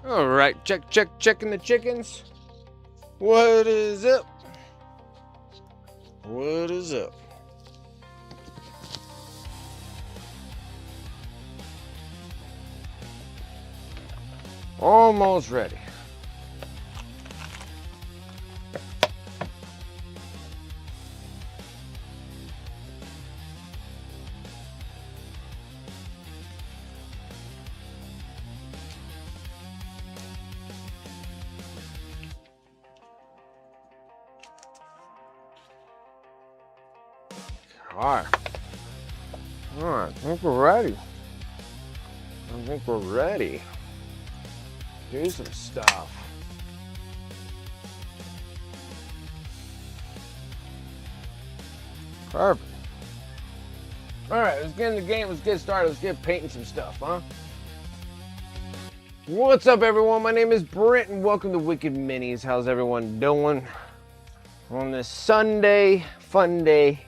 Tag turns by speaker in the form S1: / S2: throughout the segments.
S1: All right, checking the chickens. What is up? What is up? Almost ready. All right, I think we're ready. Do some stuff. Perfect. All right, let's get in the game. Let's get started. Let's get painting some stuff, huh? What's up, everyone? My name is Brent, and welcome to Wicked Minis. How's everyone doing on this Sunday fun day?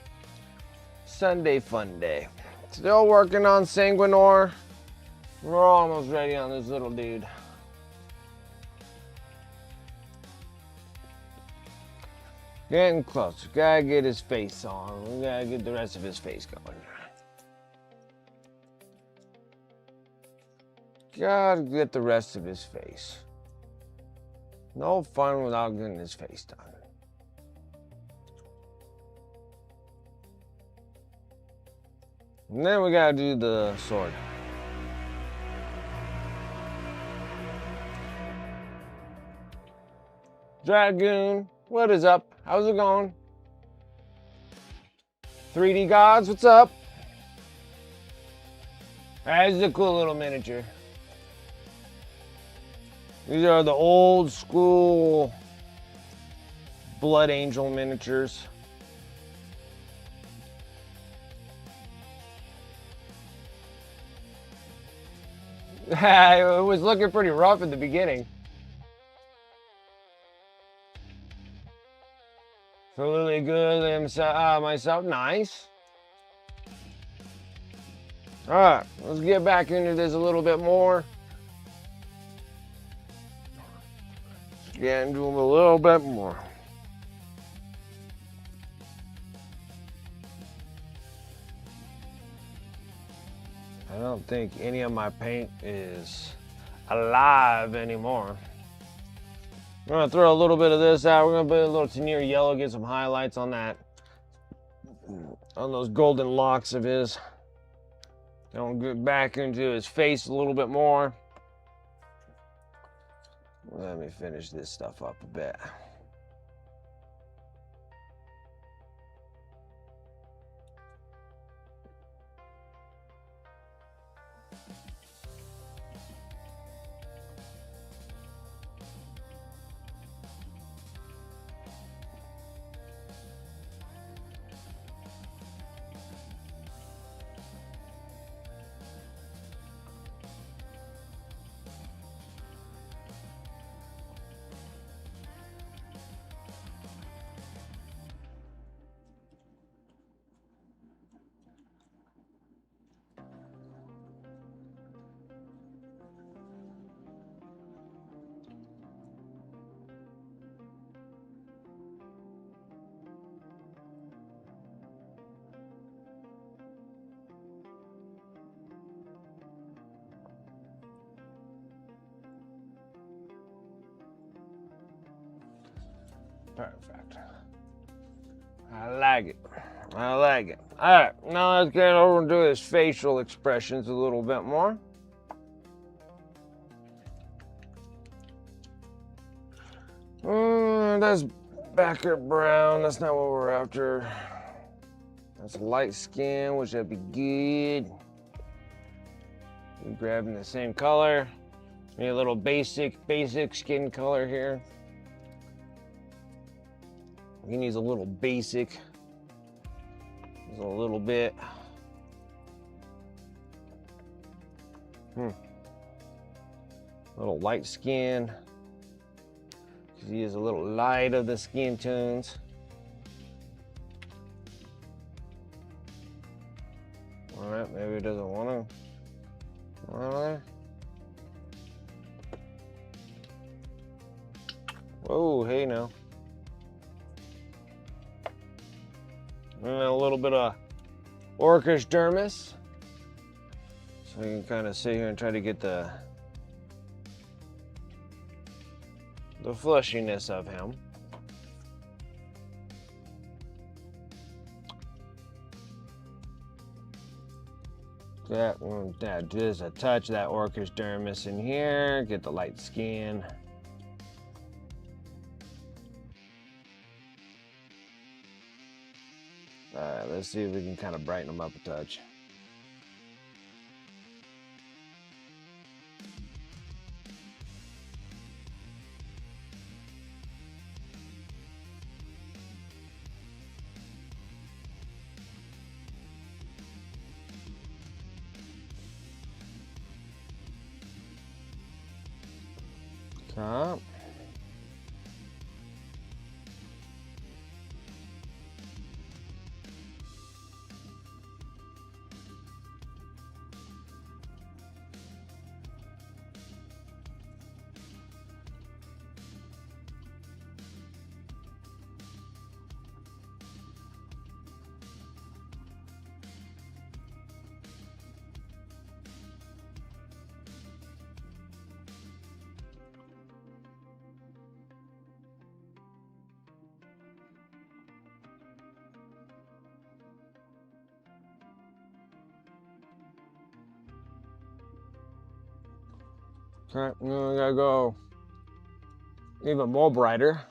S1: Still working on Sanguinor. We're almost ready on this little dude. Getting closer. Gotta get his face on. We gotta get the rest of his face going. Gotta get the rest of his face. No fun without getting his face done. And then we gotta do the sword. Dragoon, what is up? How's it going? 3D Gods, what's up? That's a cool little miniature. These are the old school Blood Angel miniatures. It was looking pretty rough at the beginning. Really good myself. Nice. All right, let's get back into this a little bit more. Get into them a little bit more. I don't think any of my paint is alive anymore. I'm gonna throw a little bit of this out. We're gonna put a little Sanguinor yellow, get some highlights on that, on those golden locks of his. Then we'll get back into his face a little bit more. Let me finish this stuff up a bit. Perfect. I like it. I like it. All right, now let's get over and do his facial expressions a little bit more. That's backer brown. That's not what we're after. That's light skin, which would be good. We're grabbing the same color. Maybe a little basic skin color here. You can use a little basic. Just a little bit. Little light skin. Just use a little light of the skin tones. All right, maybe it doesn't want to. All right. Oh, hey now. And a little bit of orcish dermis. So you can kind of sit here and try to get the fleshiness of him. That just a touch of that orcish dermis in here. Get the light skin. All right, let's see if we can kind of brighten them up a touch. Okay. Okay, now we gotta go even more brighter.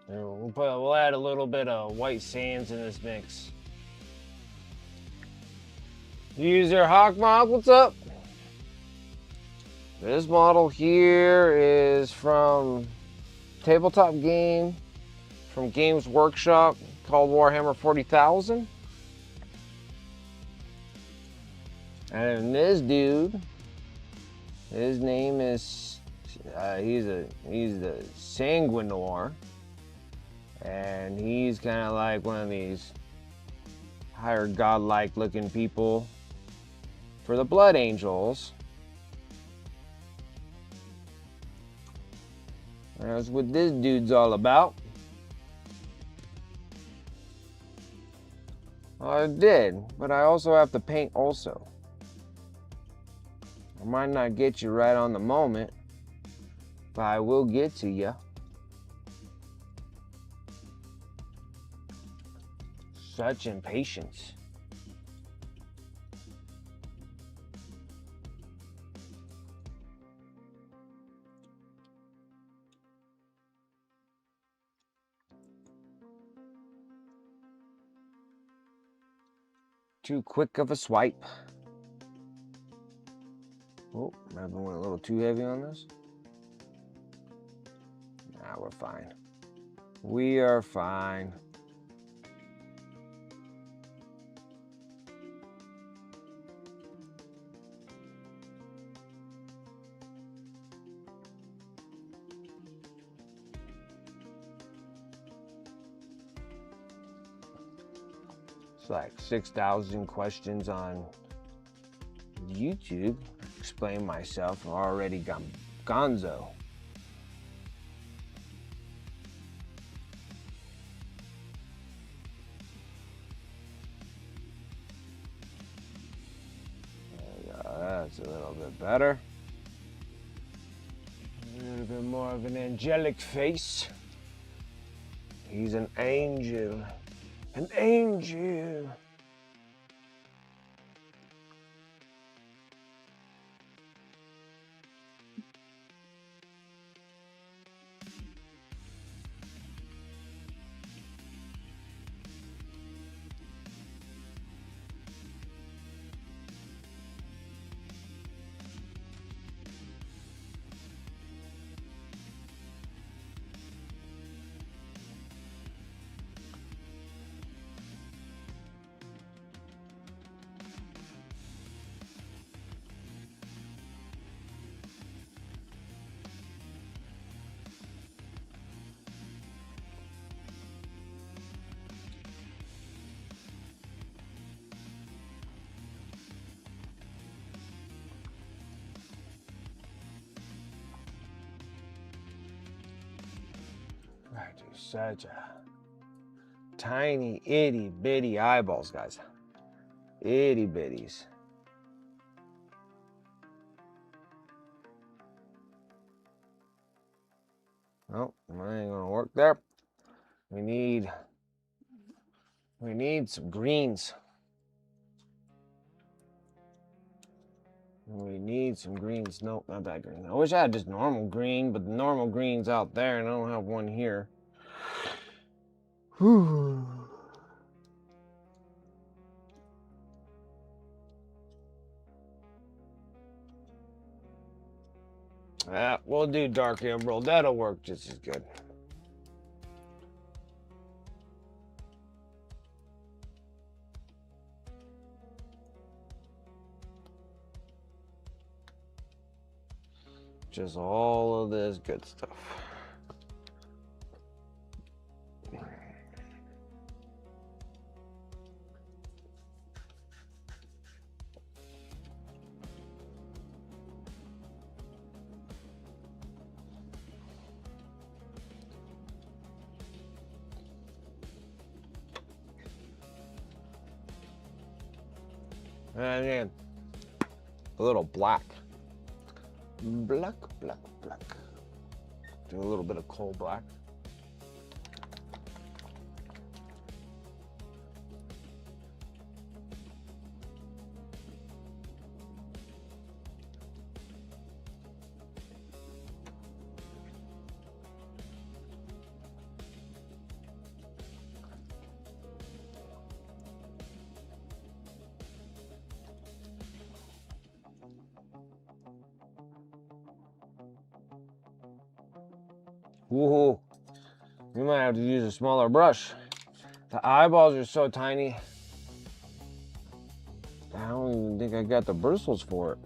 S1: And we'll add a little bit of white sands in this mix. User Hawkmoth, what's up? This model here is from tabletop game from Games Workshop called Warhammer 40,000. And this dude, his name is he's the Sanguinor, and he's kind of like one of these higher godlike looking people for the Blood Angels. That's what this dude's all about. I did, but I also have to paint also. I might not get you right on the moment, but I will get to you. Such impatience. Too quick of a swipe. Oh, maybe I went a little too heavy on this. Nah, we're fine. We are fine. It's like 6,000 questions on YouTube. Explain myself. I'm already gonzo. That's a little bit better. A little bit more of an angelic face. He's an angel. An angel. I do such a tiny itty bitty eyeballs, guys. Itty bitties. Nope, that ain't gonna work there. We need some greens. We need some greens. Nope, not that green. I wish I had just normal green, but the normal green's out there and I don't have one here. Whew. We'll do dark emerald. That'll work just as good. Just all of this good stuff. And then a little black. Black. Do a little bit of coal black. Woohoo! You might have to use a smaller brush. The eyeballs are so tiny. I don't even think I got the bristles for it.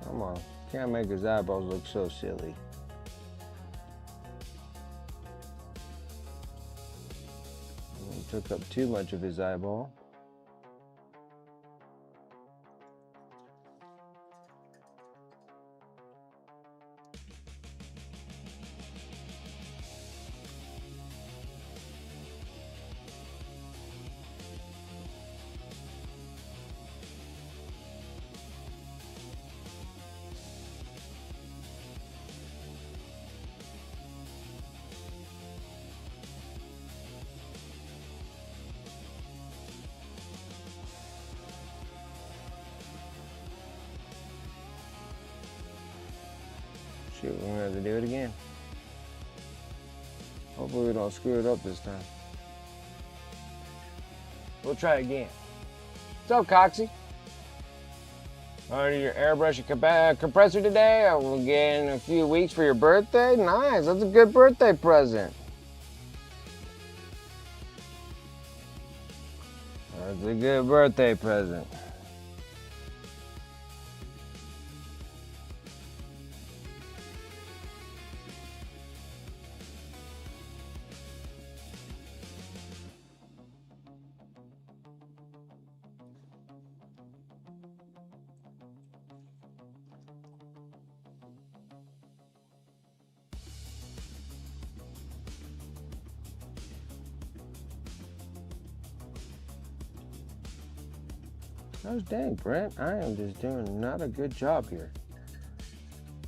S1: Come on, can't make his eyeballs look so silly. He took up too much of his eyeball. Shoot, we're gonna have to do it again. Hopefully we don't screw it up this time. We'll try again. What's up, Coxie? Ordered your airbrush and compressor today. I will get in a few weeks for your birthday. Nice, that's a good birthday present. That's a good birthday present. Gosh dang, Brent, I am just doing not a good job here.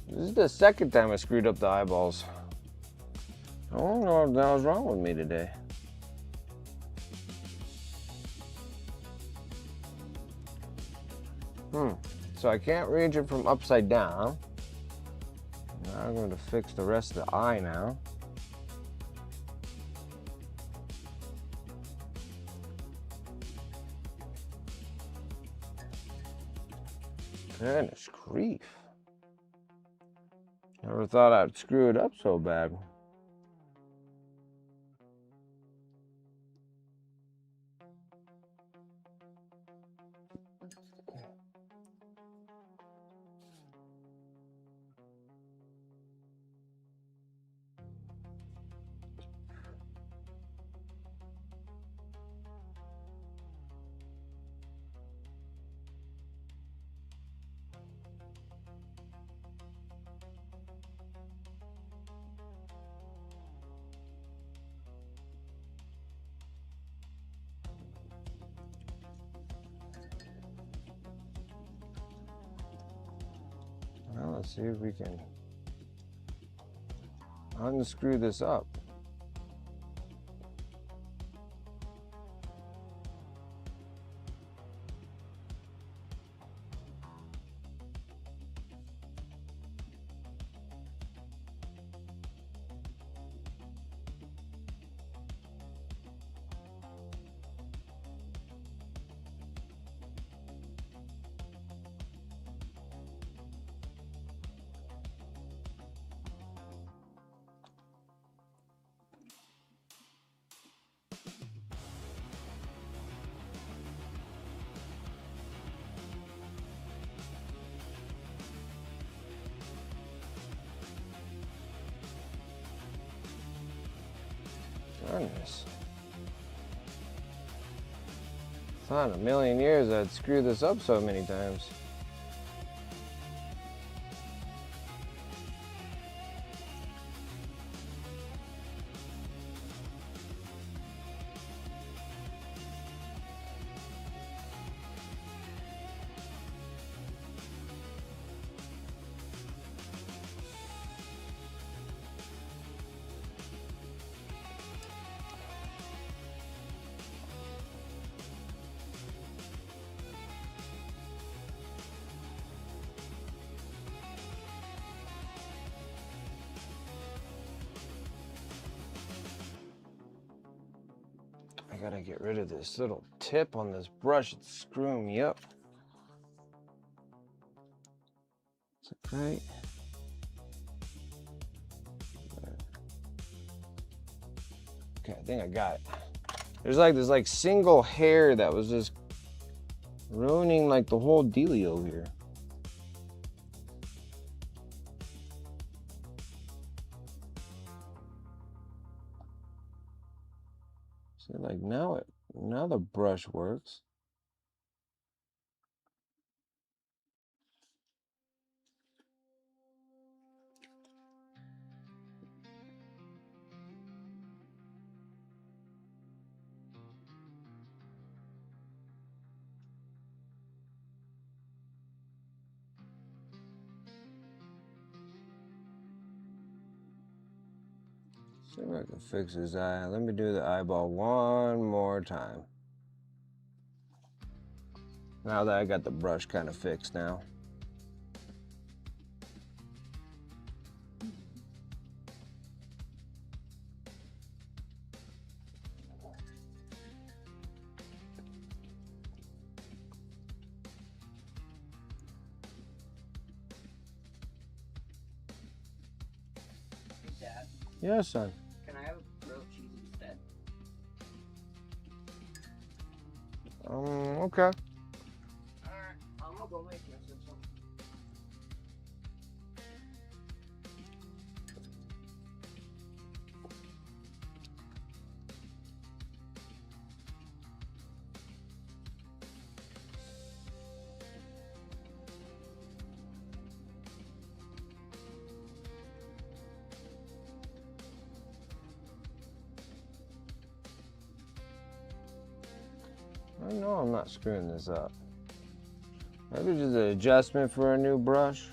S1: This is the second time I screwed up the eyeballs. I don't know what the hell's wrong with me today. So I can't reach it from upside down. Now I'm going to fix the rest of the eye now. Goodness grief. Never thought I'd screw it up so bad. Well, let's see if we can unscrew this up. Goodness. Thought in a million years I'd screw this up so many times. gotta get rid of this little tip on this brush. It's screwing me up. Is it right? Okay, I think I got it. There's like this like single hair that was just ruining like the whole dealio here. See, like now the brush works. See if I can fix his eye. Let me do the eyeball one more time. Now that I got the brush kind of fixed now.
S2: Hey, Dad,
S1: Yeah, son.
S2: can I have grilled cheese instead?
S1: Okay.
S2: Alright, I'm gonna go make myself some.
S1: I know I'm not screwing this up. Maybe just an adjustment for a new brush.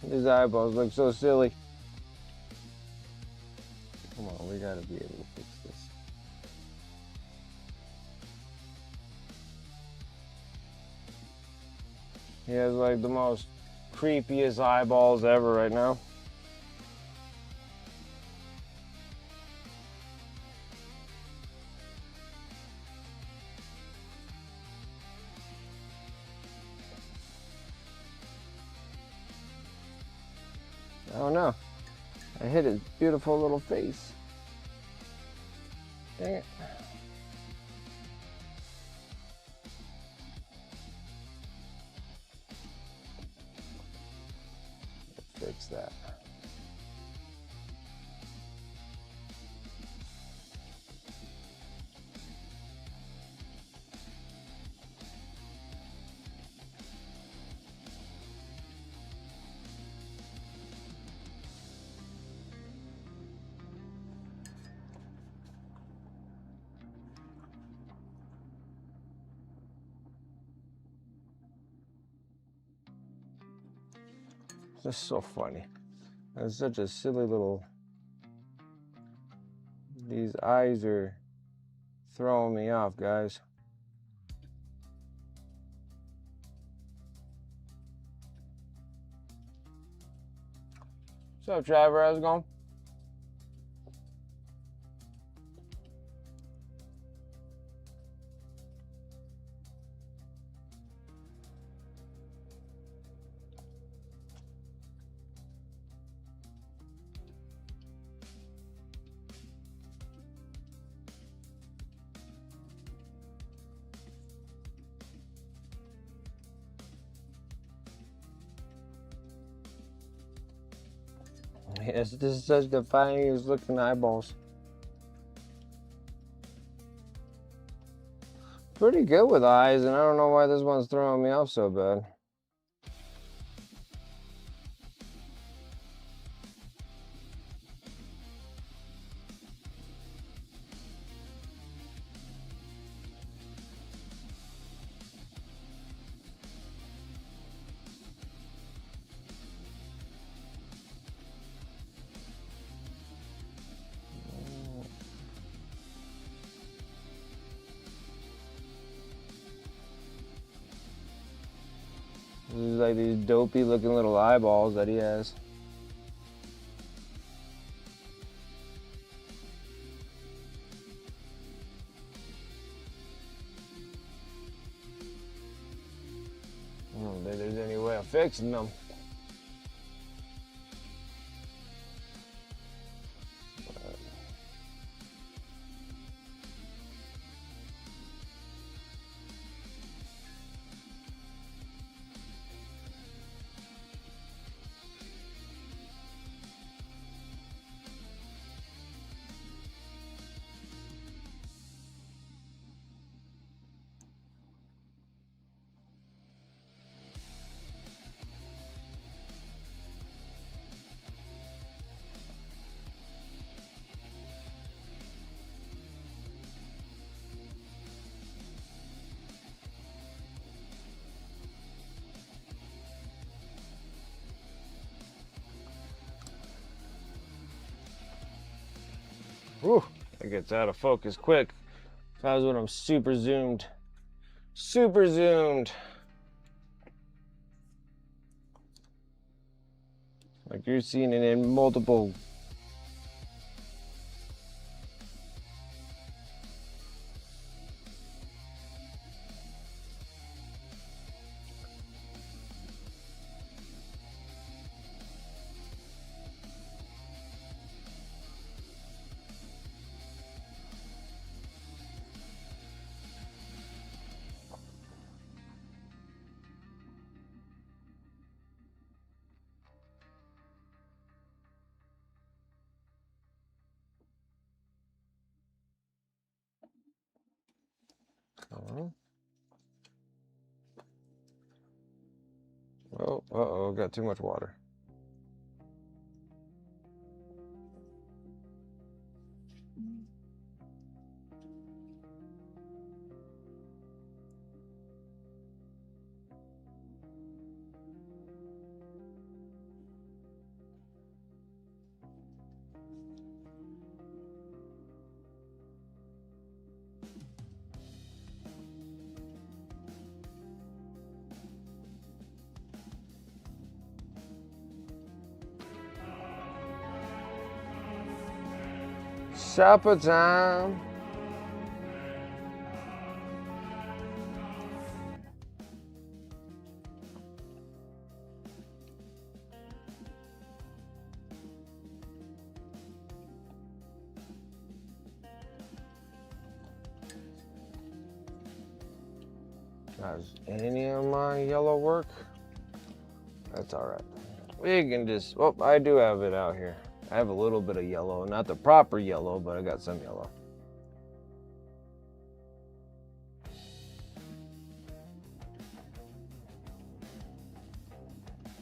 S1: His eyeballs look so silly. Come on, we gotta be able to fix this. He has like the most creepiest eyeballs ever right now. I don't know. I hit his beautiful little face. Dang it. Fix that. This is so funny. That's such a silly little. These eyes are throwing me off, guys. What's up, Trevor? How's it going? Yes, this is such the funniest looking eyeballs. Pretty good with eyes, and I don't know why this one's throwing me off so bad. This is like these dopey looking little eyeballs that he has. I don't think there's any way of fixing them. Whew, that gets out of focus quick. If I was when I'm super zoomed. Super zoomed. Like you're seeing it in multiple. Oh, uh-oh, got too much water. Supper time. Does any of my yellow work? That's all right. We can just, oh, I do have it out here. I have a little bit of yellow, not the proper yellow, but I got some yellow.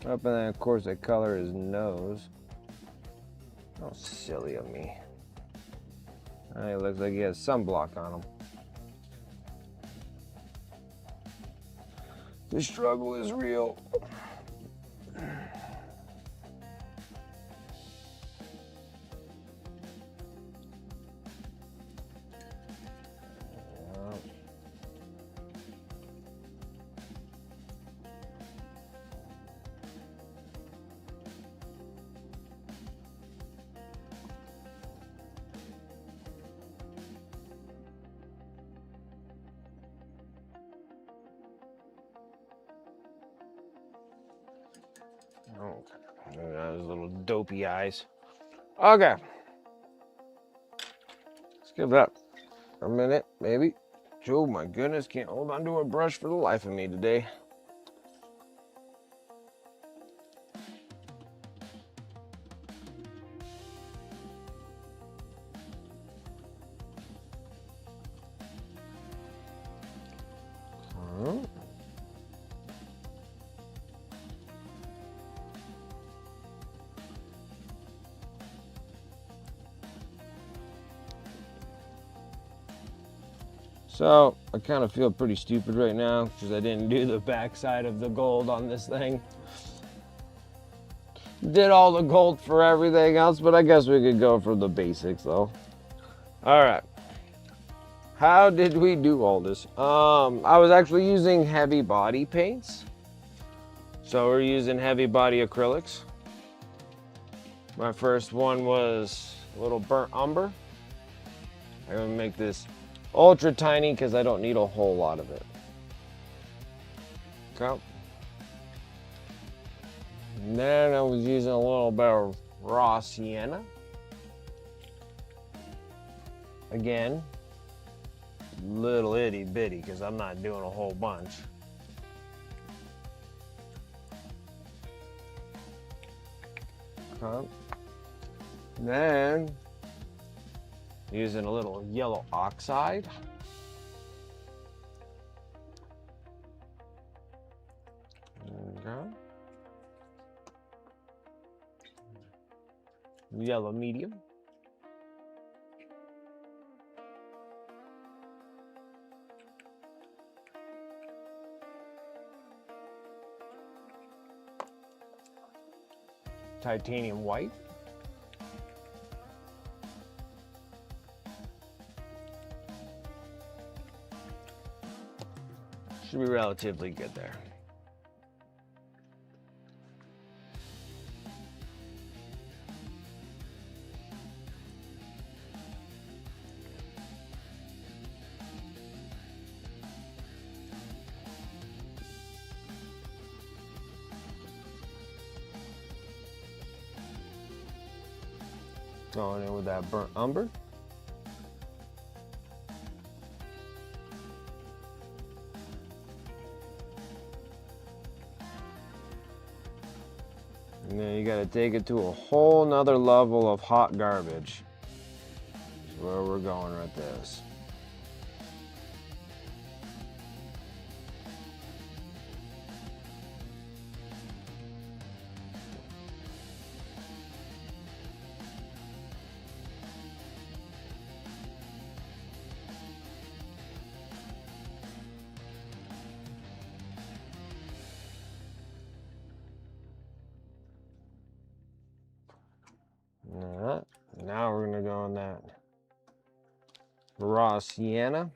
S1: Up and then of course I color his nose. Oh, silly of me. It looks like he has sunblock on him. The struggle is real. Okay. Those little dopey eyes. Okay. Let's give that a minute, maybe. Oh my goodness, can't hold on to a brush for the life of me today. So I kind of feel pretty stupid right now because I didn't do the backside of the gold on this thing. Did all the gold for everything else, but I guess we could go for the basics though. All right. How did we do all this? I was actually using heavy body paints. So we're using heavy body acrylics. My first one was a little burnt umber. I'm gonna make this ultra tiny because I don't need a whole lot of it. Okay. And then I was using a little bit of raw sienna. Again, little itty bitty because I'm not doing a whole bunch. Okay. Then using a little yellow oxide. Okay. Yellow medium. Titanium white. Should be relatively good there. Going in with that burnt umber. And then you gotta take it to a whole nother level of hot garbage. That's where we're going with this. Alright, now we're gonna go on that raw sienna.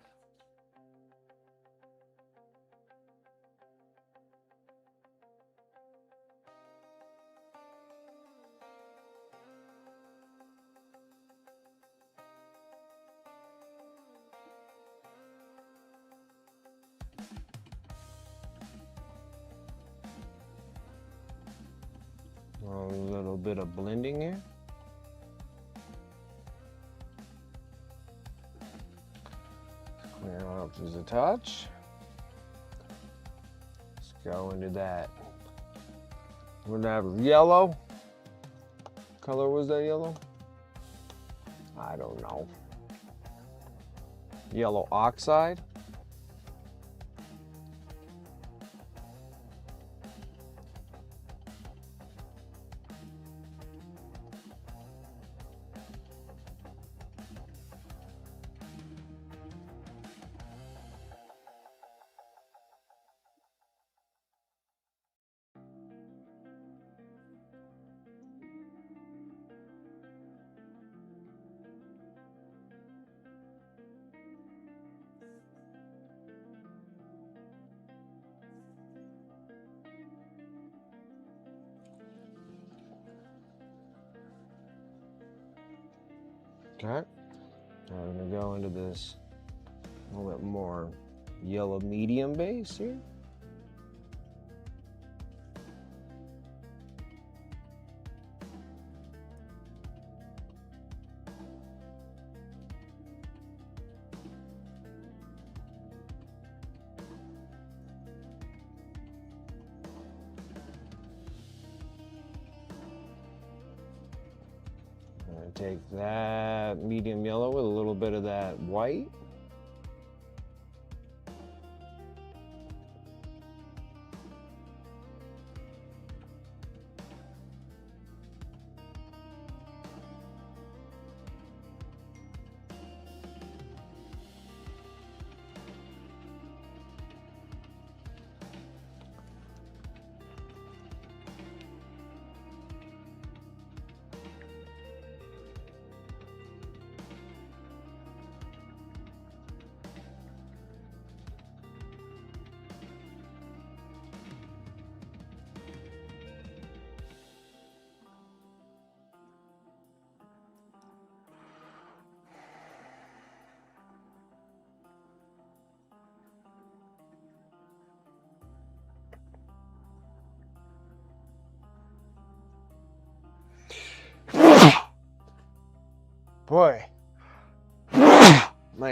S1: A little bit of blending here. Clear it up just a touch. Let's go into that. We're gonna have yellow. What color was that yellow? I don't know. Yellow oxide. Okay. Now we're gonna go into this a little bit more yellow medium base here. Take that medium yellow with a little bit of that white.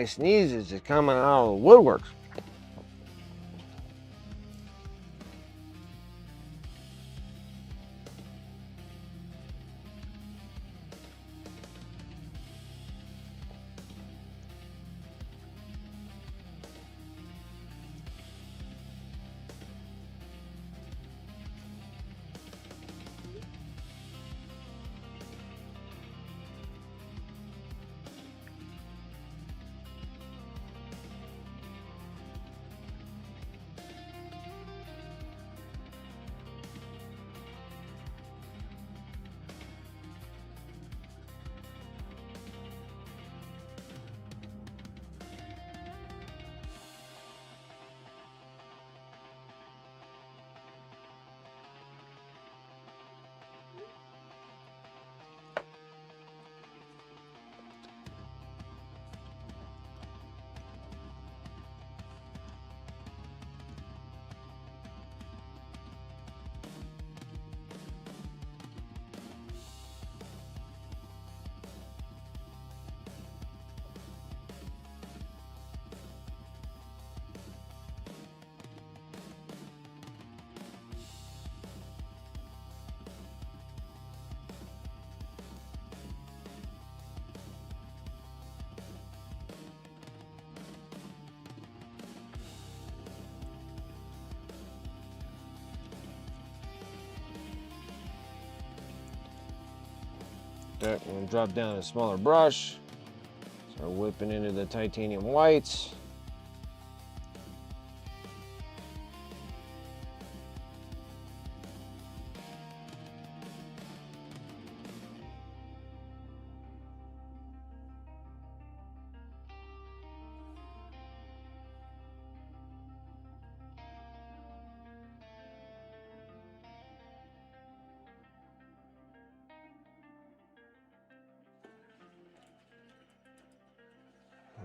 S1: my sneezes just coming out of the woodworks. Okay, I'm gonna drop down a smaller brush. Start whipping into the titanium whites.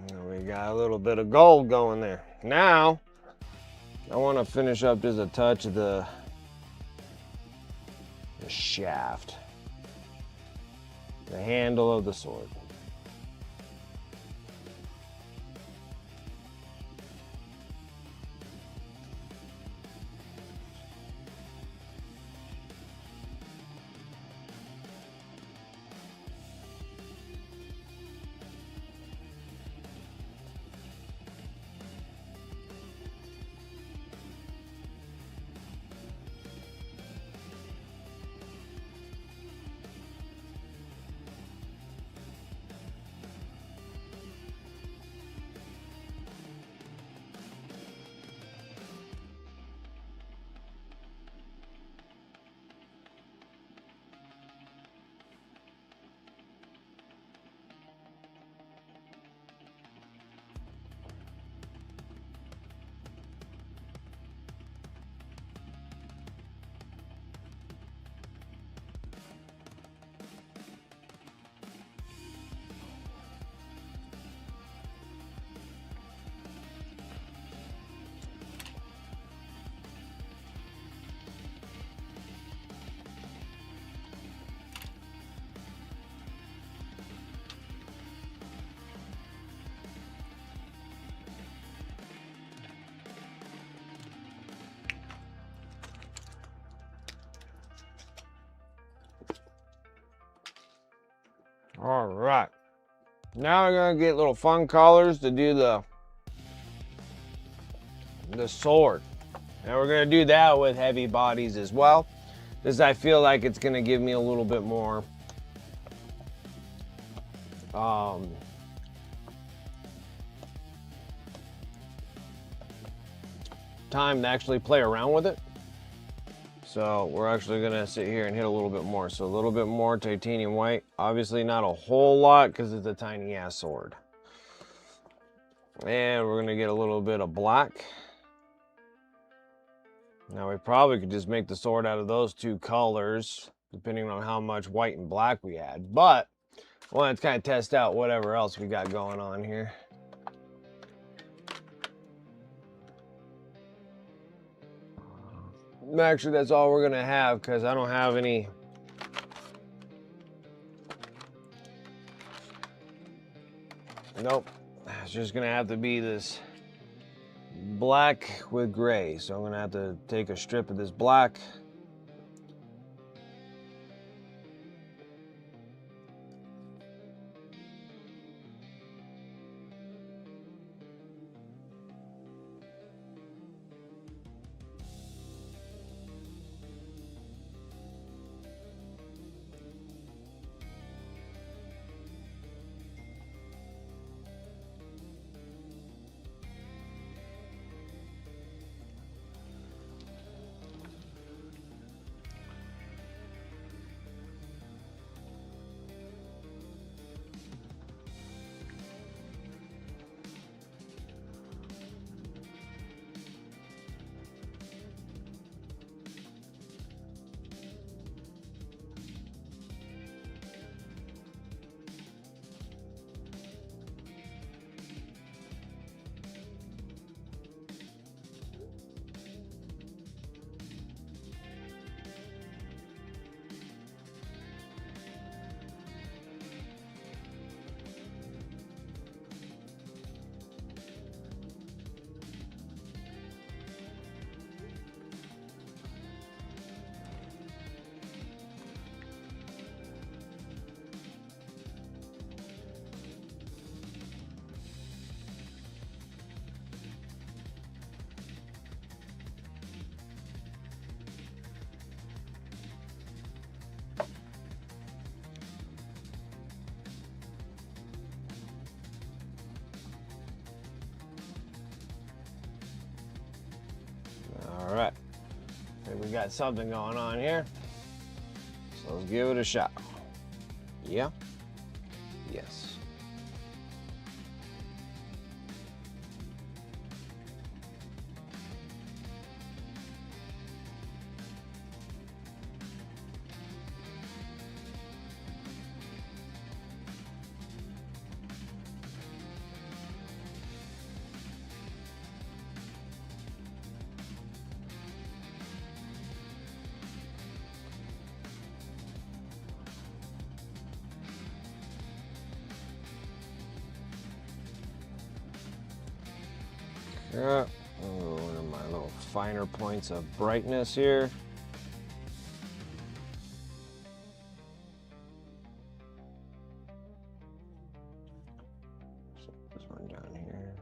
S1: And we got a little bit of gold going there. Now, I want to finish up just a touch of the shaft, the handle of the sword. All right. Now we're gonna get little fun colors to do the sword. And we're gonna do that with heavy bodies as well. This I feel like it's gonna give me a little bit more time to actually play around with it. So we're actually gonna sit here and hit a little bit more. So a little bit more titanium white. Obviously not a whole lot because it's a tiny ass sword. And we're gonna get a little bit of black. Now we probably could just make the sword out of those two colors, depending on how much white and black we add. But I want to kind of test out whatever else we got going on here. Actually, that's all we're gonna have because I don't have any. Nope. it's just gonna have to be this black with gray. So I'm gonna have to take a strip of this black. All right, I think we got something going on here. So let's give it a shot. Yeah. Yes. Yeah. One of my little finer points of brightness here. So this one down here.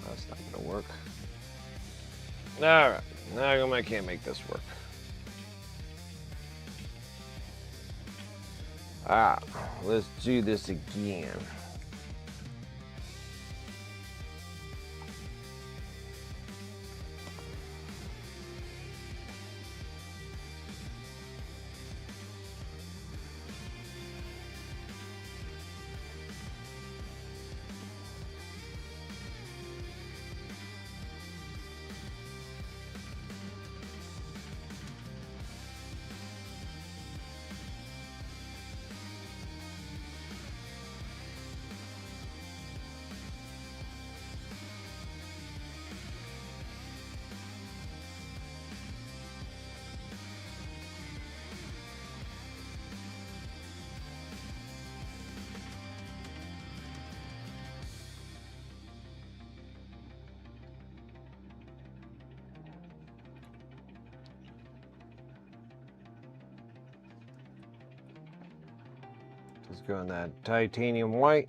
S1: That's not gonna work. All right, now I can't make this work. Let's do this again. Let's go on that titanium white.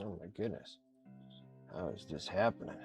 S1: Oh my goodness. How is this happening?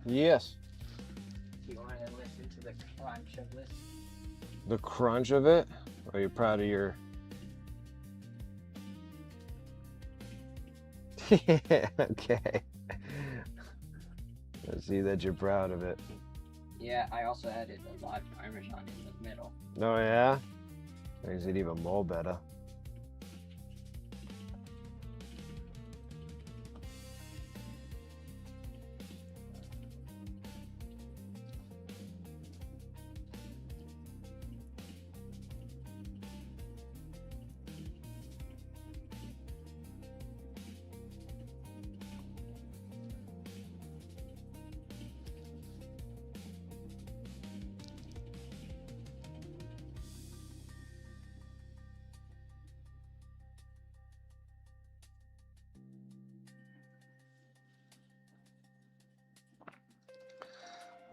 S1: Yes.
S2: You want to listen to the crunch of this?
S1: The crunch of it? Are you proud of your... Yeah, okay. I see that you're proud of it.
S2: Yeah, I also added a live Parmesan in the middle.
S1: Oh yeah? Makes it even more better.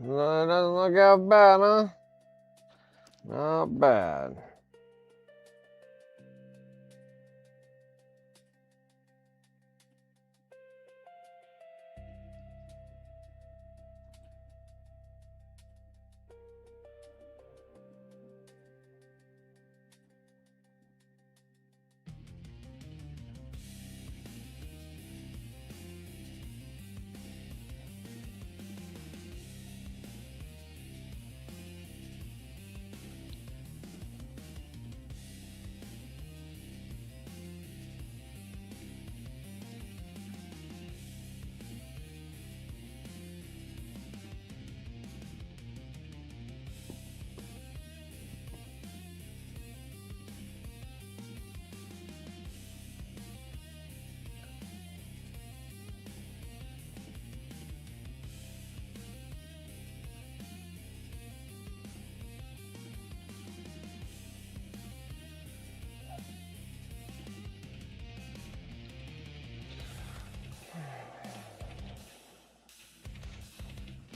S1: No, it doesn't look that bad, huh? Not bad.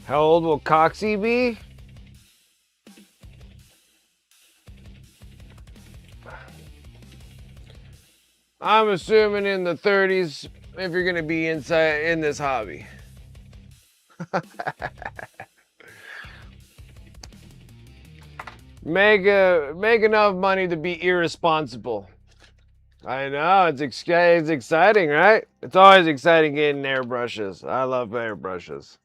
S1: How old will Coxie be? I'm assuming in the 30s if you're gonna be inside in this hobby. Make enough money to be irresponsible. I know, it's exciting, right? It's always exciting getting airbrushes. I love airbrushes.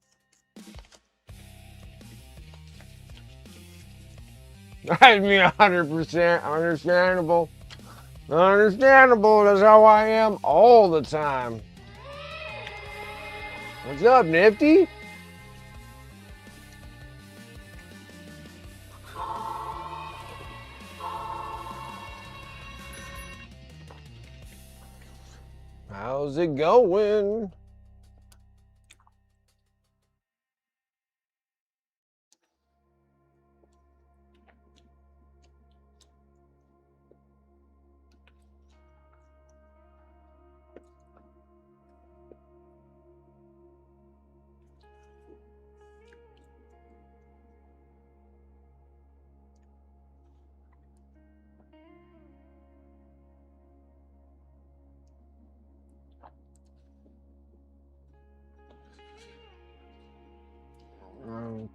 S1: I mean, 100% understandable. Understandable, that's how I am all the time. What's up, Nifty? How's it going?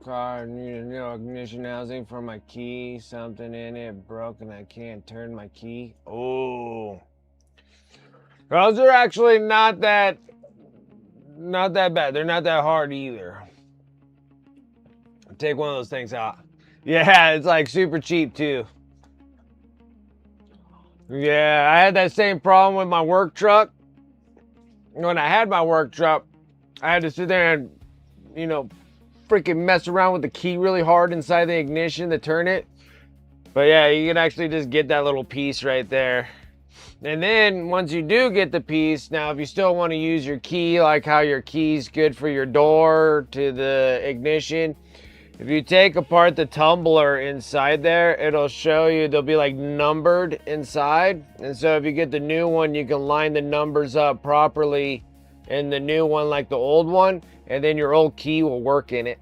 S1: Car, need a new ignition housing for my key. Something in it broke and I can't turn my key. Oh. Those are actually not that bad. They're not that hard either. Take one of those things out. Yeah, it's like super cheap too. Yeah, I had that same problem with my work truck. When I had my work truck, I had to sit there and, freaking mess around with the key really hard inside the ignition to turn it. But yeah, you can actually just get that little piece right there. And then once you do get the piece, now if you still want to use your key, like how your key's good for your door to the ignition, if you take apart the tumbler inside there, it'll show you, they'll be like numbered inside. And so if you get the new one, you can line the numbers up properly in the new one like the old one, and then your old key will work in it.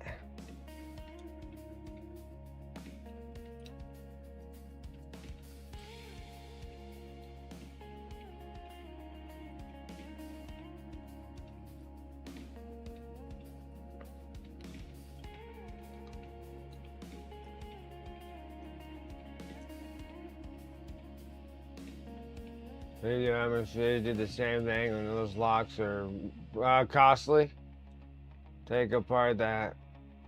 S1: They did the same thing, and those locks are costly. Take apart that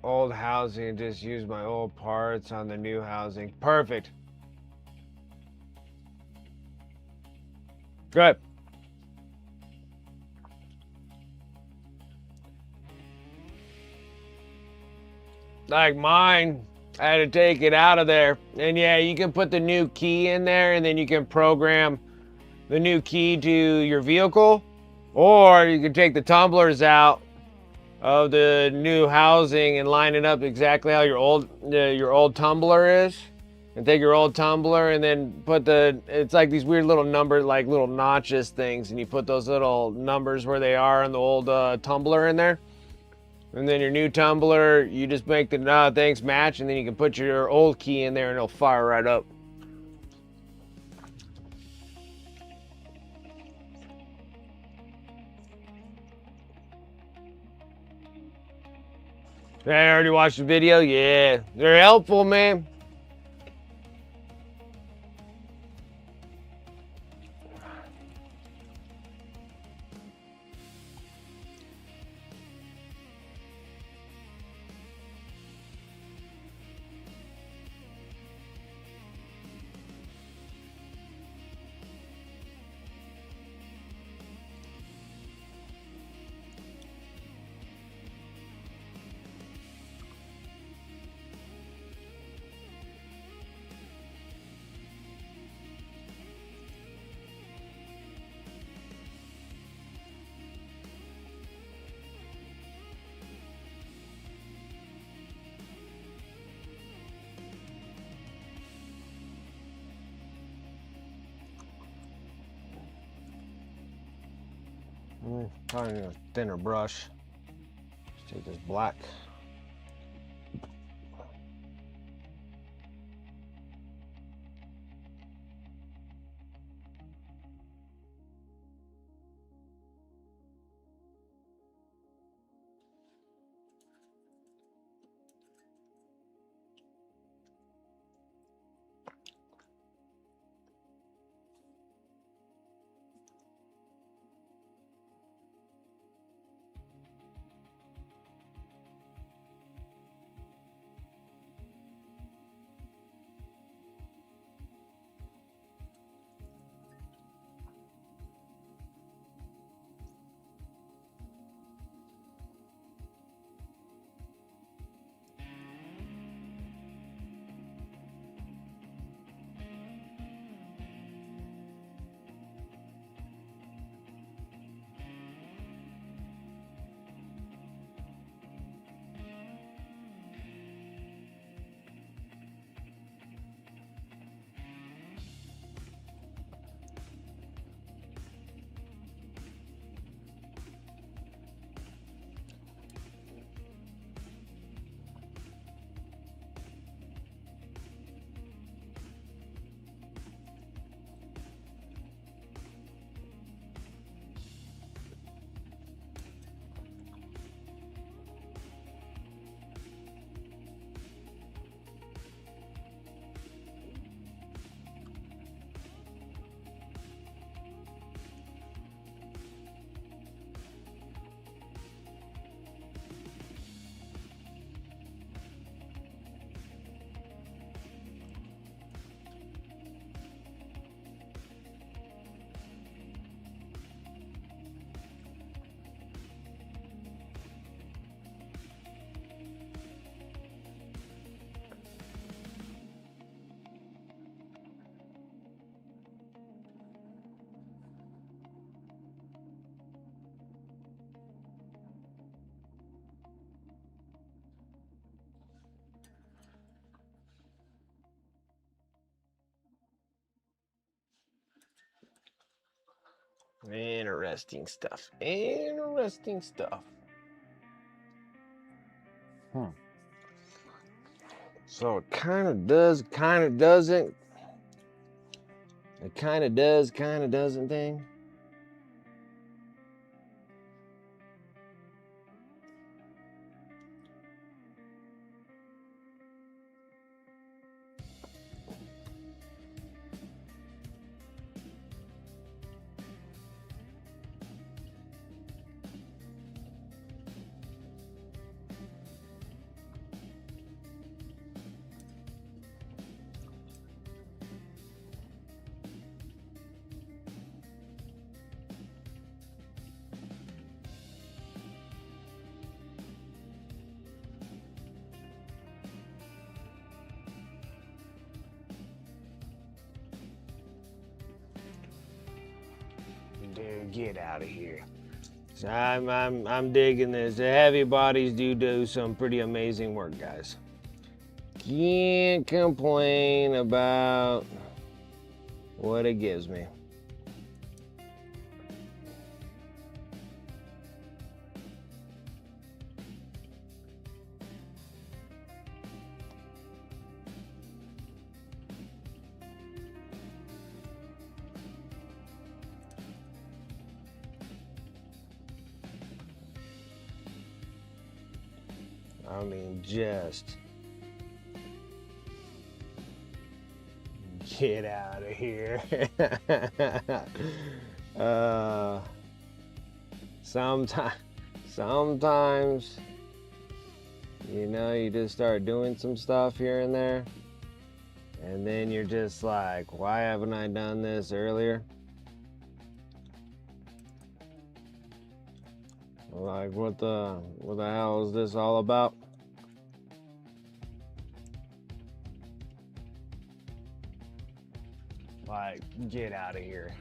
S1: old housing and just use my old parts on the new housing. Perfect. Good. Like mine, I had to take it out of there. And yeah, you can put the new key in there and then you can program the new key to your vehicle. Or you can take the tumblers out of the new housing and line it up exactly how your old tumbler is. And take your old tumbler and then put it's like these weird little number, like little notches things. And you put those little numbers where they are on the old tumbler in there. And then your new tumbler, you just make the things match, and then you can put your old key in there and it'll fire right up. Hey, I already watched the video? Yeah, they're helpful, man. Probably need a thinner brush. Let's take this black. Interesting stuff. Interesting stuff. So it kind of does, kind of doesn't. It kind of does, kind of doesn't thing. dude, get out of here. So I'm digging this. The heavy bodies do some pretty amazing work, guys. Can't complain about what it gives me. I mean, just get out of here. Sometimes, you know, you just start doing some stuff here and there, and then you're just like, why haven't I done this earlier? Like, what the hell is this all about? Like, get out of here.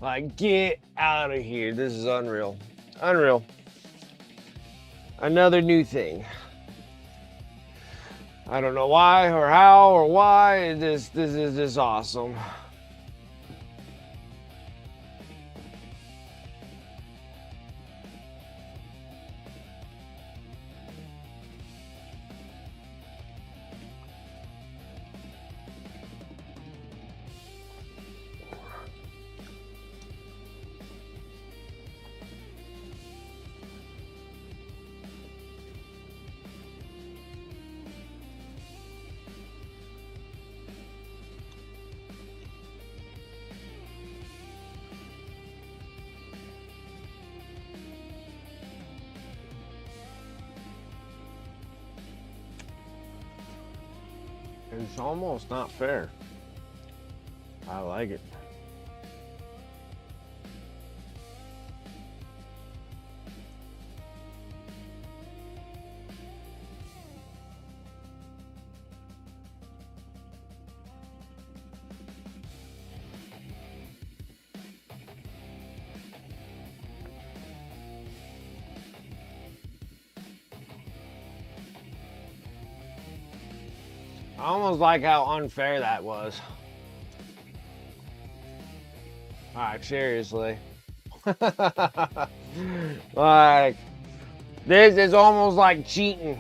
S1: Like, get out of here. This is unreal. Unreal. Another new thing. I don't know why or how or why. This is just awesome. It's almost not fair. I like it. I almost like how unfair that was. Like, seriously. Like, this is almost like cheating.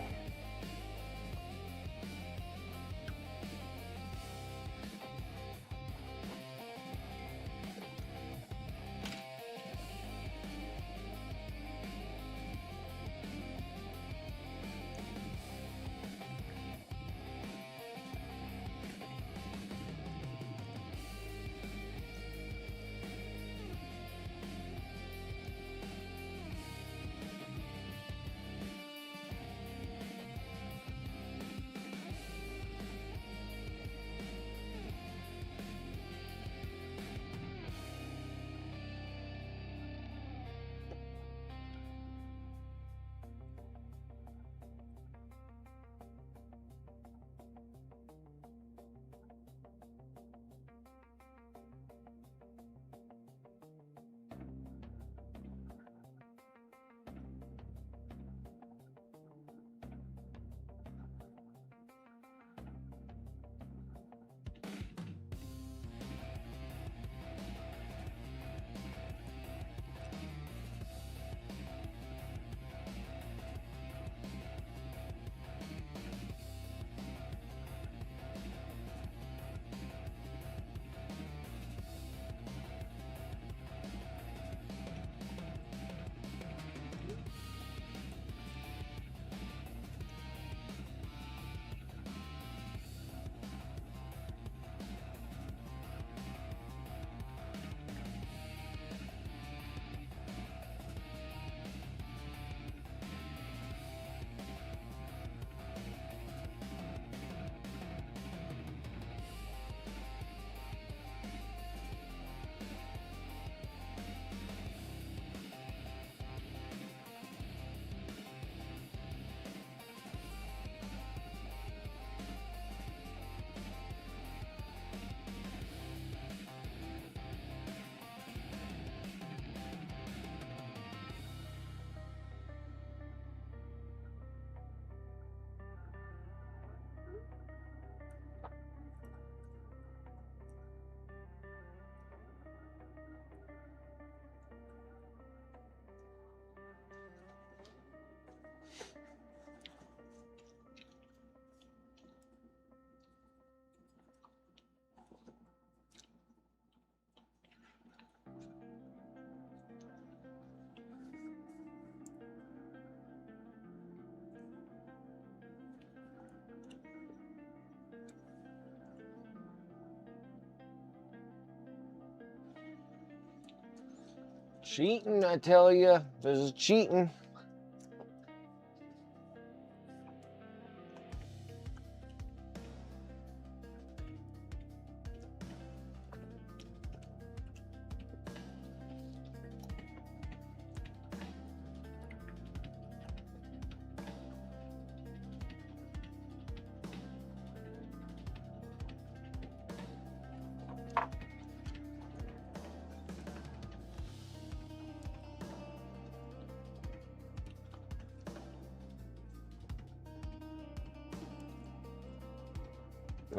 S1: Cheating, I tell you. This is cheating.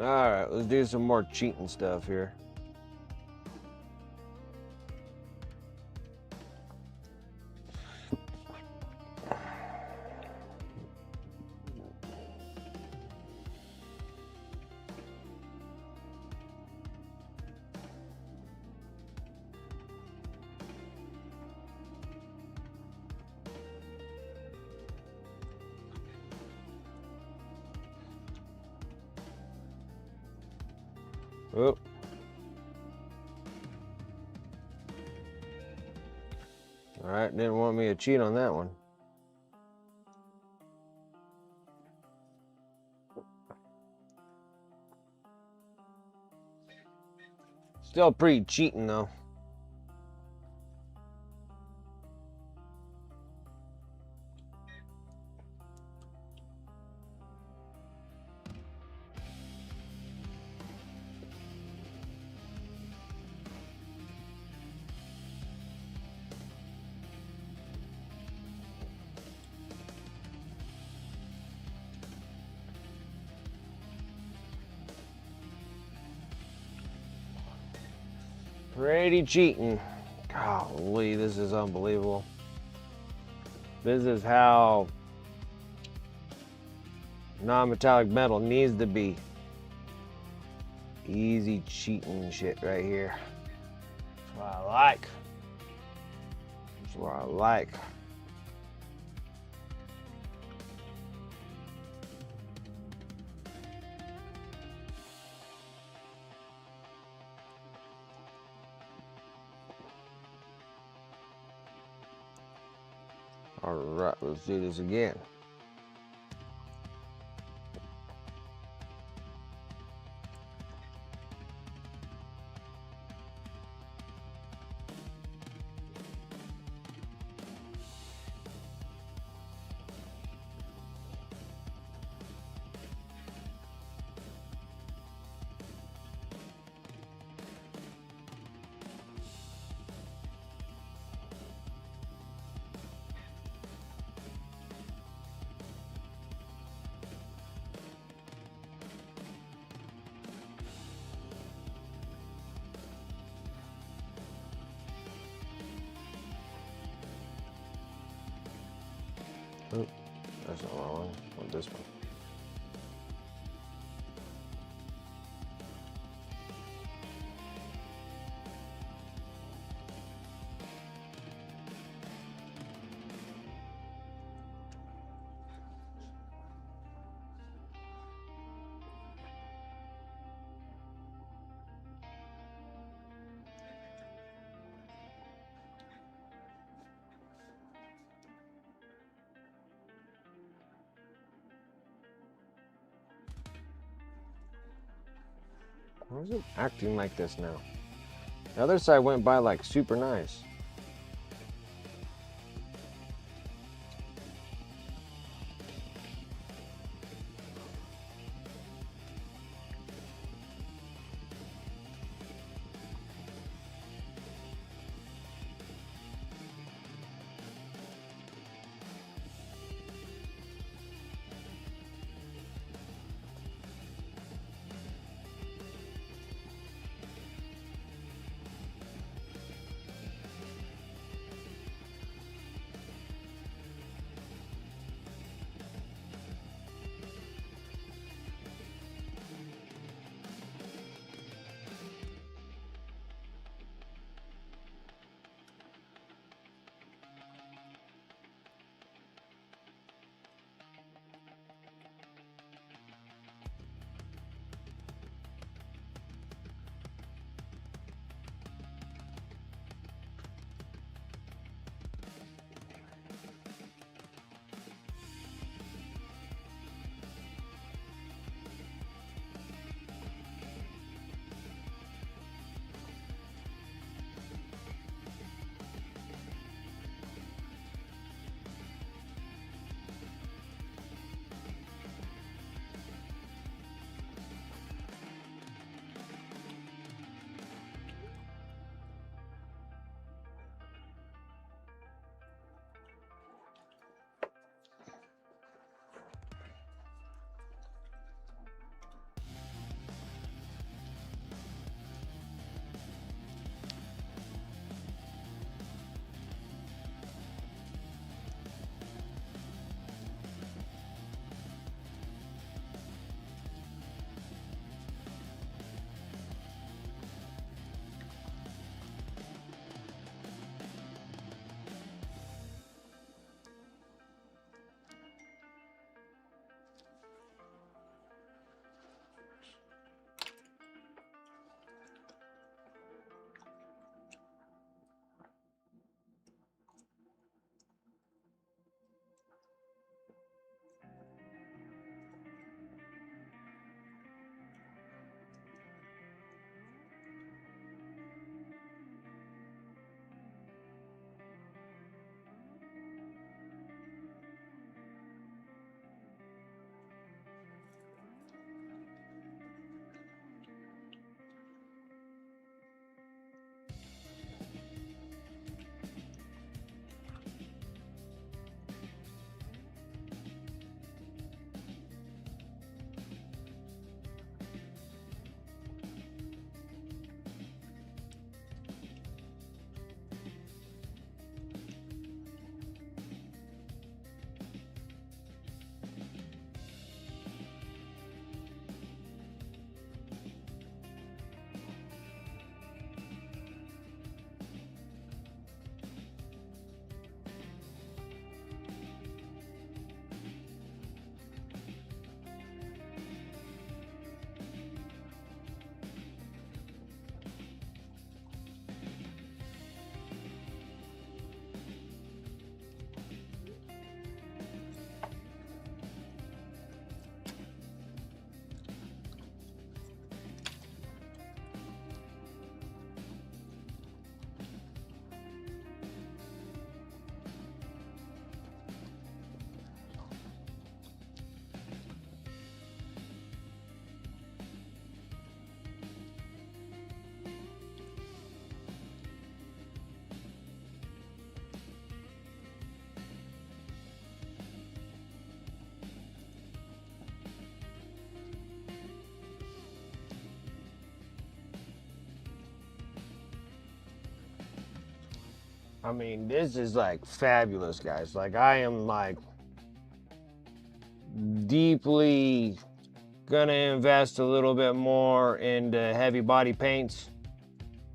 S1: All right, let's do some more cheating stuff here. Oh. All right, didn't want me to cheat on that one. Still pretty cheating though. Pretty cheating. Golly, this is unbelievable. This is how non-metallic metal needs to be. Easy cheating shit right here. That's what I like. That's what I like. All right, let's do this again. Oh, that's not the wrong one. I want this one. Why is it acting like this now? The other side went by like super nice. I mean, this is like fabulous, guys. Like, I am like deeply gonna invest a little bit more into heavy body paints.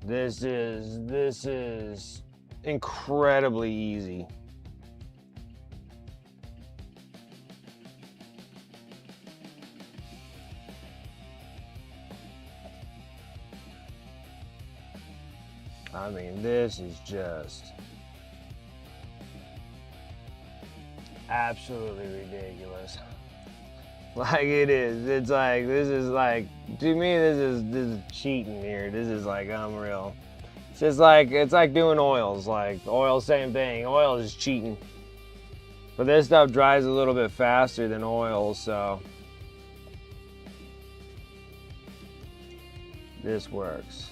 S1: This is incredibly easy. I mean, this is just absolutely ridiculous. Like, it is. It's like, this is like, to me, this is cheating here. This is like unreal. It's just like, it's like doing oils. Like, oil, same thing. Oil is cheating. But this stuff dries a little bit faster than oil, so this works.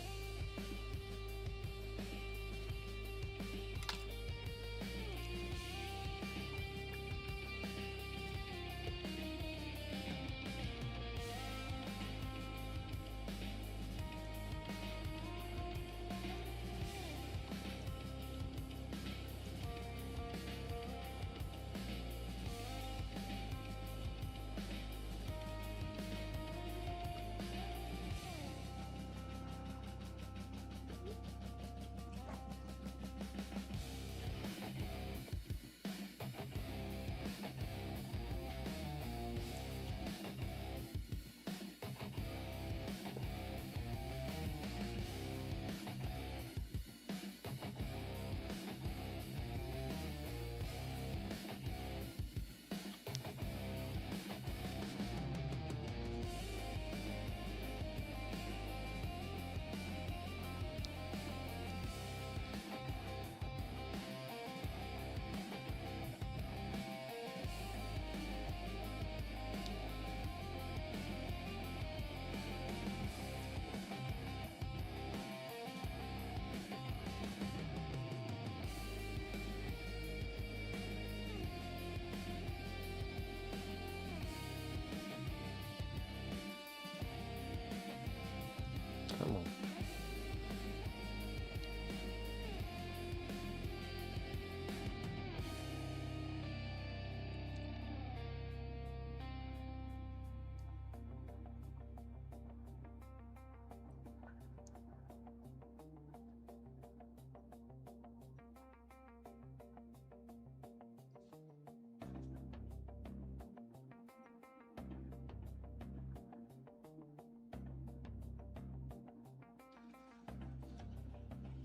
S1: Come on.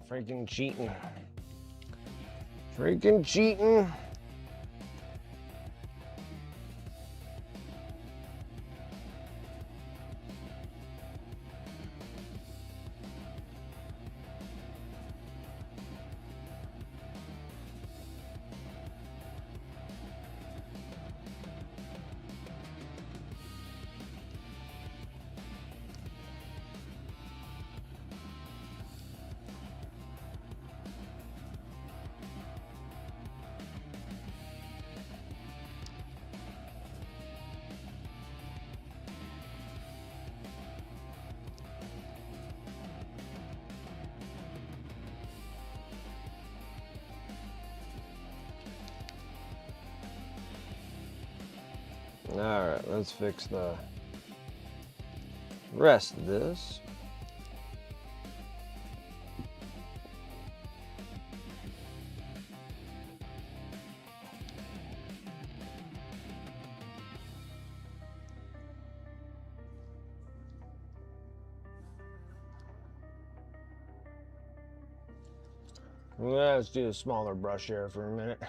S1: Freaking cheating. Freaking cheating. All right, let's fix the rest of this. Let's do a smaller brush here for a minute.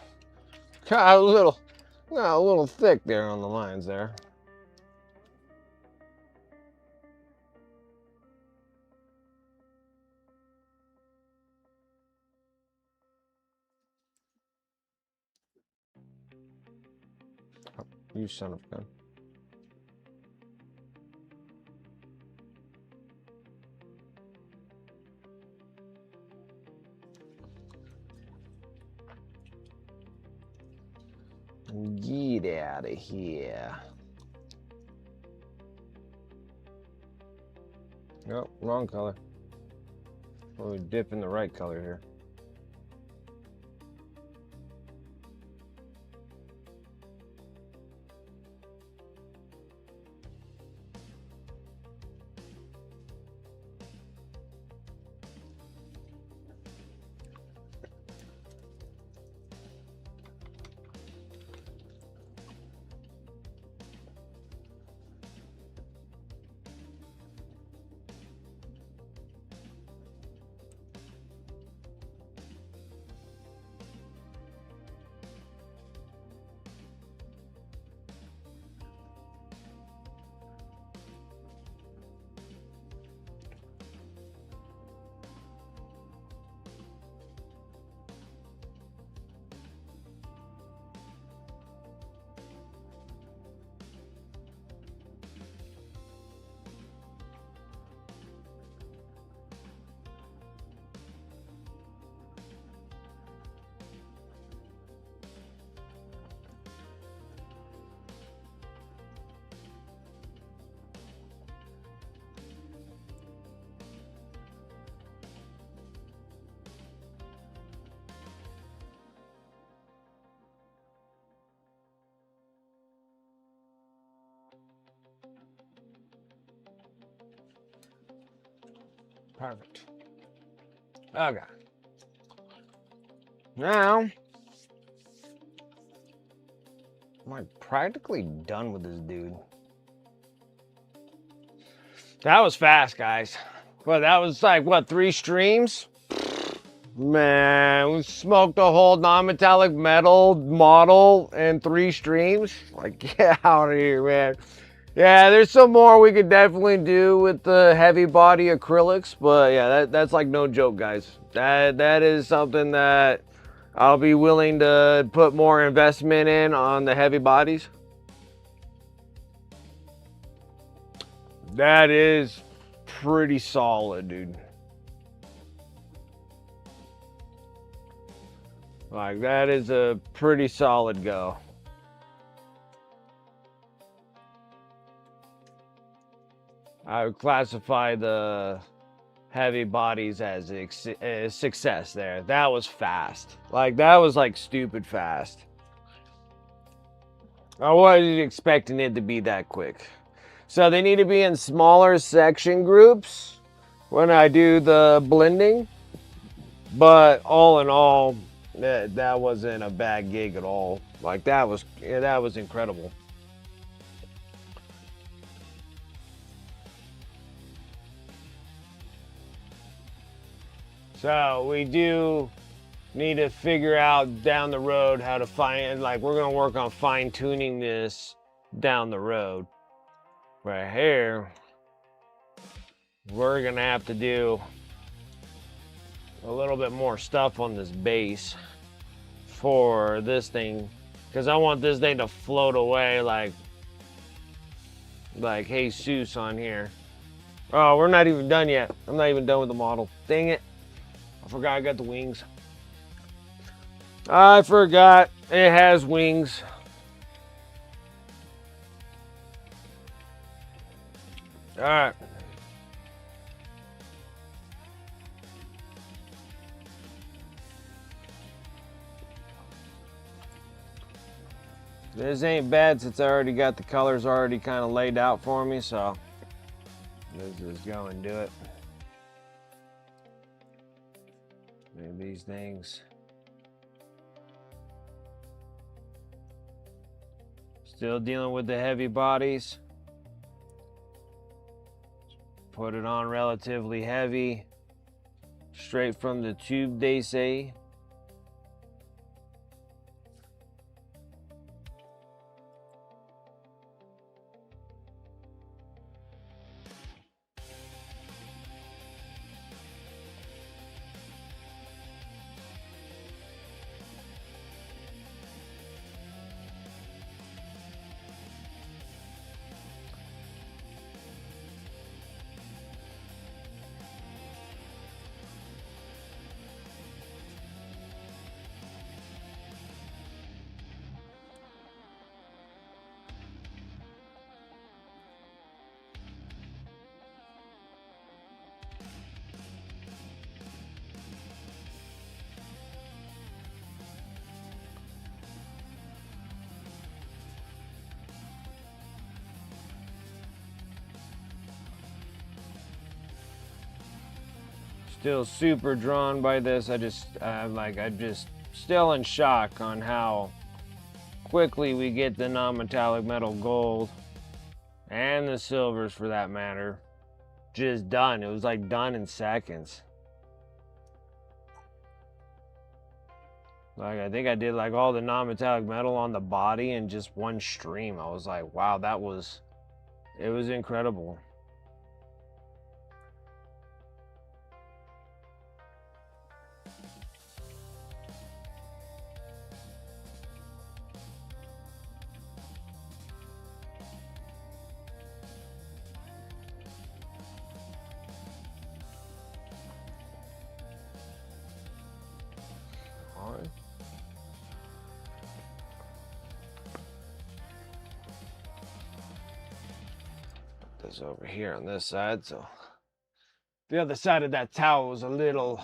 S1: Got a little thick there on the lines there. Oh, you son of a gun. Get out of here. Nope, wrong color. We're dipping the right color here. Perfect. Okay. Now, I'm like practically done with this dude. That was fast, guys. Well, that was like, what, 3 streams? Man, we smoked a whole non-metallic metal model in 3 streams. Like, get out of here, man. Yeah, there's some more we could definitely do with the heavy body acrylics, but yeah, that's like no joke, guys. That is something that I'll be willing to put more investment in on the heavy bodies. That is pretty solid, dude. Like, that is a pretty solid go. I would classify the heavy bodies as a success there. That was fast. Like, that was like stupid fast. I wasn't expecting it to be that quick. So they need to be in smaller section groups when I do the blending. But all in all, that wasn't a bad gig at all. Like, that was incredible. So we do need to figure out down the road how to find, like, we're gonna work on fine tuning this down the road. Right here, we're gonna have to do a little bit more stuff on this base for this thing, because I want this thing to float away like Jesus on here. Oh, we're not even done yet. I'm not even done with the model. Dang it. I forgot I got the wings. I forgot it has wings. All right. This ain't bad since I already got the colors already kind of laid out for me, so let's just go and do it. Look at these things. Still dealing with the heavy bodies. Put it on relatively heavy. Straight from the tube, they say. Still super drawn by this. I'm just still in shock on how quickly we get the non-metallic metal gold and the silvers, for that matter, just done. It was like done in seconds. Like, I think I did like all the non-metallic metal on the body in just one stream. I was like, wow, it was incredible. All right. Put this over here on this side, so the other side of that towel was a little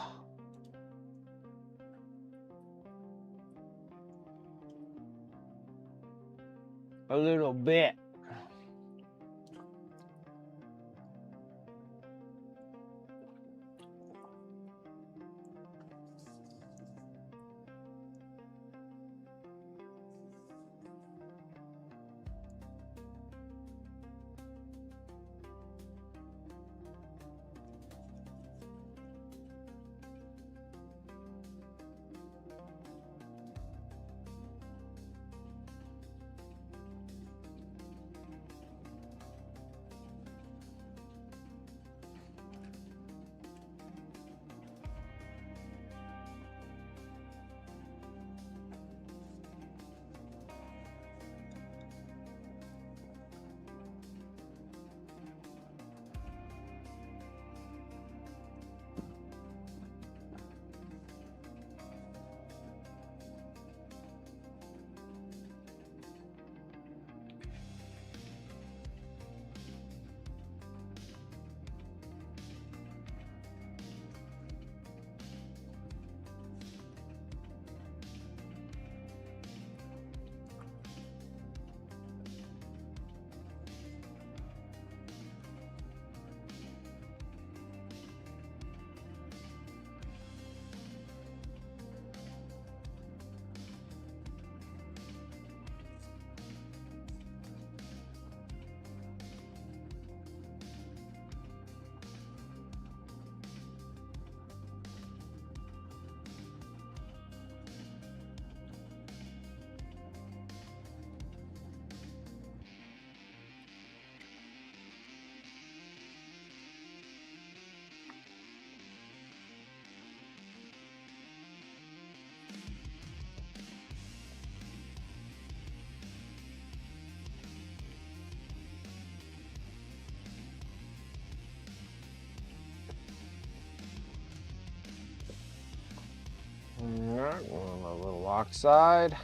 S1: bit. oxide.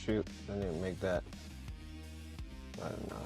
S1: Shoot, I didn't make that. I don't know.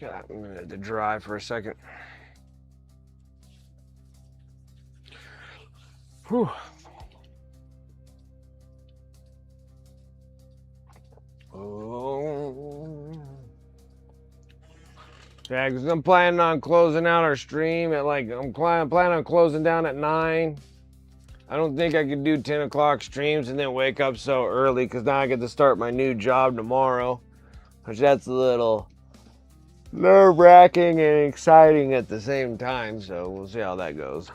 S1: Just got a minute to dry for a second. Whew. Oh. Yeah, because I'm planning on closing out our stream at I'm planning on closing down at 9. I don't think I could do 10 o'clock streams and then wake up so early because now I get to start my new job tomorrow, which that's a little nerve-wracking and exciting at the same time, so we'll see how that goes.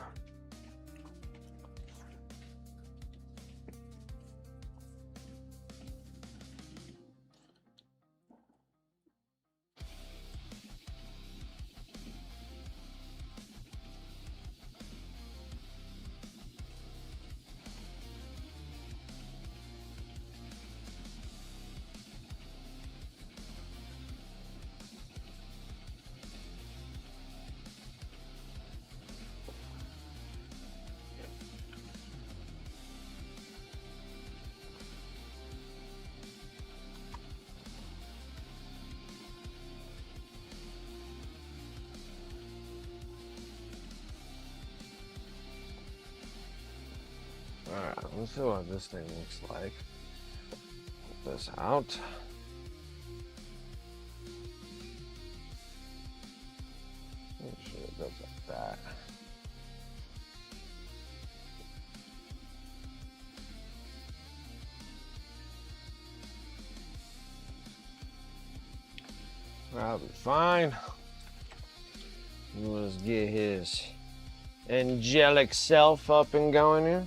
S1: Alright, let's see what this thing looks like. Put this out. Make sure it goes like that. That'll be fine. Let's get his angelic self up and going here.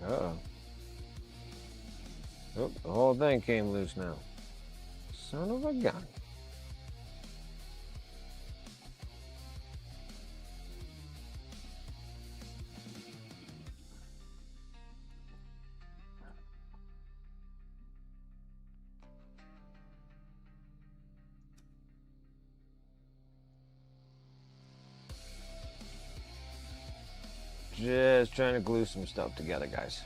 S1: Uh-oh. Oh, the whole thing came loose now. Son of a gun. Just trying to glue some stuff together, guys.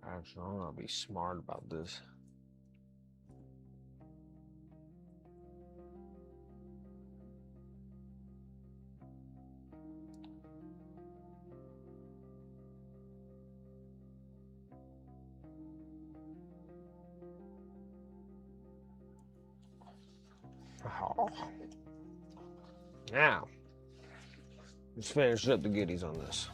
S1: Actually, I'm gonna be smart about this. Oh. Now, let's finish up the goodies on this.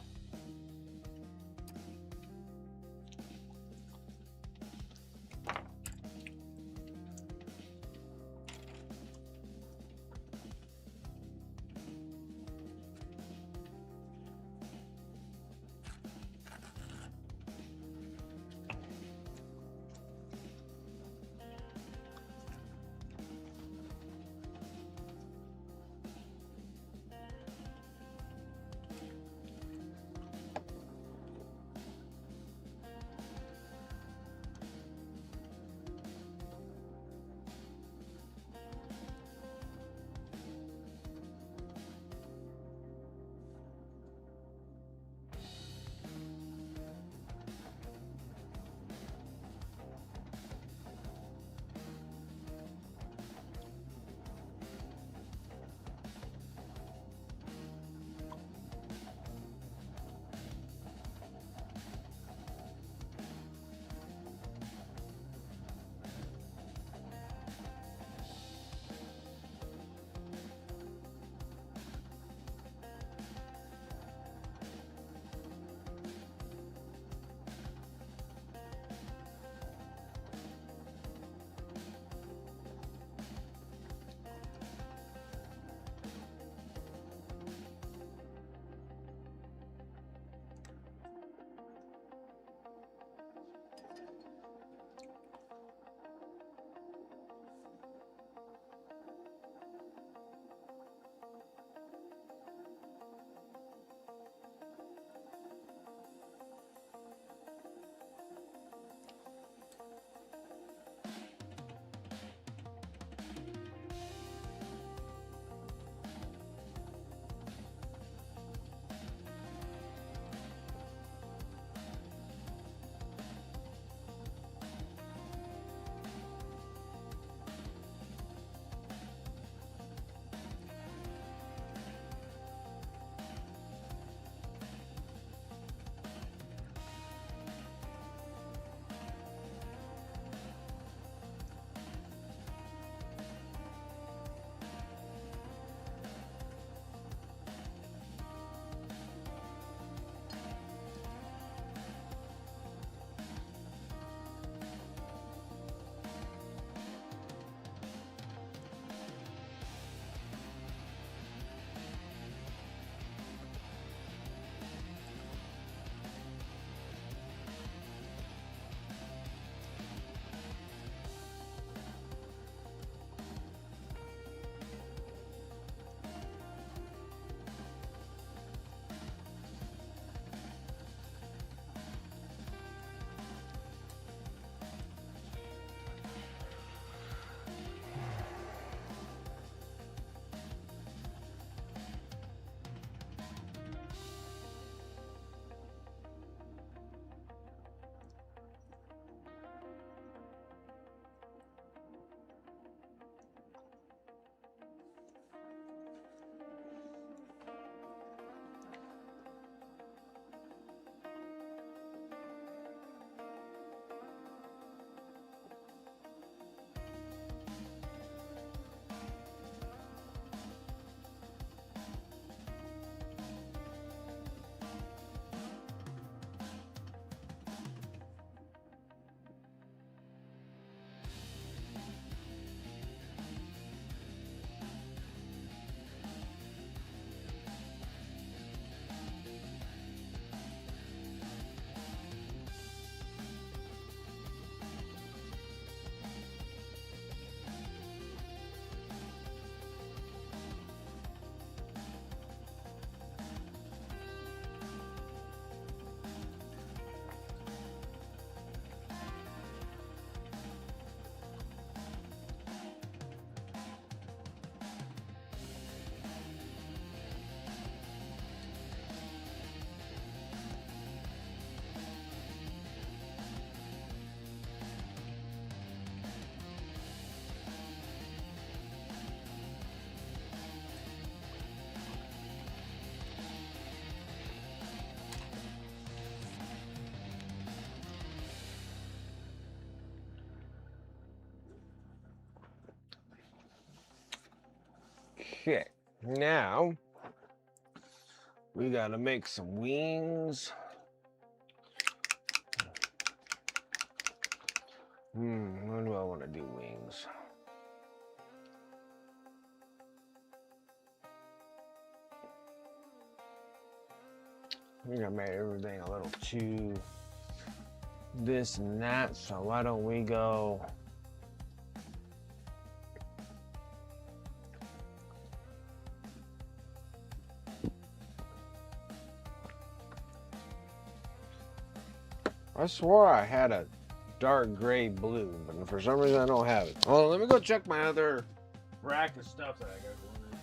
S1: Okay, now we gotta make some wings. When do I want to do wings? I think I made everything a little too this and that, so why don't we go I swore I had a dark gray blue, but for some reason I don't have it. Oh, let me go check my other rack of stuff that I got going on.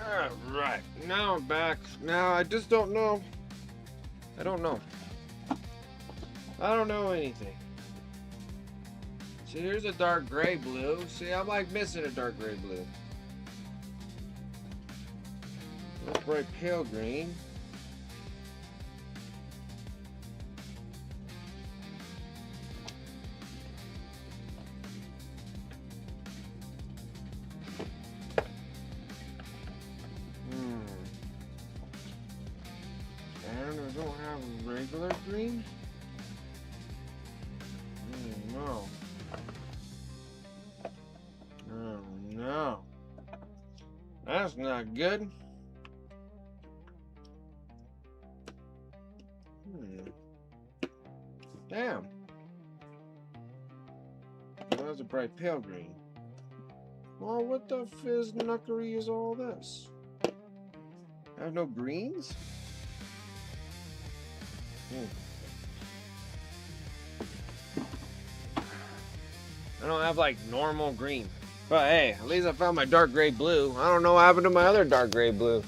S1: Alright, now I'm back. Now I just don't know. I don't know. I don't know anything. See, here's a dark gray blue. See, I'm like missing a dark gray blue. That's bright pale green. And I don't have a regular green. No. Oh no. That's not good. Damn. Well, that's a bright pale green. Well, what the fizz knuckery is all this? I have no greens? I don't have like normal green. But hey, at least I found my dark gray blue. I don't know what happened to my other dark gray blue.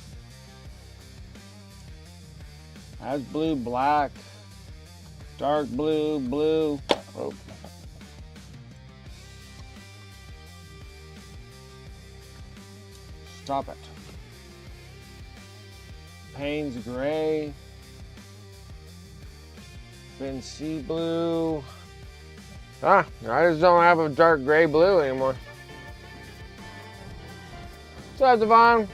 S1: That's blue, black, dark blue, blue. Oh. Stop it. Payne's gray. Been sea blue. I just don't have a dark gray blue anymore. What's up, Devon?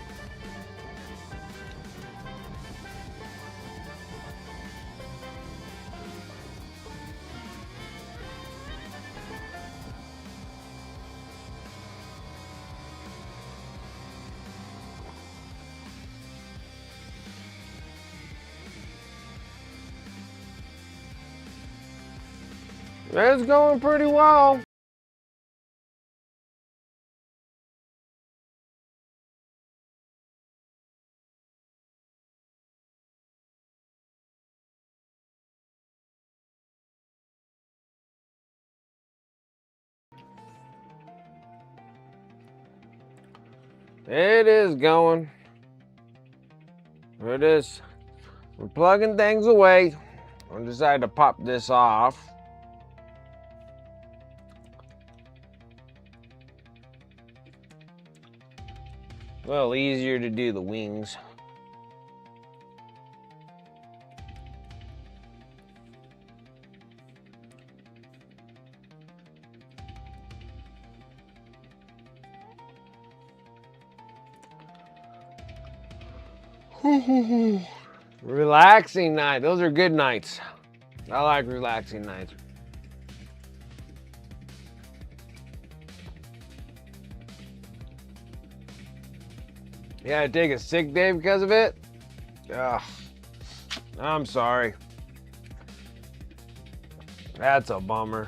S1: It's going pretty well. It is going. It is. We're plugging things away. I decided to pop this off. A little easier to do the wings. Relaxing night. Those are good nights. I like relaxing nights. Yeah, I take a sick day because of it? Ugh. I'm sorry. That's a bummer.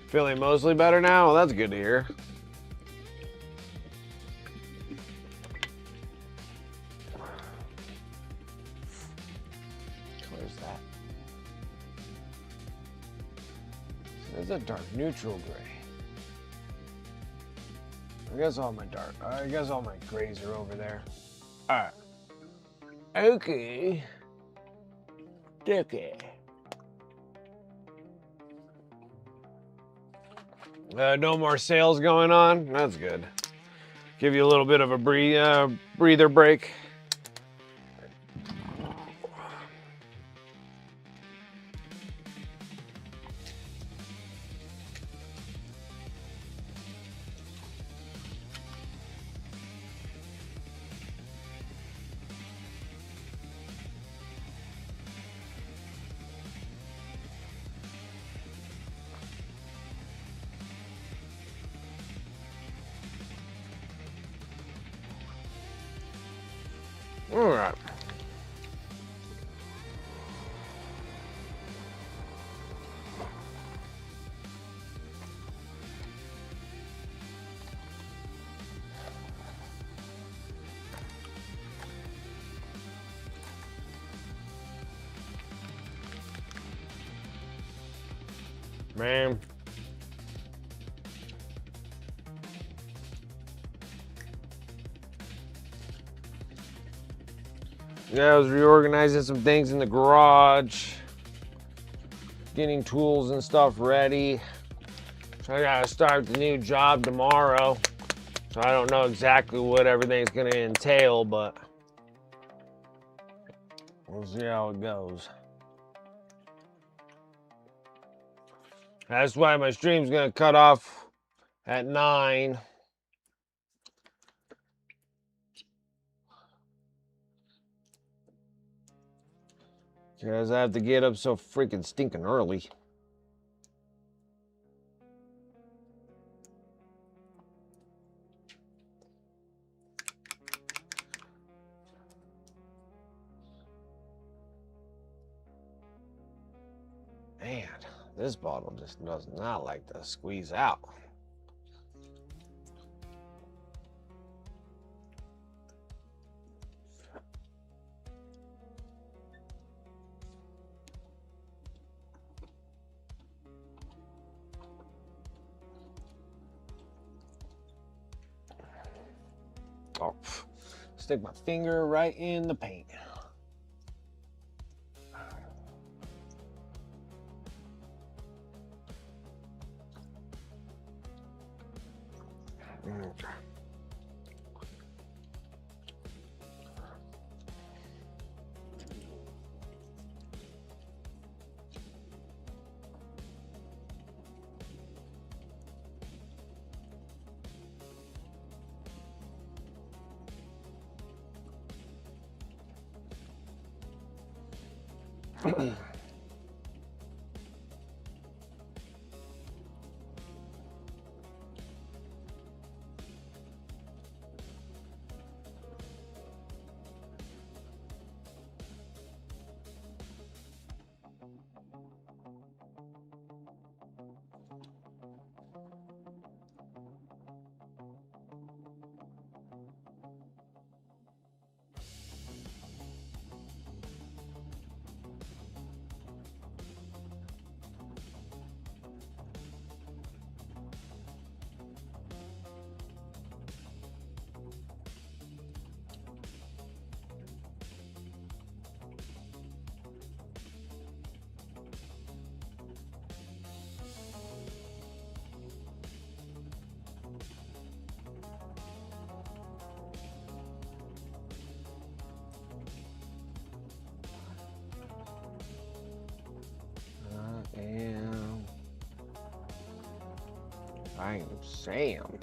S1: Feeling mostly better now? Well, that's good to hear. Where's that? There's a dark neutral gray. I guess all my grays are over there. All right. Okay. Okay. No more sales going on. That's good. Give you a little bit of a breather break. All right. Man. Yeah, I was reorganizing some things in the garage, getting tools and stuff ready. So I gotta start the new job tomorrow. So I don't know exactly what everything's gonna entail, but we'll see how it goes. That's why my stream's gonna cut off at 9. Because I have to get up so freaking stinking early. Man, this bottle just does not like to squeeze out. Oh, stick my finger right in the paint. I am Sam.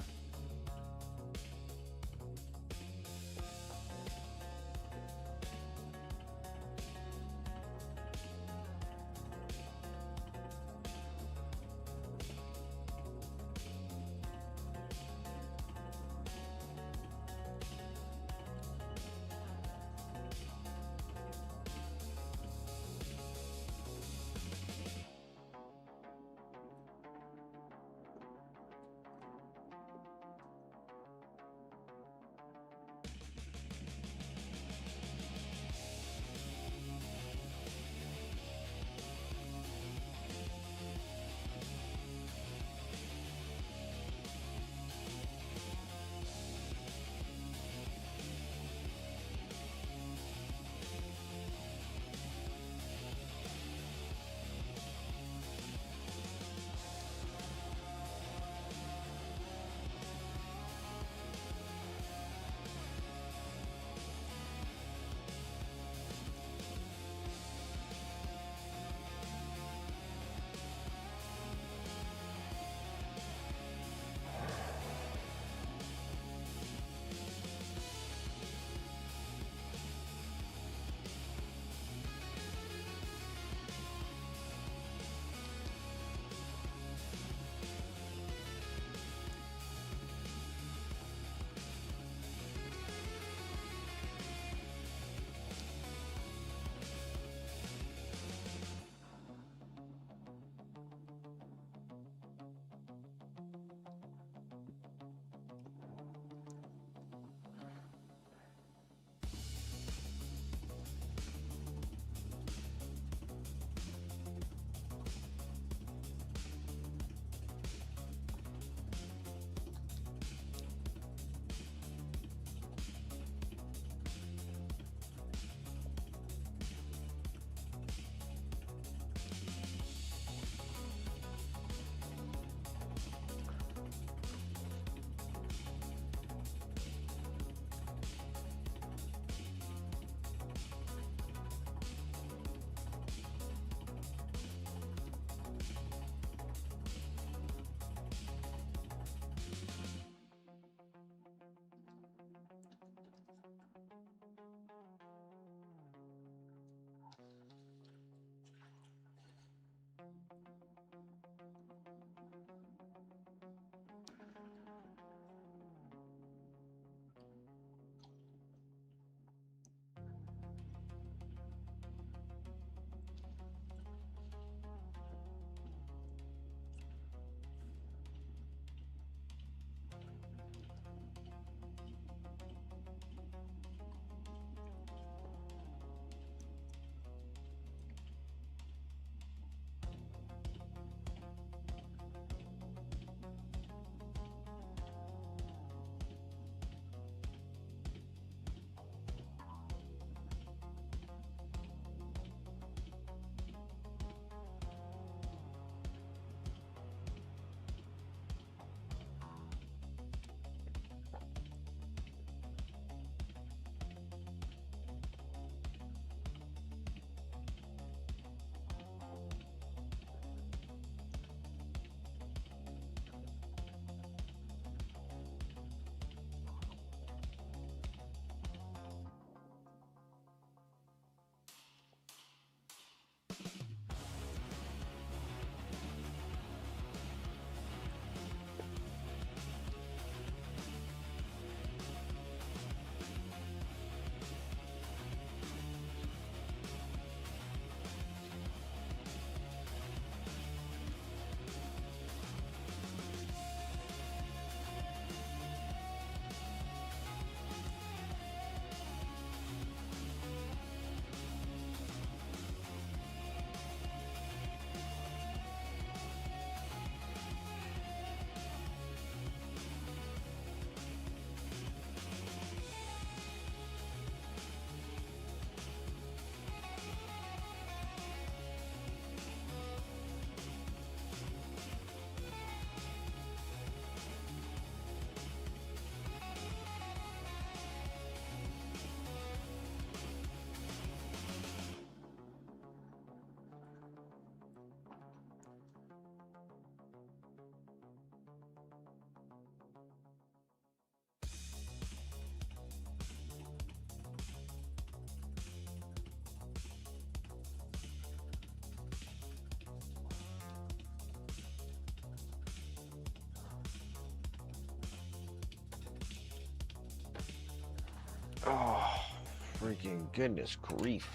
S1: freaking goodness grief.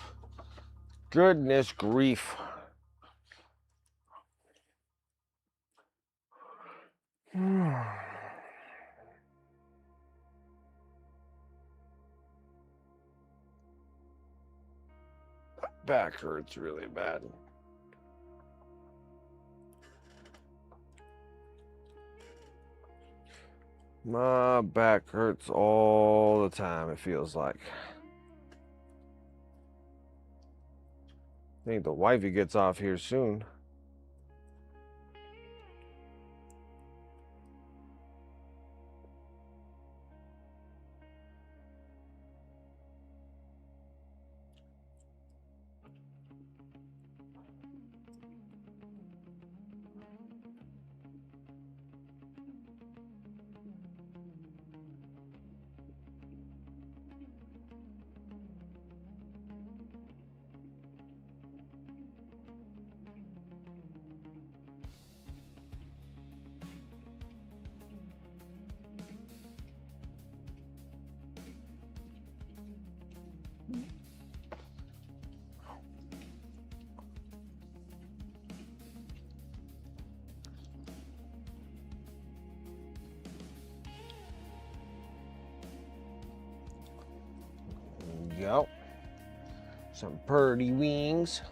S1: Goodness grief. Back hurts really bad. My back hurts all the time, it feels like. I think the wifey gets off here soon. There we go. Some purdy wings.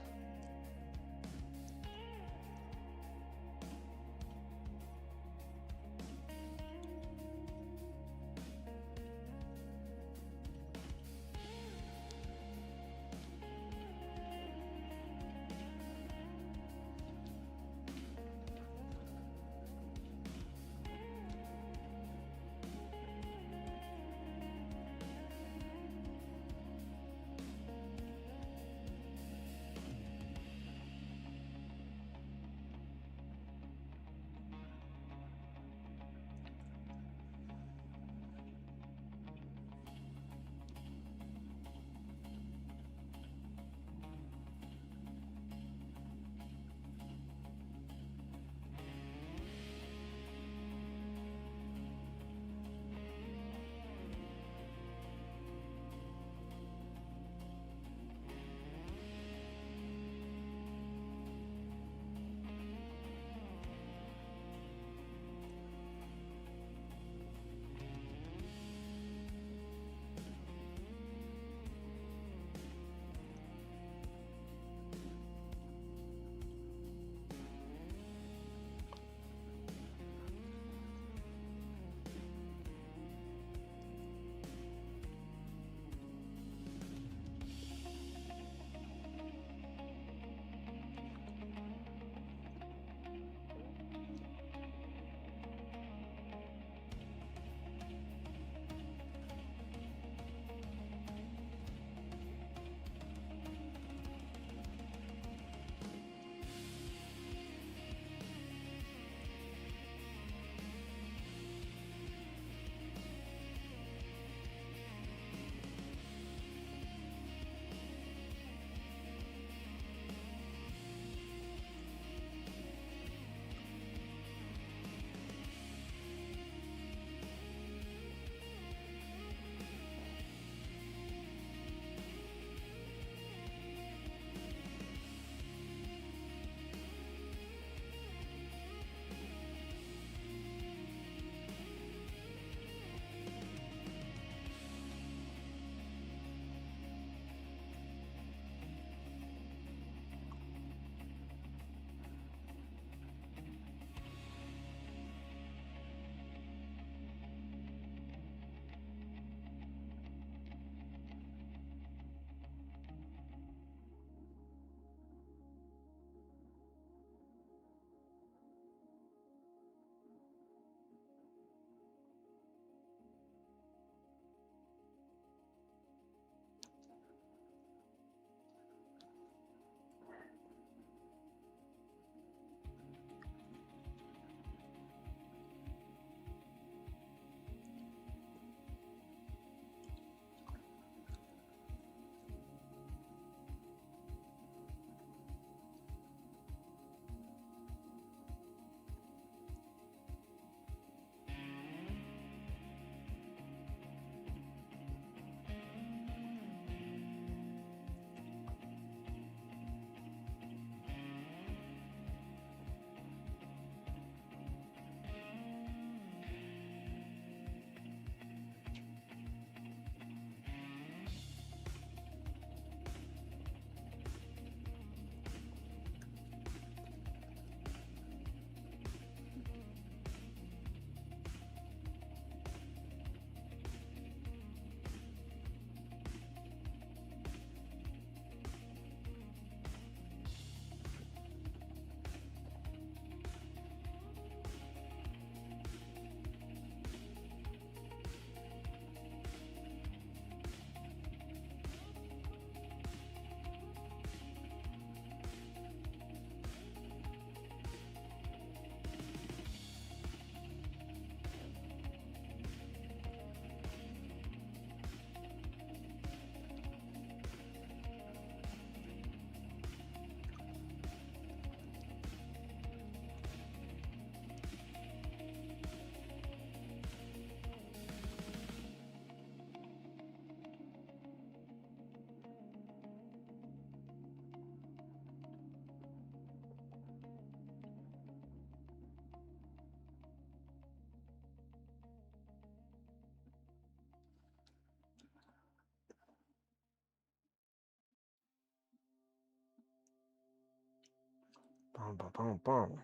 S1: Boom, boom, boom, boom.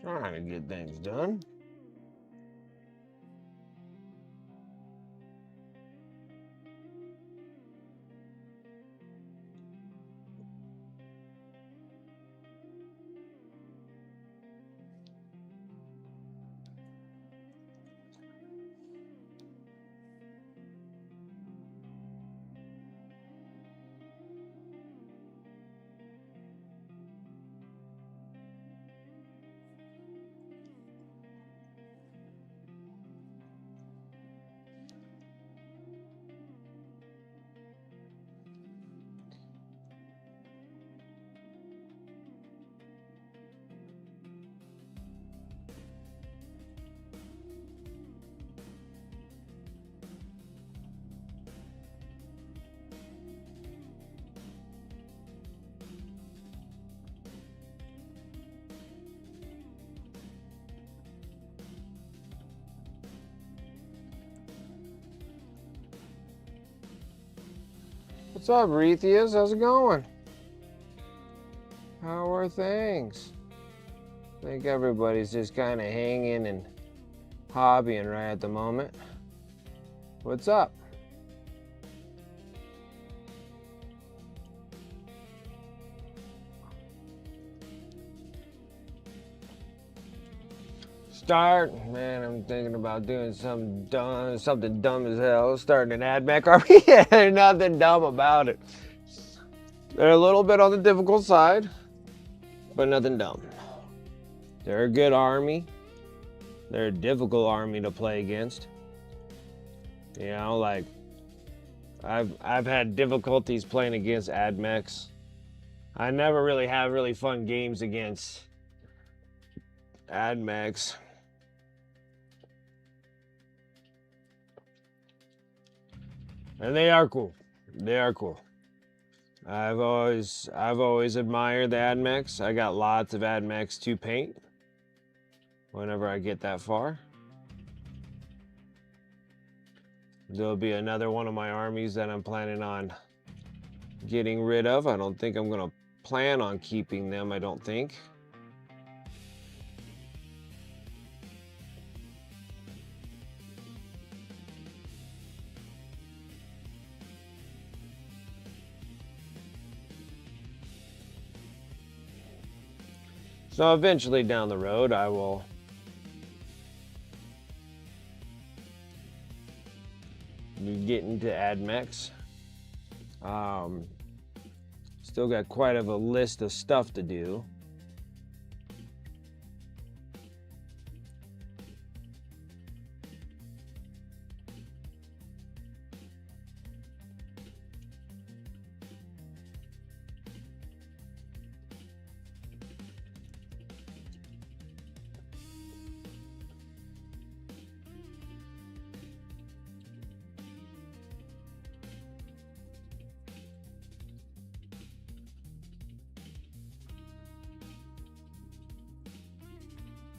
S1: Trying to get things done. What's up, Retheus? How's it going? How are things? I think everybody's just kind of hanging and hobbying right at the moment. What's up? Man, I'm thinking about doing something dumb as hell. Starting an AdMech RP. Yeah, there's nothing dumb about it. They're a little bit on the difficult side, but nothing dumb. They're a good army. They're a difficult army to play against. You know, like I've had difficulties playing against AdMechs. I never really have really fun games against AdMechs. And they are cool. They are cool. I've always admired the AdMechs. I got lots of AdMechs to paint whenever I get that far. There'll be another one of my armies that I'm planning on getting rid of. I don't think I'm going to plan on keeping them, I don't think. So eventually down the road, I will be getting to AdMechs. Still got quite of a list of stuff to do.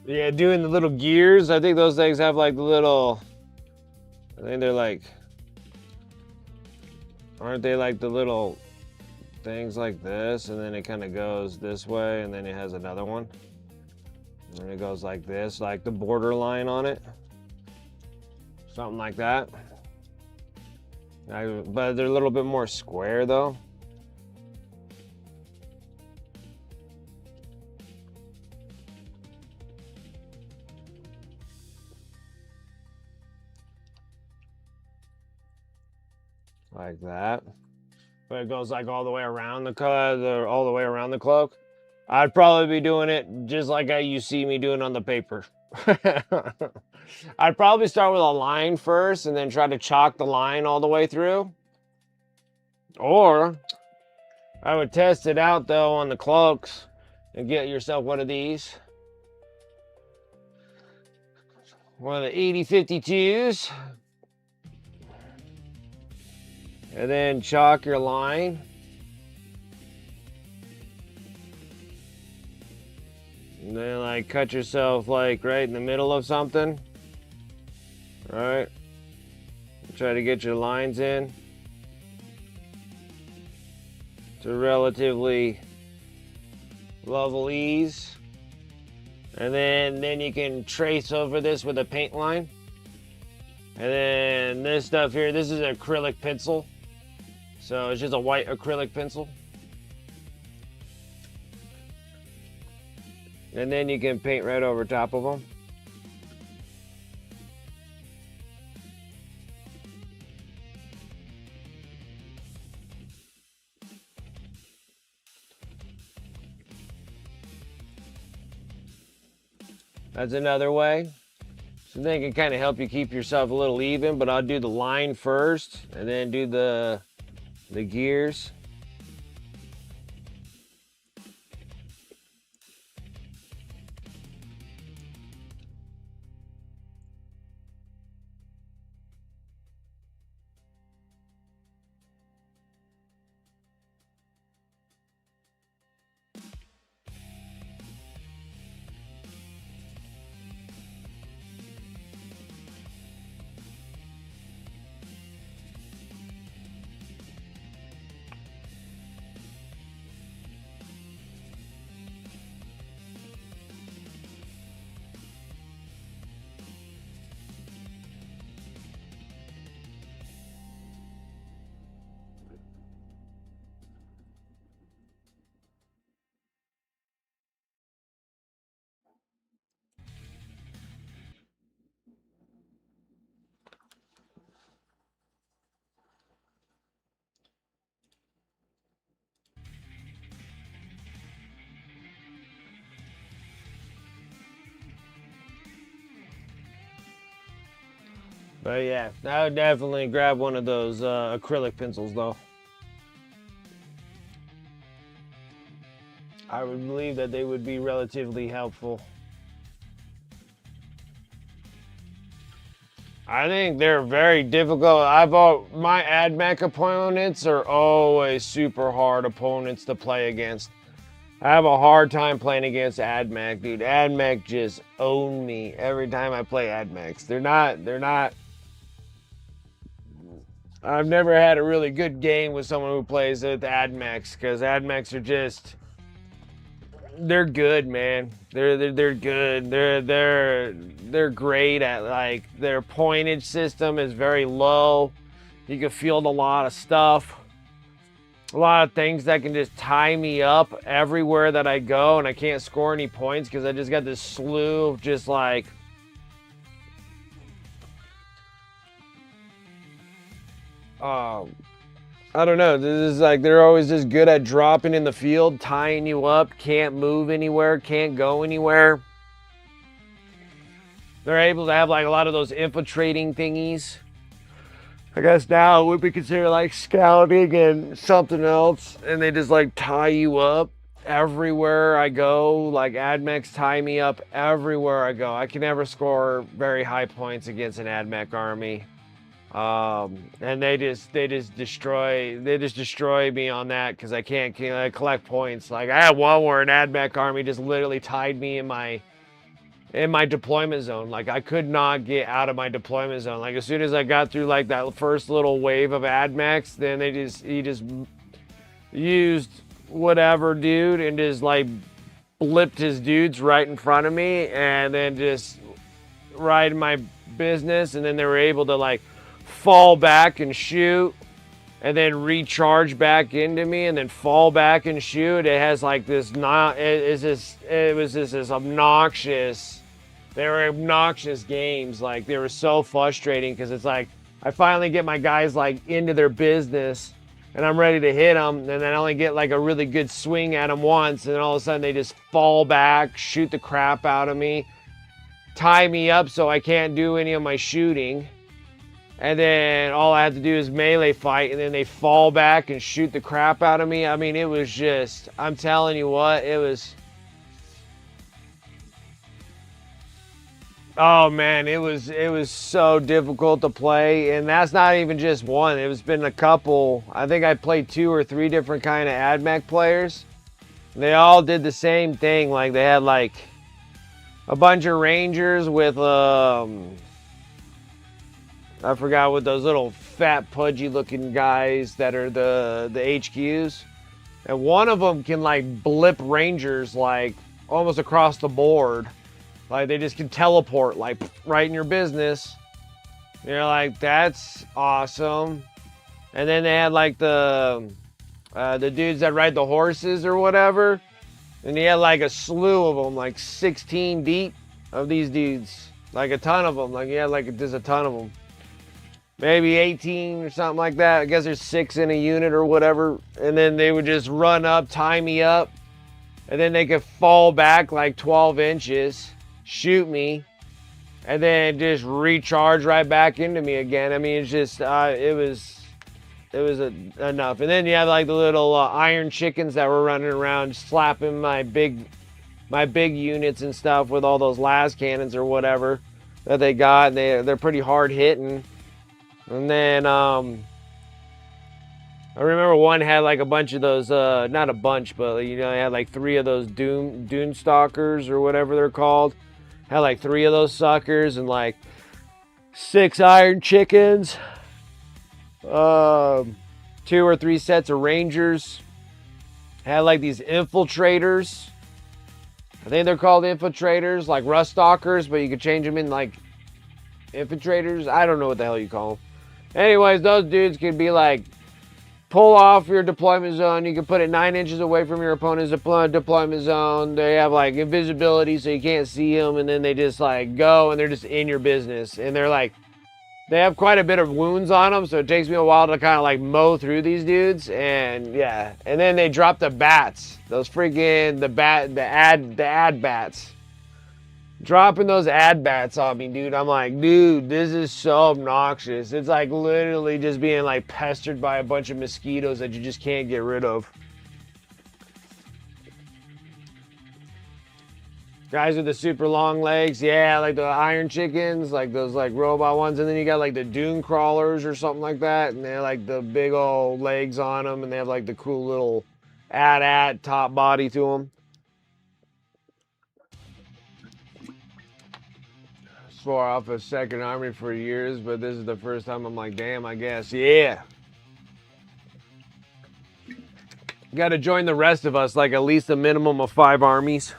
S1: Yeah, doing the little gears. I think those things have like the little, I think they're like, aren't they like the little things like this? And then it kind of goes this way, and then it has another one. And it goes like this, like the border line on it. Something like that. But they're a little bit more square though. Like that. But it goes like all the way around all the way around the cloak. I'd probably be doing it just like how you see me doing on the paper. I'd probably start with a line first and then try to chalk the line all the way through. Or I would test it out though on the cloaks and get yourself one of these. One of the 8052s. And then chalk your line. And then like cut yourself like right in the middle of something. Right? Try to get your lines in to relatively level ease. And then you can trace over this with a paint line. And then this stuff here, this is an acrylic pencil. So it's just a white acrylic pencil. And then you can paint right over top of them. That's another way. So they can kind of help you keep yourself a little even, but I'll do the line first and then do the gears. But yeah, I would definitely grab one of those acrylic pencils though. I would believe that they would be relatively helpful. I think they're very difficult. My AdMech opponents are always super hard opponents to play against. I have a hard time playing against AdMech, dude. AdMech just own me every time I play AdMechs. They're not. I've never had a really good game with someone who plays with AdMechs because AdMechs are just. They're good, man. They're good. They're great at, like, their pointage system is very low. You can field a lot of stuff. A lot of things that can just tie me up everywhere that I go, and I can't score any points because I just got this slew of just like I don't know. This is like they're always just good at dropping in the field, tying you up, can't move anywhere, can't go anywhere. They're able to have like a lot of those infiltrating thingies. I guess now it would be considered like scouting and something else, and they just like tie you up everywhere I go. Like AdMechs tie me up everywhere I go. I can never score very high points against an AdMech army. And they just destroy me on that because I can't collect points. Like I had one where an AdMech army just literally tied me in my deployment zone. Like I could not get out of my deployment zone. Like as soon as I got through like that first little wave of AdMechs, then he just used whatever dude and just like blipped his dudes right in front of me and then just right in my business, and then they were able to like fall back and shoot and then recharge back into me and then fall back and shoot. It has like this it was just this obnoxious. They were obnoxious games. Like they were so frustrating because it's like I finally get my guys like into their business and I'm ready to hit them, and then I only get like a really good swing at them once, and then all of a sudden they just fall back, shoot the crap out of me, tie me up so I can't do any of my shooting. And then all I have to do is melee fight, and then they fall back and shoot the crap out of me. I mean, it was just, I'm telling you what, it was, oh man, it was so difficult to play. And that's not even just one. It's been a couple. I think I played 2 or 3 different kind of AdMech players. They all did the same thing. Like they had like a bunch of Rangers with I forgot what those little fat pudgy looking guys that are the HQs. And one of them can like blip rangers like almost across the board. Like they just can teleport like right in your business. You're like, that's awesome. And then they had like the dudes that ride the horses or whatever. And he had like a slew of them, like 16 deep of these dudes. Like a ton of them. Like, yeah, like there's a ton of them. Maybe 18 or something like that. I guess there's 6 in a unit or whatever. And then they would just run up, tie me up. And then they could fall back like 12 inches, shoot me, and then just recharge right back into me again. I mean, it's just, it was enough. And then you have like the little iron chickens that were running around slapping my big units and stuff with all those las cannons or whatever that they got. And they're pretty hard hitting. And then I remember one had like a bunch of those, not a bunch, but you know, they had like 3 of those dune stalkers or whatever they're called. Had like 3 of those suckers and like 6 iron chickens. 2 or 3 sets of rangers. Had like these infiltrators. I think they're called infiltrators, like rust stalkers, but you could change them in like infiltrators. I don't know what the hell you call them. Anyways, those dudes could be like, pull off your deployment zone. You can put it 9 inches away from your opponent's deployment zone. They have like invisibility so you can't see them, and then they just like go and they're just in your business. And they're like, they have quite a bit of wounds on them, so it takes me a while to kind of like mow through these dudes. And yeah, and then they drop the bats, those freaking the ad bats. Dropping those ad bats on me, dude. I'm like, dude, this is so obnoxious. It's like literally just being like pestered by a bunch of mosquitoes that you just can't get rid of. Guys with the super long legs, yeah, like the iron chickens, like those like robot ones. And then you got like the dune crawlers or something like that. And they're like the big old legs on them. And they have like the cool little ad top body to them. Swore off a second army for years, but this is the first time I'm like, damn, I guess. Yeah. Got to join the rest of us, like at least a minimum of 5 armies.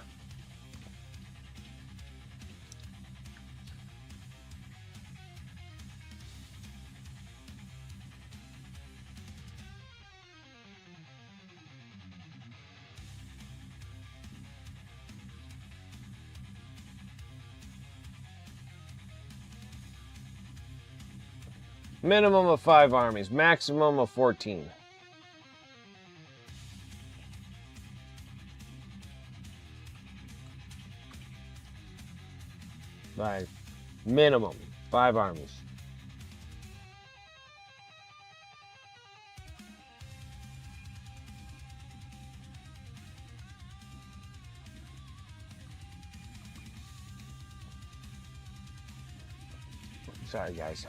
S1: Minimum of 5 armies, maximum of 14. Right. Minimum 5 armies. Sorry, guys.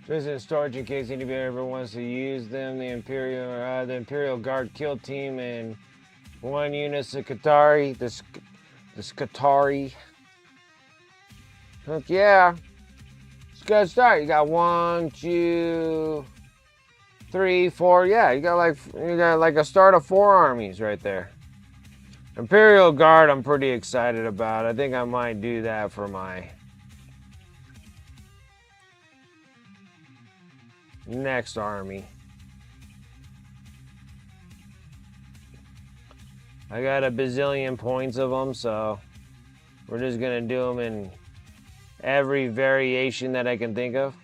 S1: Just in storage in case anybody ever wants to use them. The Imperial Guard kill team and 1 unit Skatari. The Skatari. Heck yeah. It's a good start. You got 1, 2, 3, 4. Yeah, you got like a start of 4 armies right there. Imperial Guard I'm pretty excited about. I think I might do that for my next army. I got a bazillion points of them, so we're just going to do them in every variation that I can think of.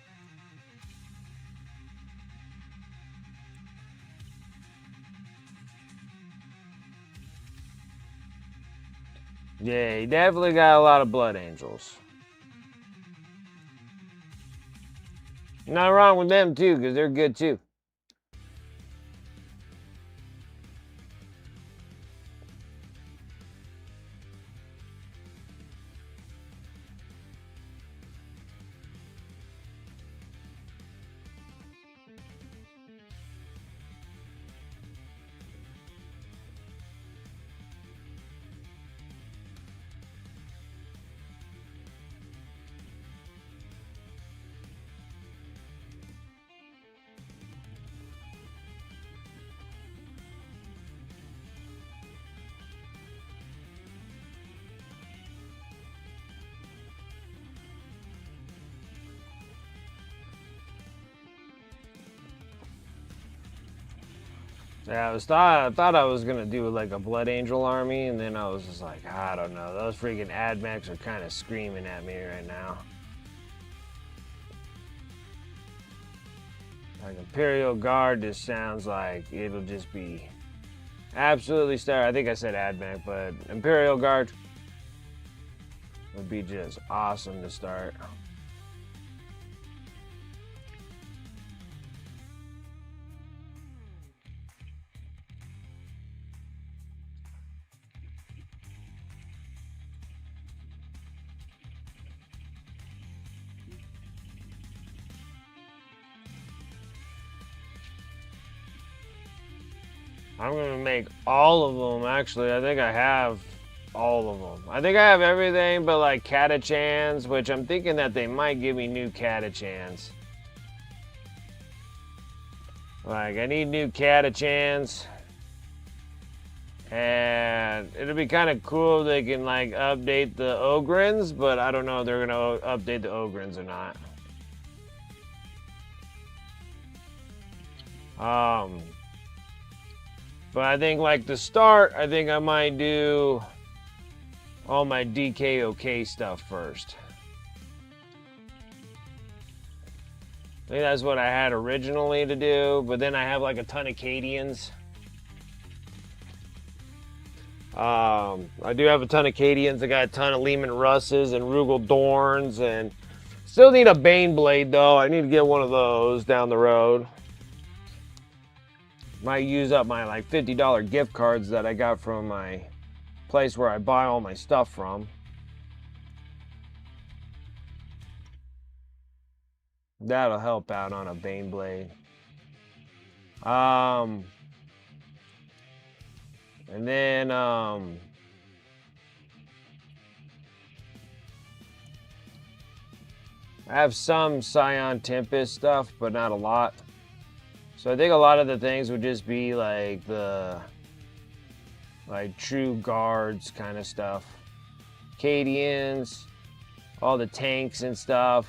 S1: Yeah, he definitely got a lot of Blood Angels. Not wrong with them, too, because they're good, too. Yeah, I thought I was gonna do like a Blood Angel army, and then I was just like, I don't know. Those freaking AdMechs are kind of screaming at me right now. Like Imperial Guard just sounds like it'll just be absolutely stellar. I think I said AdMech, but Imperial Guard would be just awesome to start. I'm gonna make all of them. Actually, I think I have all of them. I think I have everything but like Catachans, which I'm thinking that they might give me new Catachans. Like I need new Catachans, and it'll be kind of cool if they can like update the Ogrins, but I don't know if they're gonna update the Ogrins or not. But I think like to start, I think I might do all my DKOK stuff first. I think that's what I had originally to do, but then I have like a ton of Cadians. I do have a ton of Cadians. I got a ton of Lehman Russes and Rugal Dorns, and still need a Bane Blade though. I need to get one of those down the road. Might use up my like $50 gift cards that I got from my place where I buy all my stuff from. That'll help out on a Bane Blade. And then I have some Scion Tempest stuff, but not a lot. So I think a lot of the things would just be like the true guards kind of stuff. Cadians, all the tanks and stuff.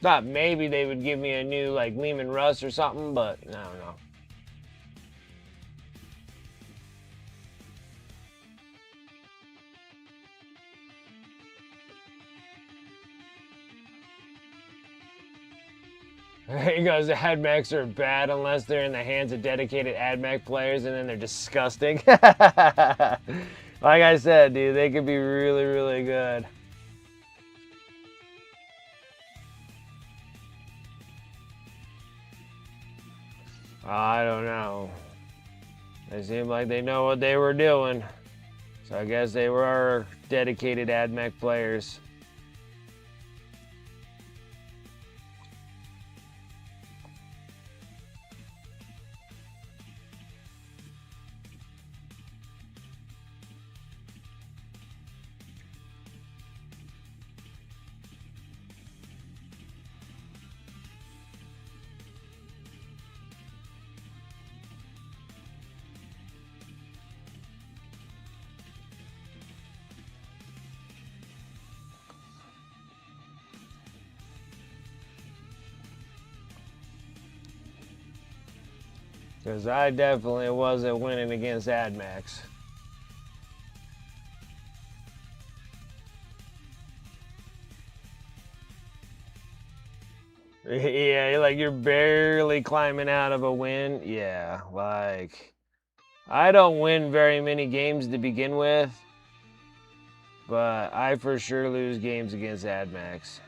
S1: Thought maybe they would give me a new like Lehman Russ or something, but I don't know. He goes, the AdMechs are bad unless they're in the hands of dedicated AdMech players, and then they're disgusting. Like I said, dude, they could be really, really good. I don't know. They seem like they know what they were doing. So I guess they were dedicated AdMech players. Because I definitely wasn't winning against AdMax. Yeah, like you're barely climbing out of a win. Yeah, like I don't win very many games to begin with, but I for sure lose games against AdMax.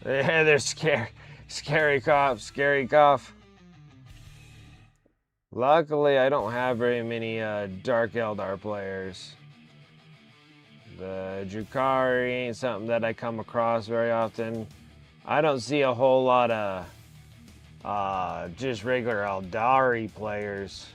S1: Yeah, they're scary. Scary cough, scary cough. Luckily, I don't have very many Dark Eldar players. The Drukhari ain't something that I come across very often. I don't see a whole lot of just regular Eldari players.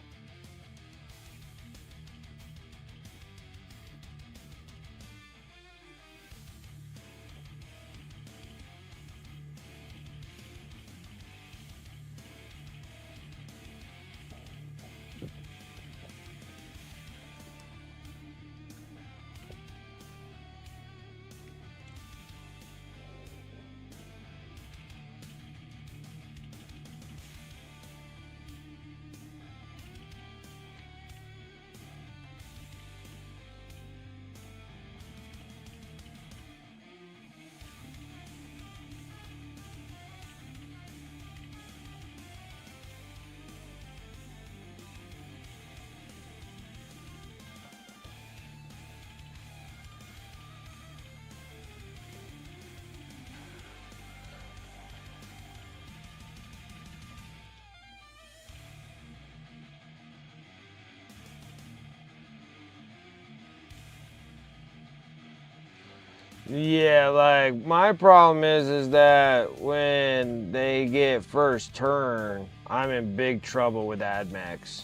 S1: Yeah, like my problem is that when they get first turn, I'm in big trouble with AdMax.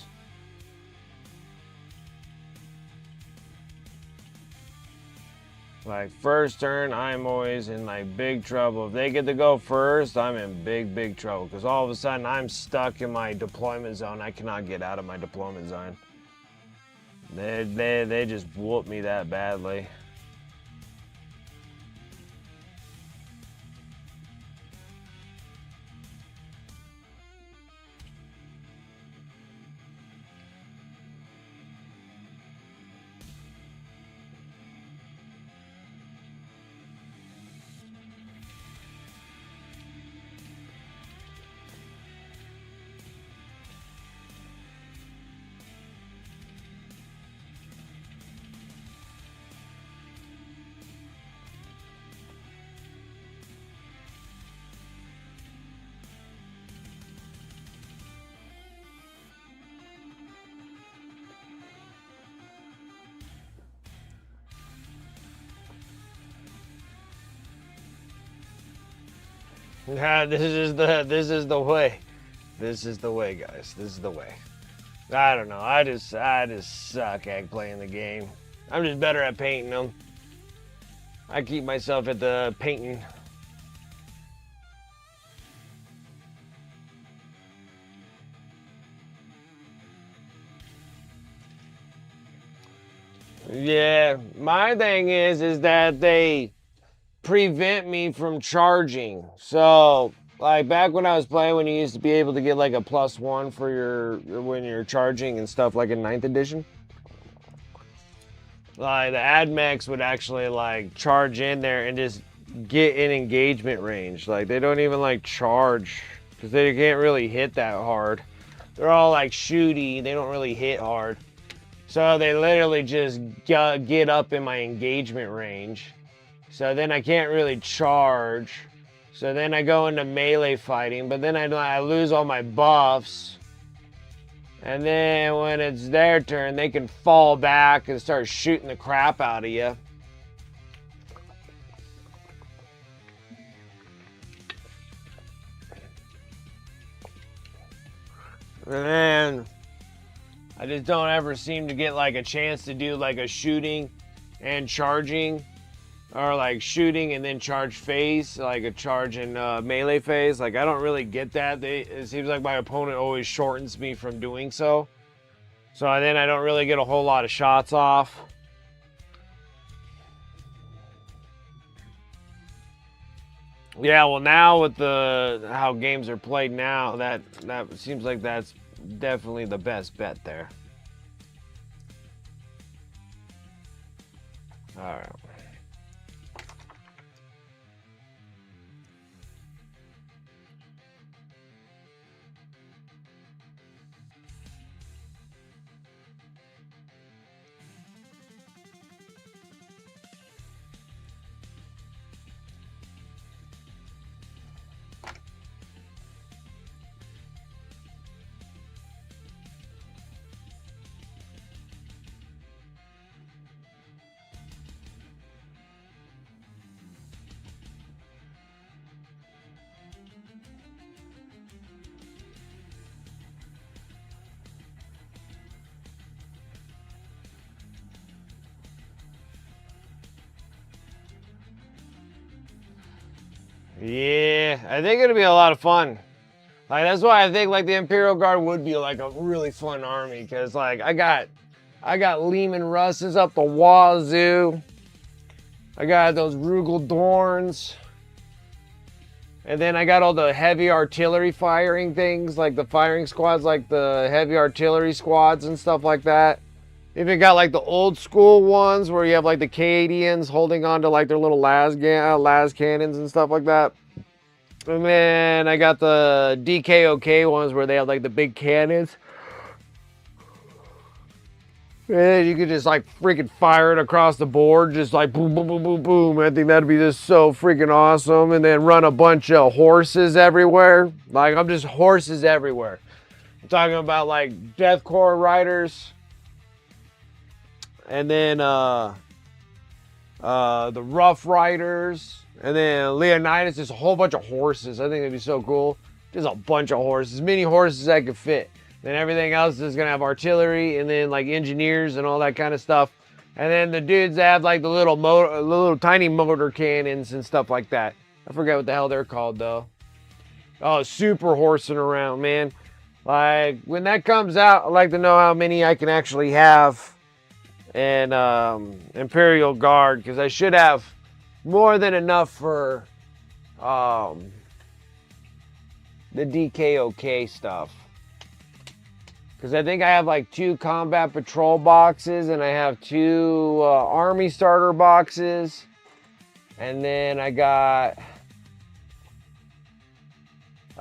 S1: Like first turn, I'm always in like big trouble. If they get to go first, I'm in big trouble because all of a sudden I'm stuck in my deployment zone. I cannot get out of my deployment zone. They just whoop me that badly. Nah, this is the way. This is the way, guys. This is the way. I don't know. I just suck at playing the game. I'm just better at painting them. I keep myself at the painting. Yeah, my thing is that they prevent me from charging. So, like back when I was playing, when you used to be able to get like a +1 for your when you're charging and stuff, like in 9th edition. Like the AdMax would actually like charge in there and just get in engagement range. Like they don't even like charge because they can't really hit that hard. They're all like shooty. They don't really hit hard. So they literally just get up in my engagement range. So then I can't really charge. So then I go into melee fighting, but then I lose all my buffs. And then when it's their turn, they can fall back and start shooting the crap out of you. And then I just don't ever seem to get like a chance to do like a shooting and charging, or like shooting and then charge phase, like a charge and melee phase. Like I don't really get that. It seems like my opponent always shortens me from doing so. So then I don't really get a whole lot of shots off. Yeah, well now with how games are played now, that seems like that's definitely the best bet there. All right. Yeah, I think it'll be a lot of fun. Like that's why I think like the Imperial Guard would be like a really fun army, because like I got Lehman Russes up the wazoo. I got those Rugal Dorns. And then I got all the heavy artillery firing things, like the firing squads, like the heavy artillery squads and stuff like that. Even got like the old school ones where you have like the Canadians holding on to like their little las cannons and stuff like that. And then I got the DKOK ones where they have like the big cannons. And you could just like freaking fire it across the board, just like boom, boom, boom, boom, boom. I think that'd be just so freaking awesome. And then run a bunch of horses everywhere. Like I'm just horses everywhere. I'm talking about like Death Corps riders. And then the Rough Riders. And then Leonidas, just a whole bunch of horses. I think it'd be so cool. Just a bunch of horses. As many horses as I could fit. Then everything else is going to have artillery and then like engineers and all that kind of stuff. And then the dudes that have like the little tiny motor cannons and stuff like that. I forget what the hell they're called though. Oh, super horsing around, man. Like when that comes out, I'd like to know how many I can actually have in Imperial Guard, because I should have more than enough for the DKOK stuff. Because I think I have like 2 combat patrol boxes and I have 2 army starter boxes. And then I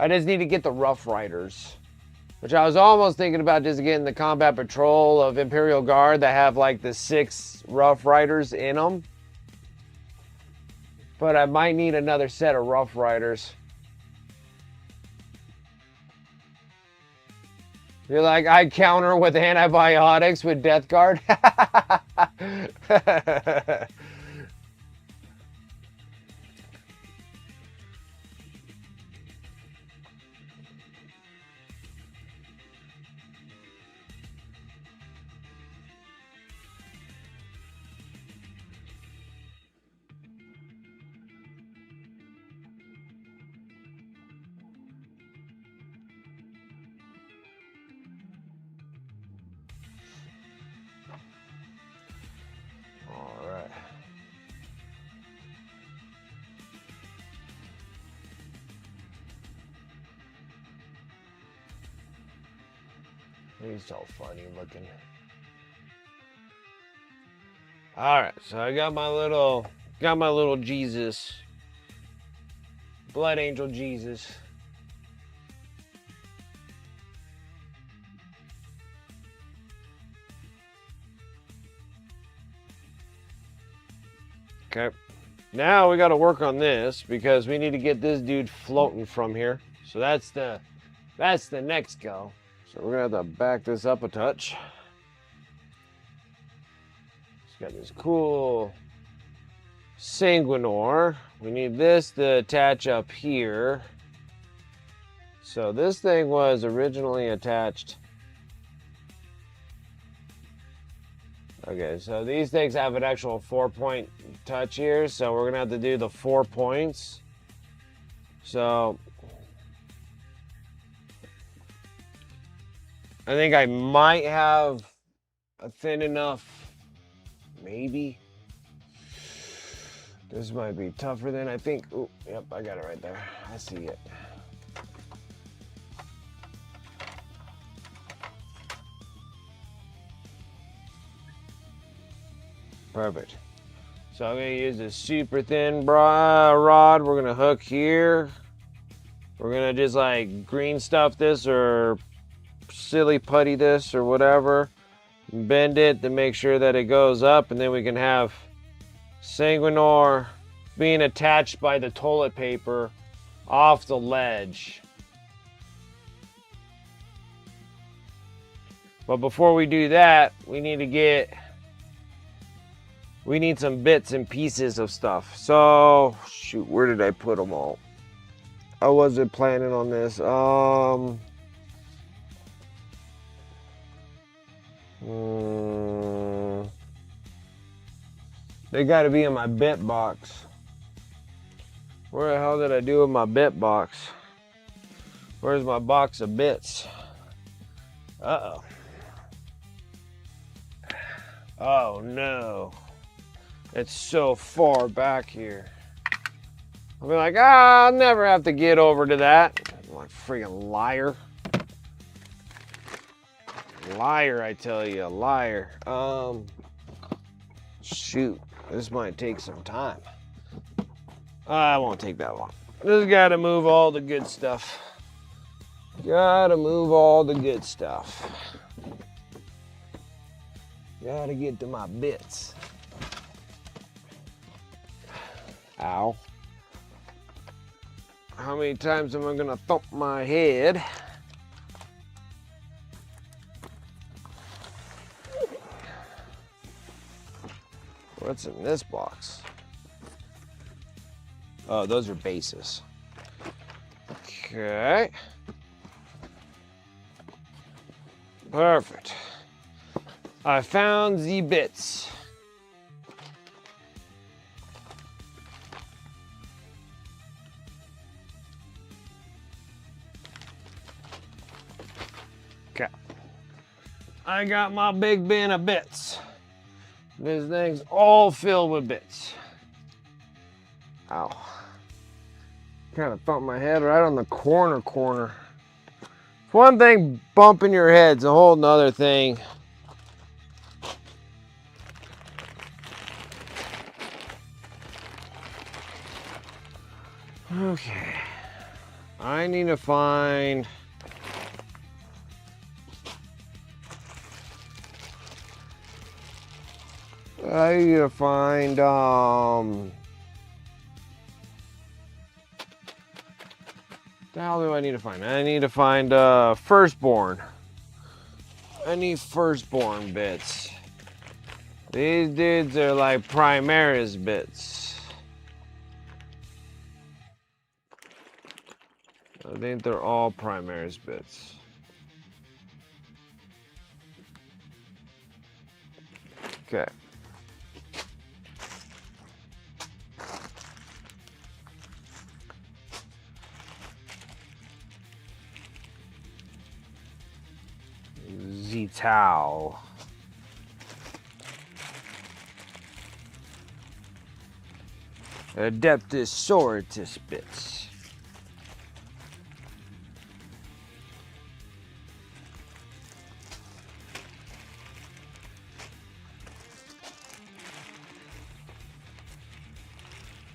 S1: just need to get the Rough Riders. Which I was almost thinking about just getting the combat patrol of Imperial Guard that have like the 6 Rough Riders in them. But I might need another set of Rough Riders. You're like, I counter with antibiotics with Death Guard? He's so funny looking. All right, so I got my little Jesus, Blood Angel Jesus. Okay, now we got to work on this because we need to get this dude floating from here. So that's the next go. So we're gonna have to back this up a touch. It's got this cool Sanguinor. We need this to attach up here. So this thing was originally attached. Okay, so these things have an actual 4-point touch here, so we're gonna have to do the 4 points. So I think I might have a thin enough, maybe. This might be tougher than I think. Oh, yep, I got it right there. I see it. Perfect. So I'm gonna use a super thin rod. We're gonna hook here. We're gonna just like green stuff this or silly putty this or whatever. Bend it to make sure that it goes up, and then we can have Sanguinor being attached by the toilet paper off the ledge. But before we do that, we need some bits and pieces of stuff. So, shoot, where did I put them all? I wasn't planning on this. They got to be in my bit box. Where the hell did I do with my bit box? Where's my box of bits? Uh-oh. Oh no. It's so far back here. I'll be like, I'll never have to get over to that. I'm like, freaking liar. Liar, I tell you, liar. Shoot, this might take some time. I won't take that long. Just gotta move all the good stuff. Gotta move all the good stuff. Gotta get to my bits. Ow. How many times am I gonna thump my head? What's in this box? Oh, those are bases. Okay. Perfect. I found the bits. Okay. I got my big bin of bits. This thing's all filled with bits. Ow. Kind of thumped my head right on the corner. It's one thing bumping your head's a whole nother thing. Okay. I need to find... what the hell do I need to find? I need to find firstborn. I need firstborn bits. These dudes are like Primaris bits. I think they're all Primaris bits. Okay. Zitao. Adeptus sororitas bits.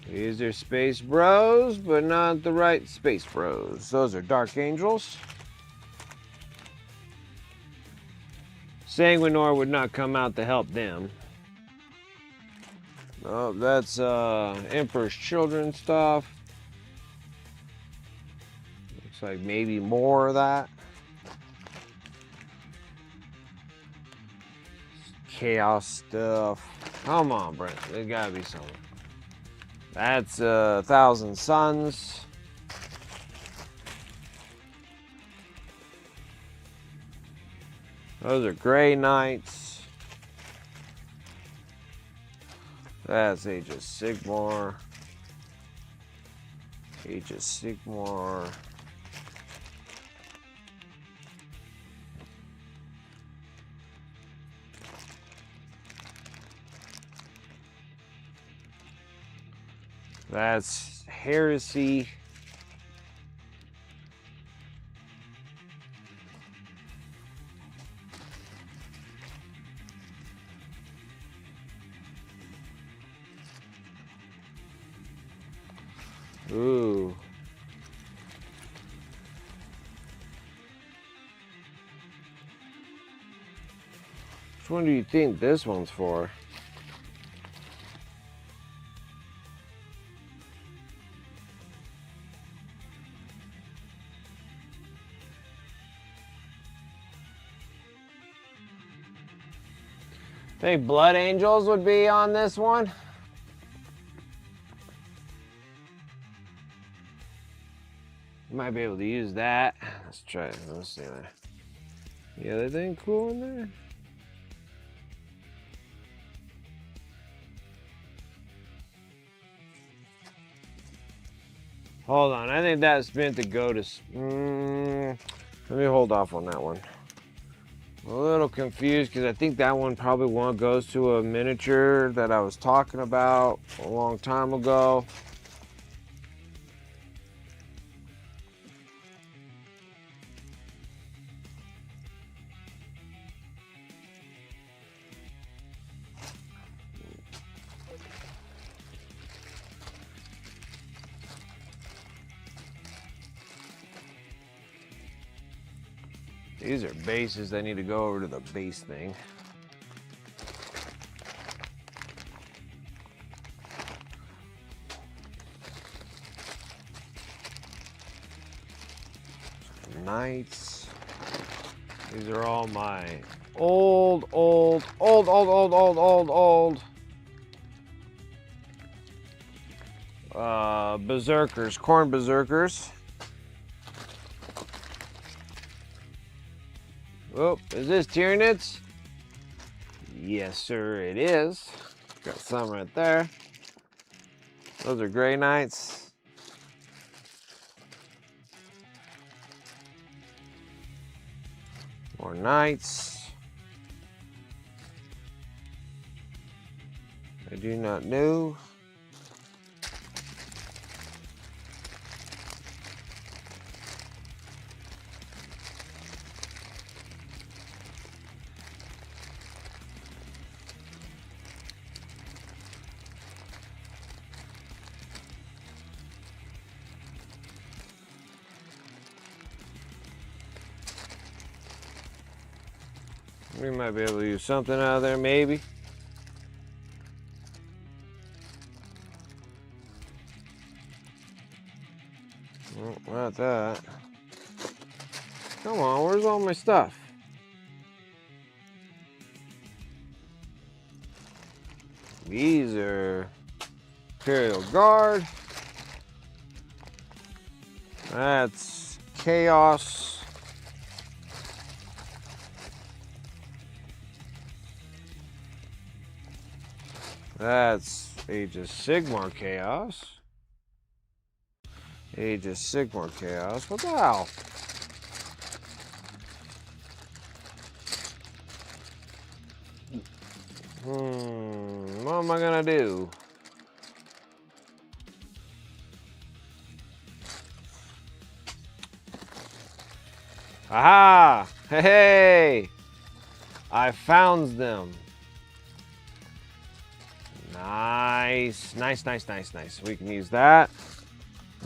S1: These are Space Bros, but not the right Space Bros. Those are Dark Angels. Sanguinor would not come out to help them. Oh, that's Emperor's Children stuff. Looks like maybe more of that. chaos stuff. Come on, Brent. There's gotta be something. That's 1,000 Suns. Those are Gray Knights. That's Age of Sigmar. Age of Sigmar. That's Heresy. Ooh. Which one do you think this one's for? Think Blood Angels would be on this one? You might be able to use that. Let's try it. Let's see that. Yeah, anything cool in there? Hold on, I think that's meant to go to. Let me hold off on that one. A little confused because I think that one probably goes to a miniature that I was talking about a long time ago. These are bases that need to go over to the base thing. Knights. These are all my old berserkers, corn berserkers. Oh, is this Tyranids? Yes, sir, it is. Got some right there. Those are Gray Knights. More Knights. I do not know. We might be able to use something out of there, maybe. Oh, not that. Come on, where's all my stuff? These are Imperial Guard. That's Chaos. That's Age of Sigmar Chaos. Age of Sigmar Chaos. What the hell? What am I gonna do? Aha! Hey! I found them. Nice. We can use that.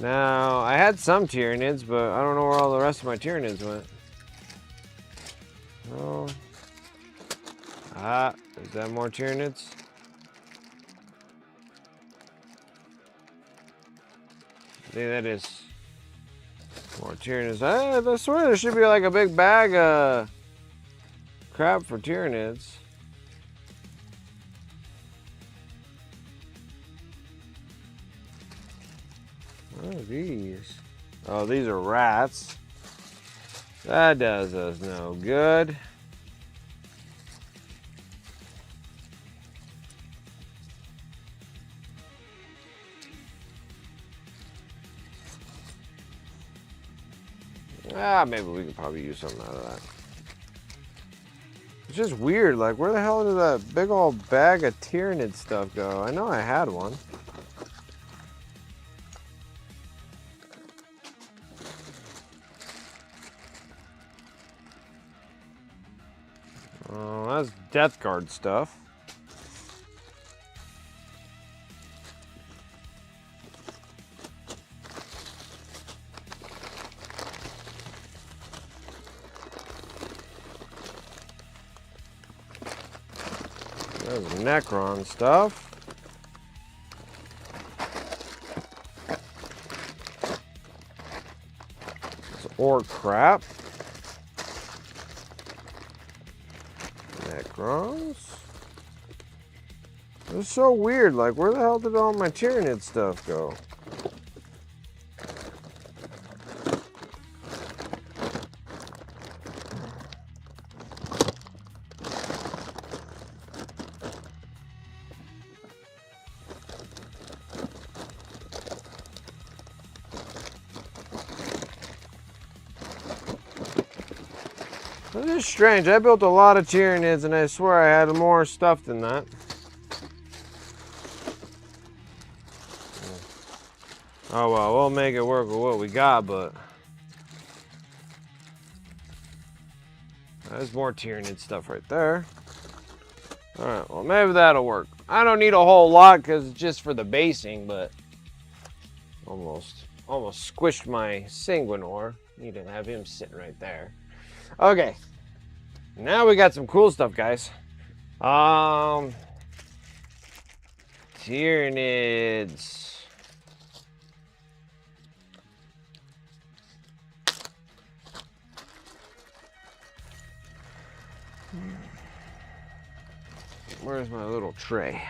S1: Now, I had some Tyranids, but I don't know where all the rest of my Tyranids went. Oh. Is that more Tyranids? I think that is more Tyranids. I swear there should be like a big bag of crap for Tyranids. What are these? Oh, these are rats. That does us no good. Maybe we could probably use something out of that. It's just weird, like where the hell did that big old bag of Tyranid stuff go? I know I had one. Oh, that's Death Guard stuff. There's Necron stuff. It's orc crap. Necrons. It's so weird. Like, where the hell did all my Tyranid stuff go? This is strange. I built a lot of Tyranids and I swear I had more stuff than that. Oh well, we'll make it work with what we got, but there's more Tyranid stuff right there. Alright, well maybe that'll work. I don't need a whole lot because it's just for the basing, but almost squished my Sanguinor. Need to have him sitting right there. Okay, now we got some cool stuff, guys. Tyranids. Where's my little tray?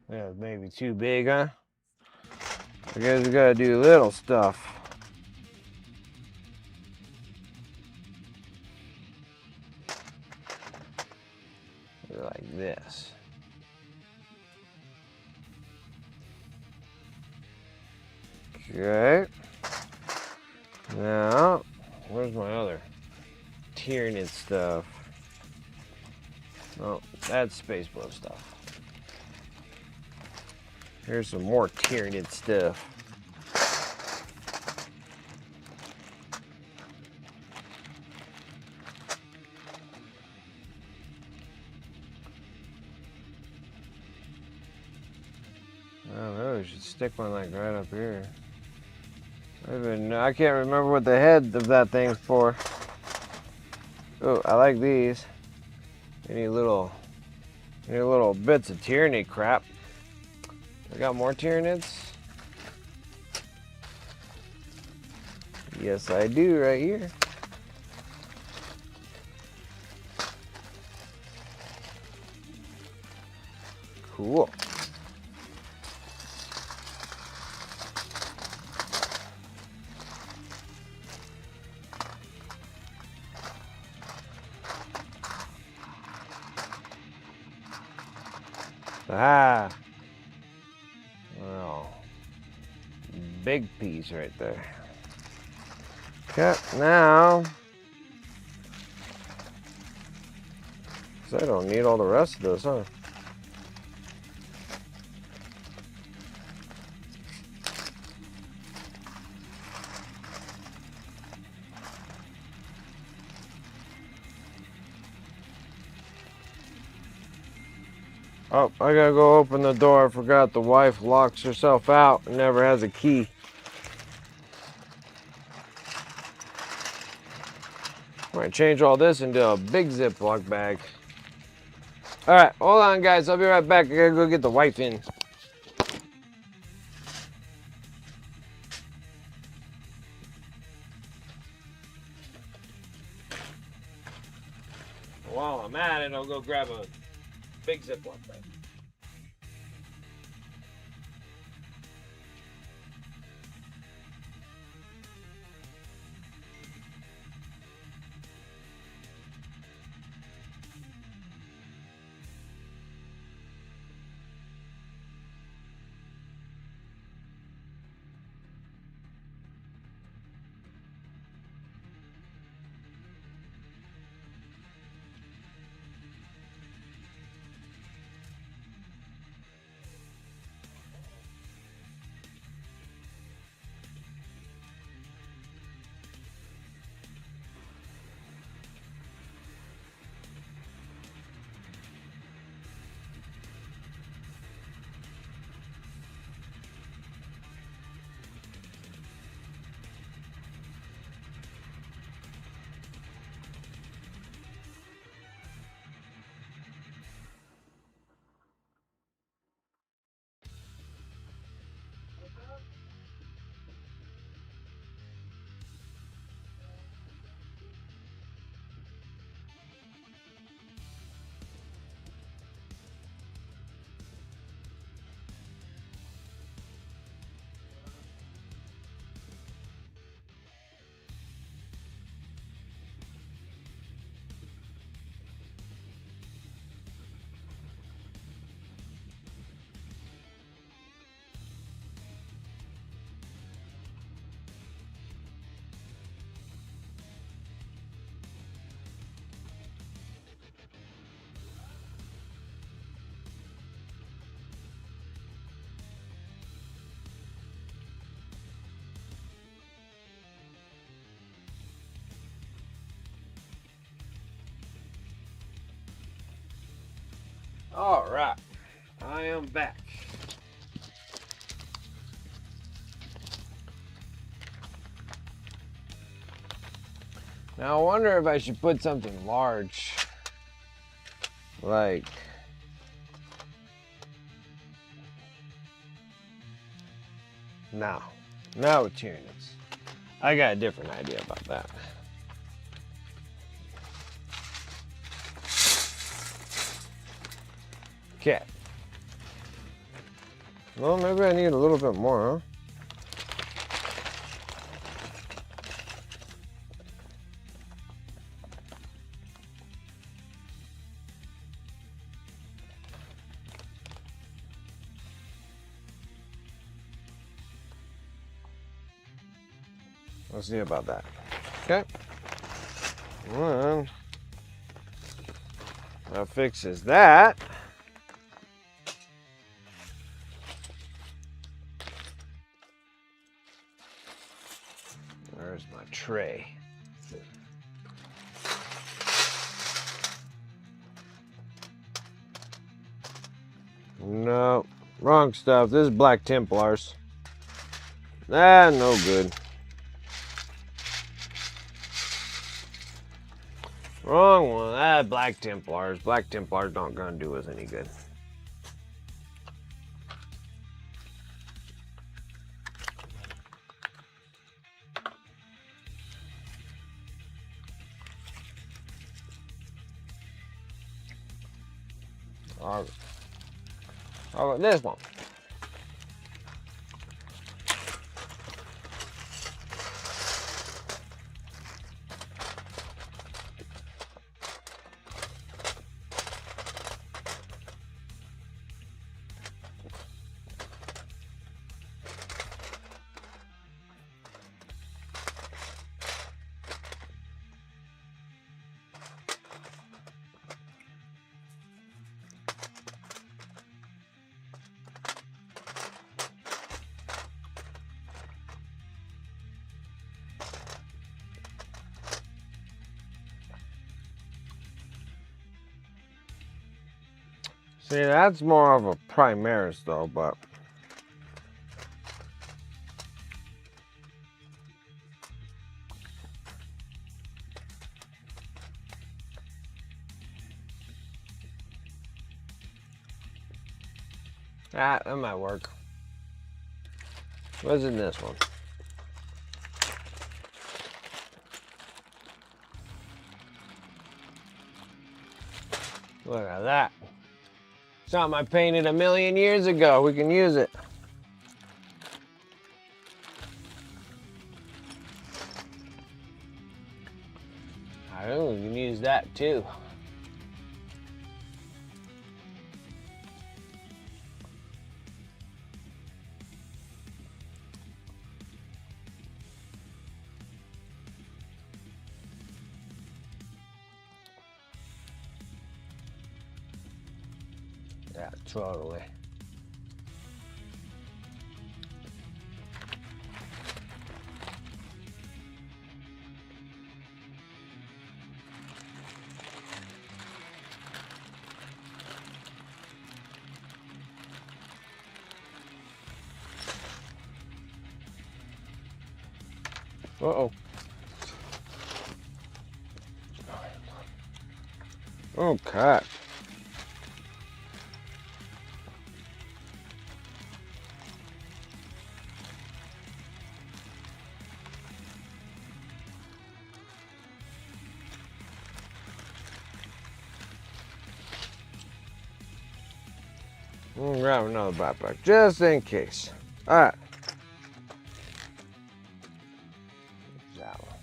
S1: Yeah, maybe too big, huh? I guess we gotta do little stuff. Like this. Okay. Now, where's my other Tyranid stuff? Oh, that's Space Blow stuff. Here's some more Tyranid stuff. I don't know, we should stick one like right up here. I can't remember what the head of that thing's for. Oh, I like these. Any little bits of Tyranid crap. I got more Tyranids? Yes, I do right here. Cool. Ah. Well, big piece right there. Okay, now, because I don't need all the rest of this, huh? Oh, I gotta go open the door. I forgot the wife locks herself out and never has a key. Might change all this into a big Ziploc bag. All right, hold on, guys. I'll be right back. I gotta go get the wife in. While I'm at it, I'll go grab a big Ziploc bag. All right, I am back. Now I wonder if I should put something large, like now it's hearing this. I got a different idea about that. Okay. Well, maybe I need a little bit more, huh? Let's see about that. Okay. And that fixes that. Where's my tray? No, wrong stuff. This is Black Templars. Ah, no good. Wrong one. Ah, Black Templars. Black Templars not gonna do us any good. How about this one? See, that's more of a Primaris though, but Ah, that might work. What's in this one? Look at that. Something I painted 1,000,000 years ago. We can use it. I know we can use that too. Yeah, totally. Uh-oh. Okay. We'll grab another backpack just in case. All right. That one.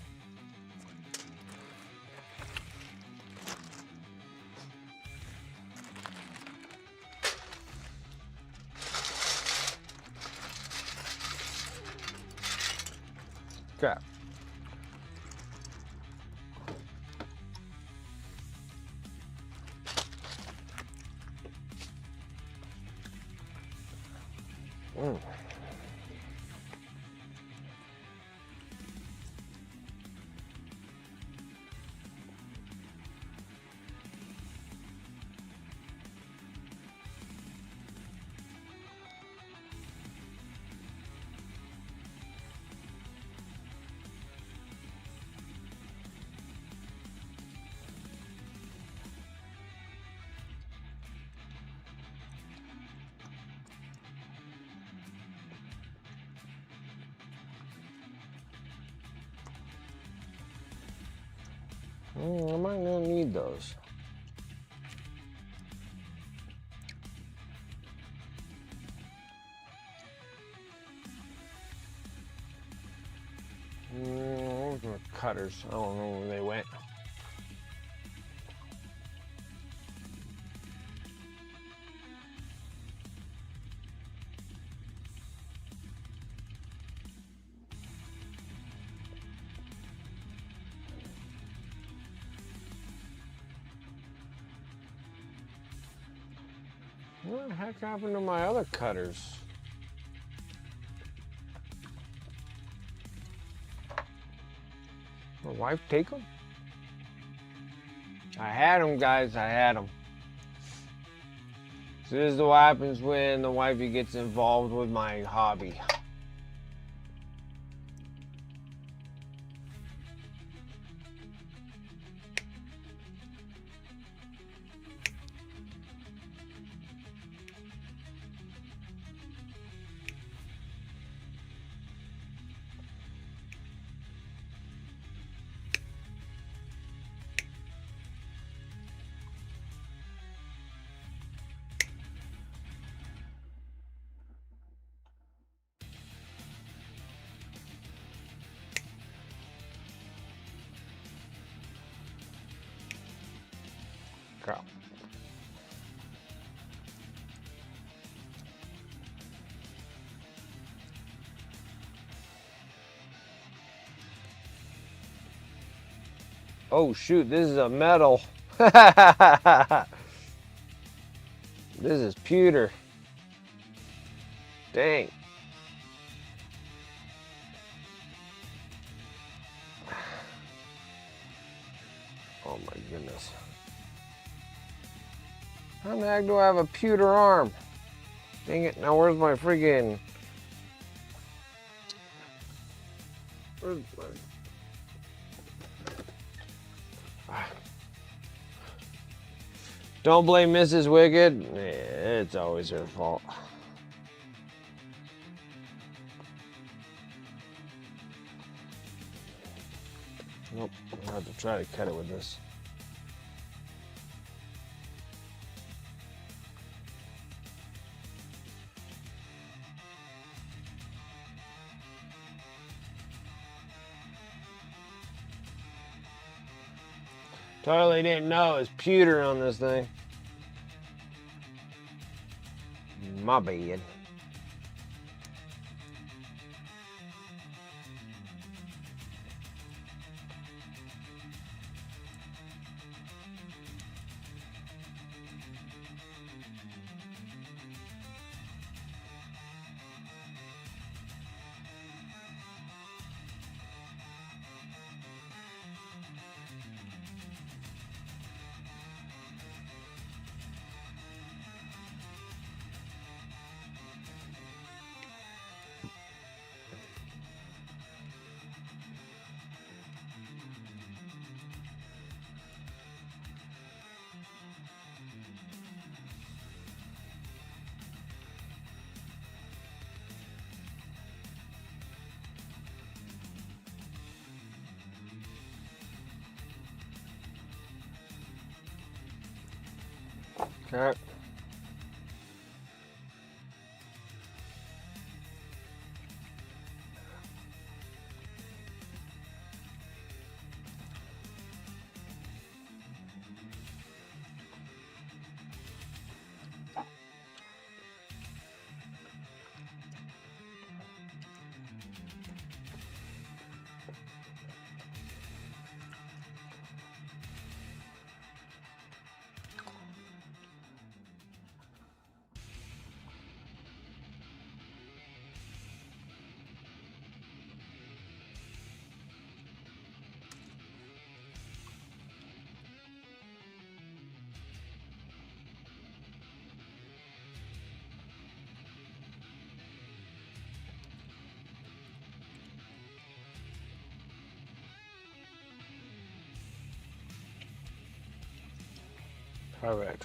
S1: Okay. Mm. I might not need those. Where's my cutters? I don't know where they went. What the heck happened to my other cutters? My wife take them? I had them, guys. I had them. So this is what happens when the wifey gets involved with my hobby. Go. Oh shoot, this is a metal. This is pewter. Dang. Oh my goodness. How the heck do I have a pewter arm? Dang it, now where's my friggin'... Where's my... Don't blame Mrs. Wicked. It's always her fault. Nope, I'm gonna have to try to cut it with this. Totally didn't know it was pewter on this thing. My bad. Okay. Perfect.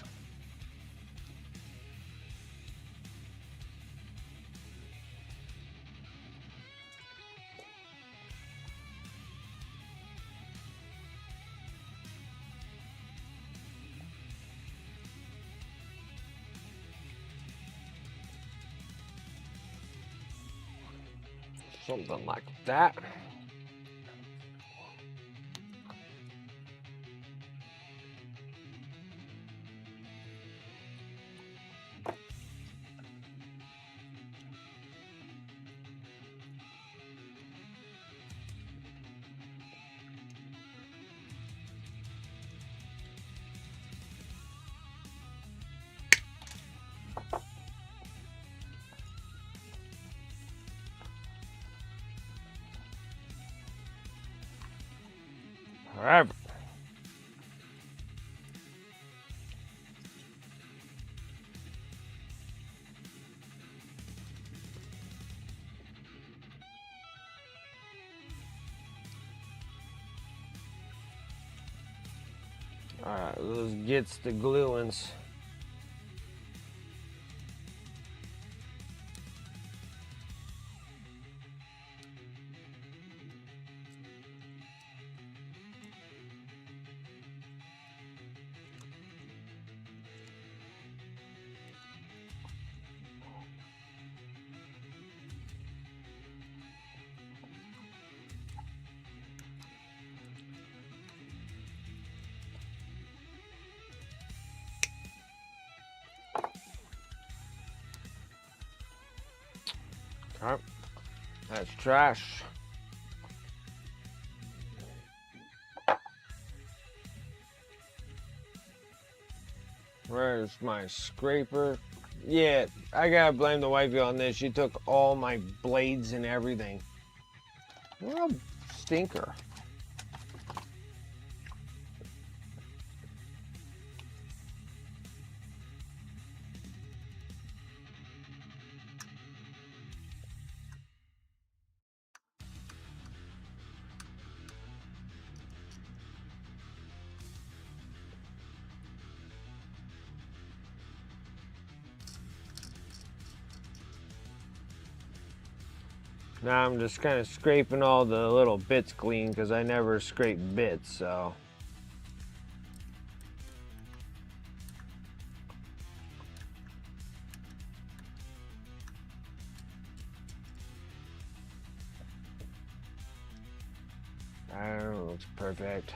S1: Something like that. All right. All right, let's get the gluins. All right, that's trash. Where's my scraper? Yeah, I gotta blame the wifey on this. She took all my blades and everything. What a stinker. Now I'm just kind of scraping all the little bits clean because I never scrape bits, so. That looks perfect.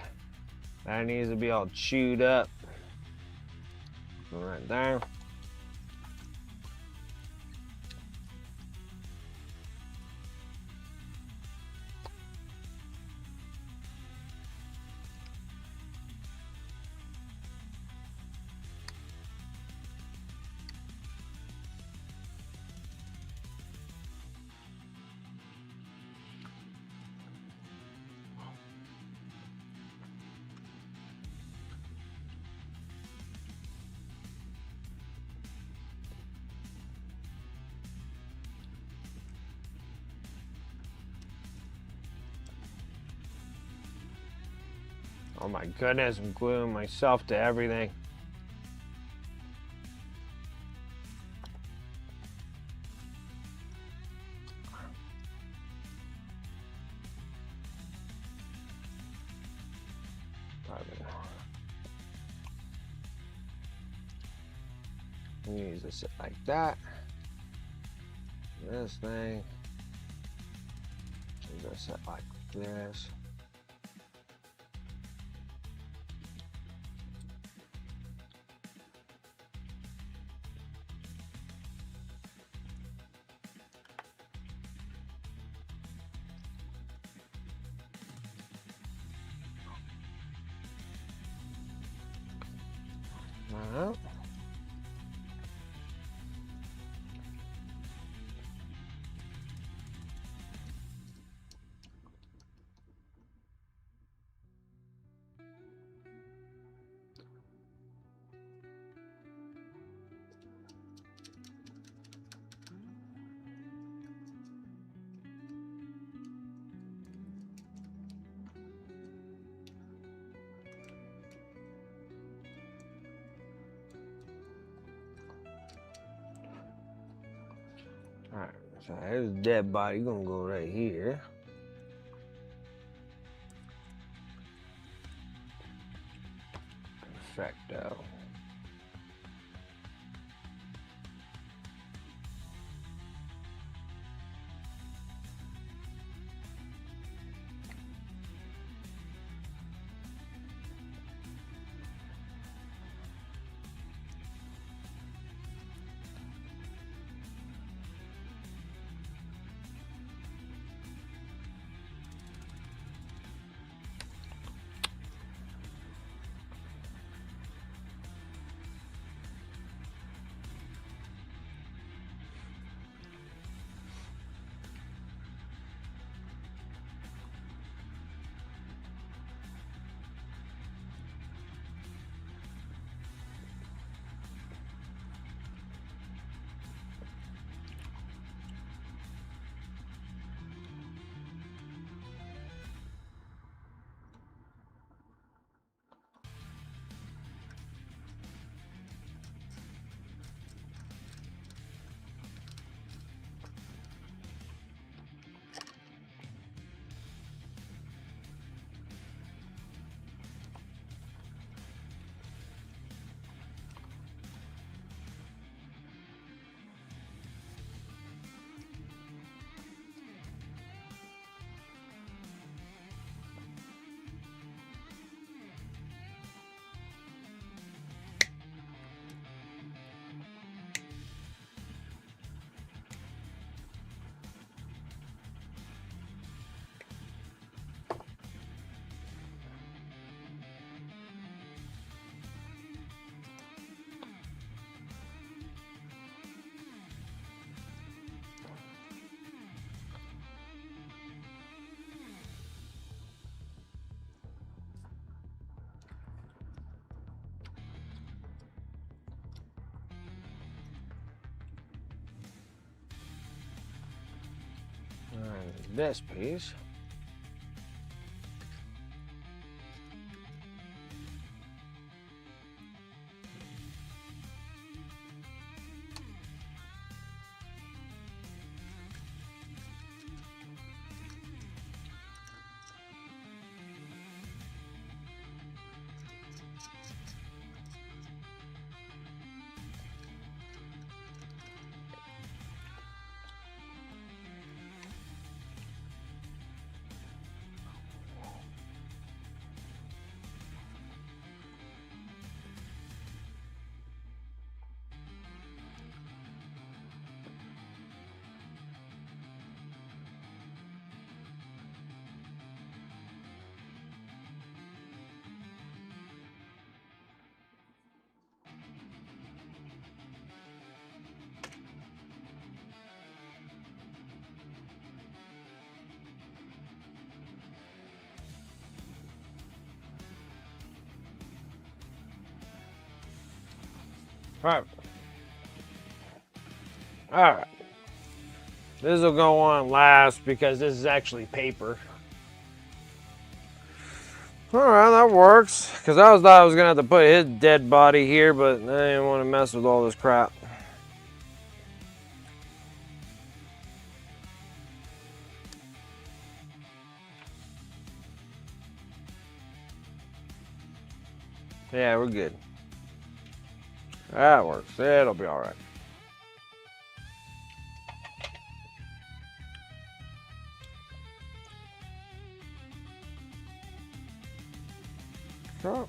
S1: That needs to be all chewed up. Right there. Oh my goodness, I'm gluing myself to everything. Use this like that. This thing. Use this like this. Alright. Alright, so his dead body gonna go right here. Perfecto. Alright, this piece. Alright. Alright. This will go on last because this is actually paper. Alright, that works. Because I thought I was going to have to put his dead body here, but I didn't want to mess with all this crap. Yeah, we're good. That works. It'll be alright. So.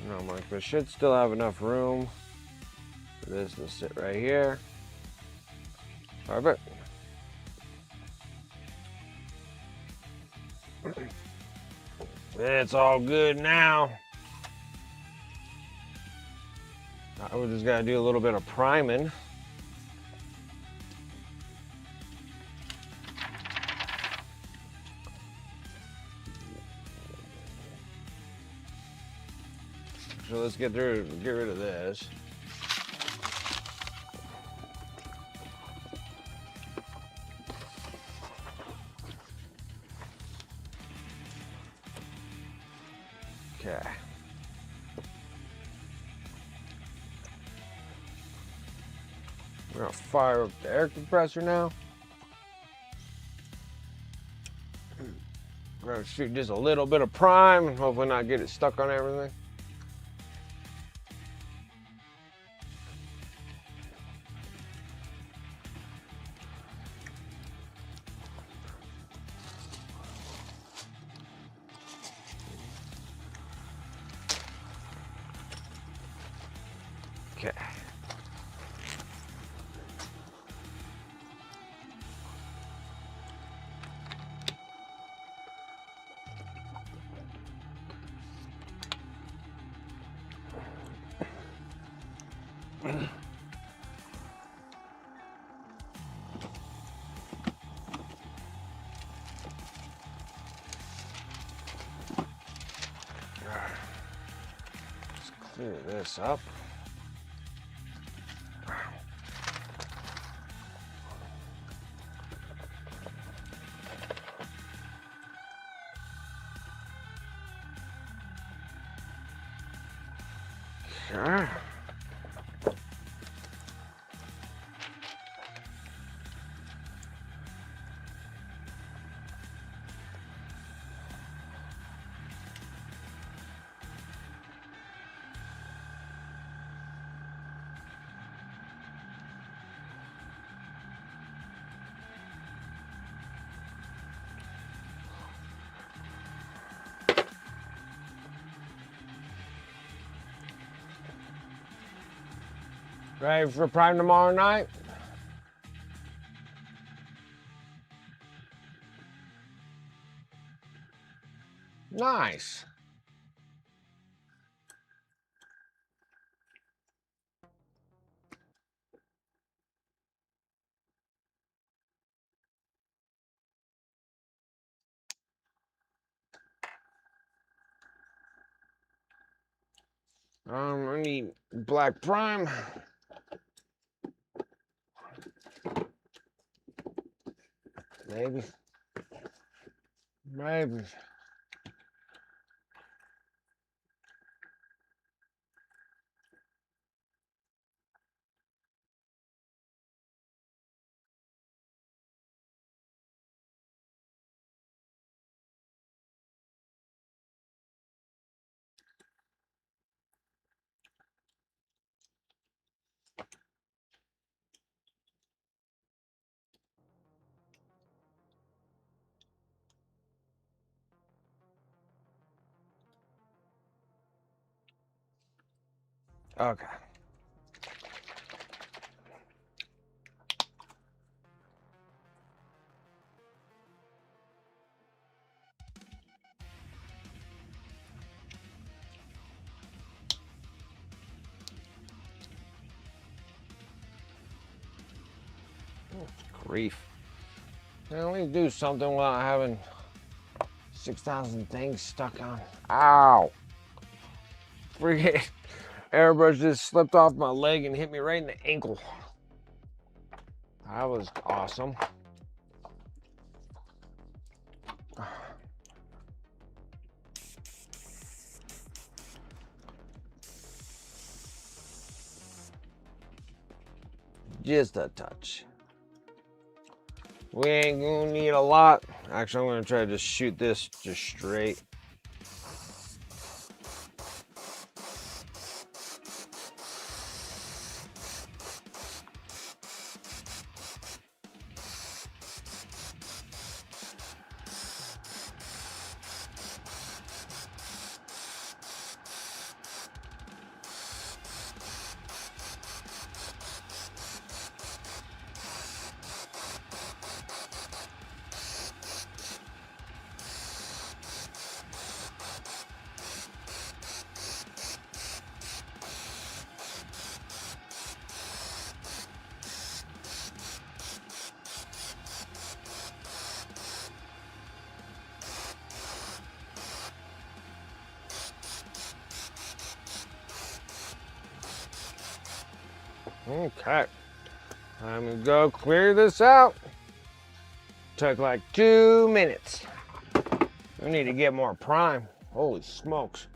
S1: No, Mike, but should still have enough room for this to sit right here. Perfect. It's all good now. We just gotta do a little bit of priming. So let's get rid of this. Okay. We're gonna fire up the air compressor now. We're gonna shoot just a little bit of prime and hopefully not get it stuck on everything. Okay. Let's clear this up. Sure. Ready for prime tomorrow night? Nice. I need black prime. Maybe. Maybe. Okay. Grief. Now we do something without having 6,000 things stuck on. Ow! Freaking airbrush just slipped off my leg and hit me right in the ankle. That was awesome. Just a touch. We ain't gonna need a lot. Actually, I'm gonna try to just shoot this just straight. Okay, I'm gonna go clear this out. Took like 2 minutes. We need to get more prime. Holy smokes.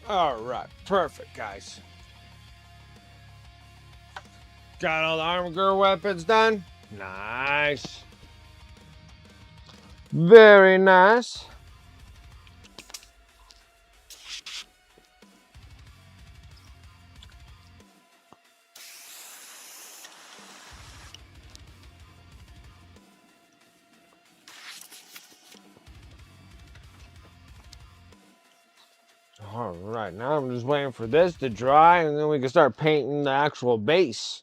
S1: All right, perfect, guys. Got all the armor weapons done. Nice. Very nice. All right, now I'm just waiting for this to dry and then we can start painting the actual base.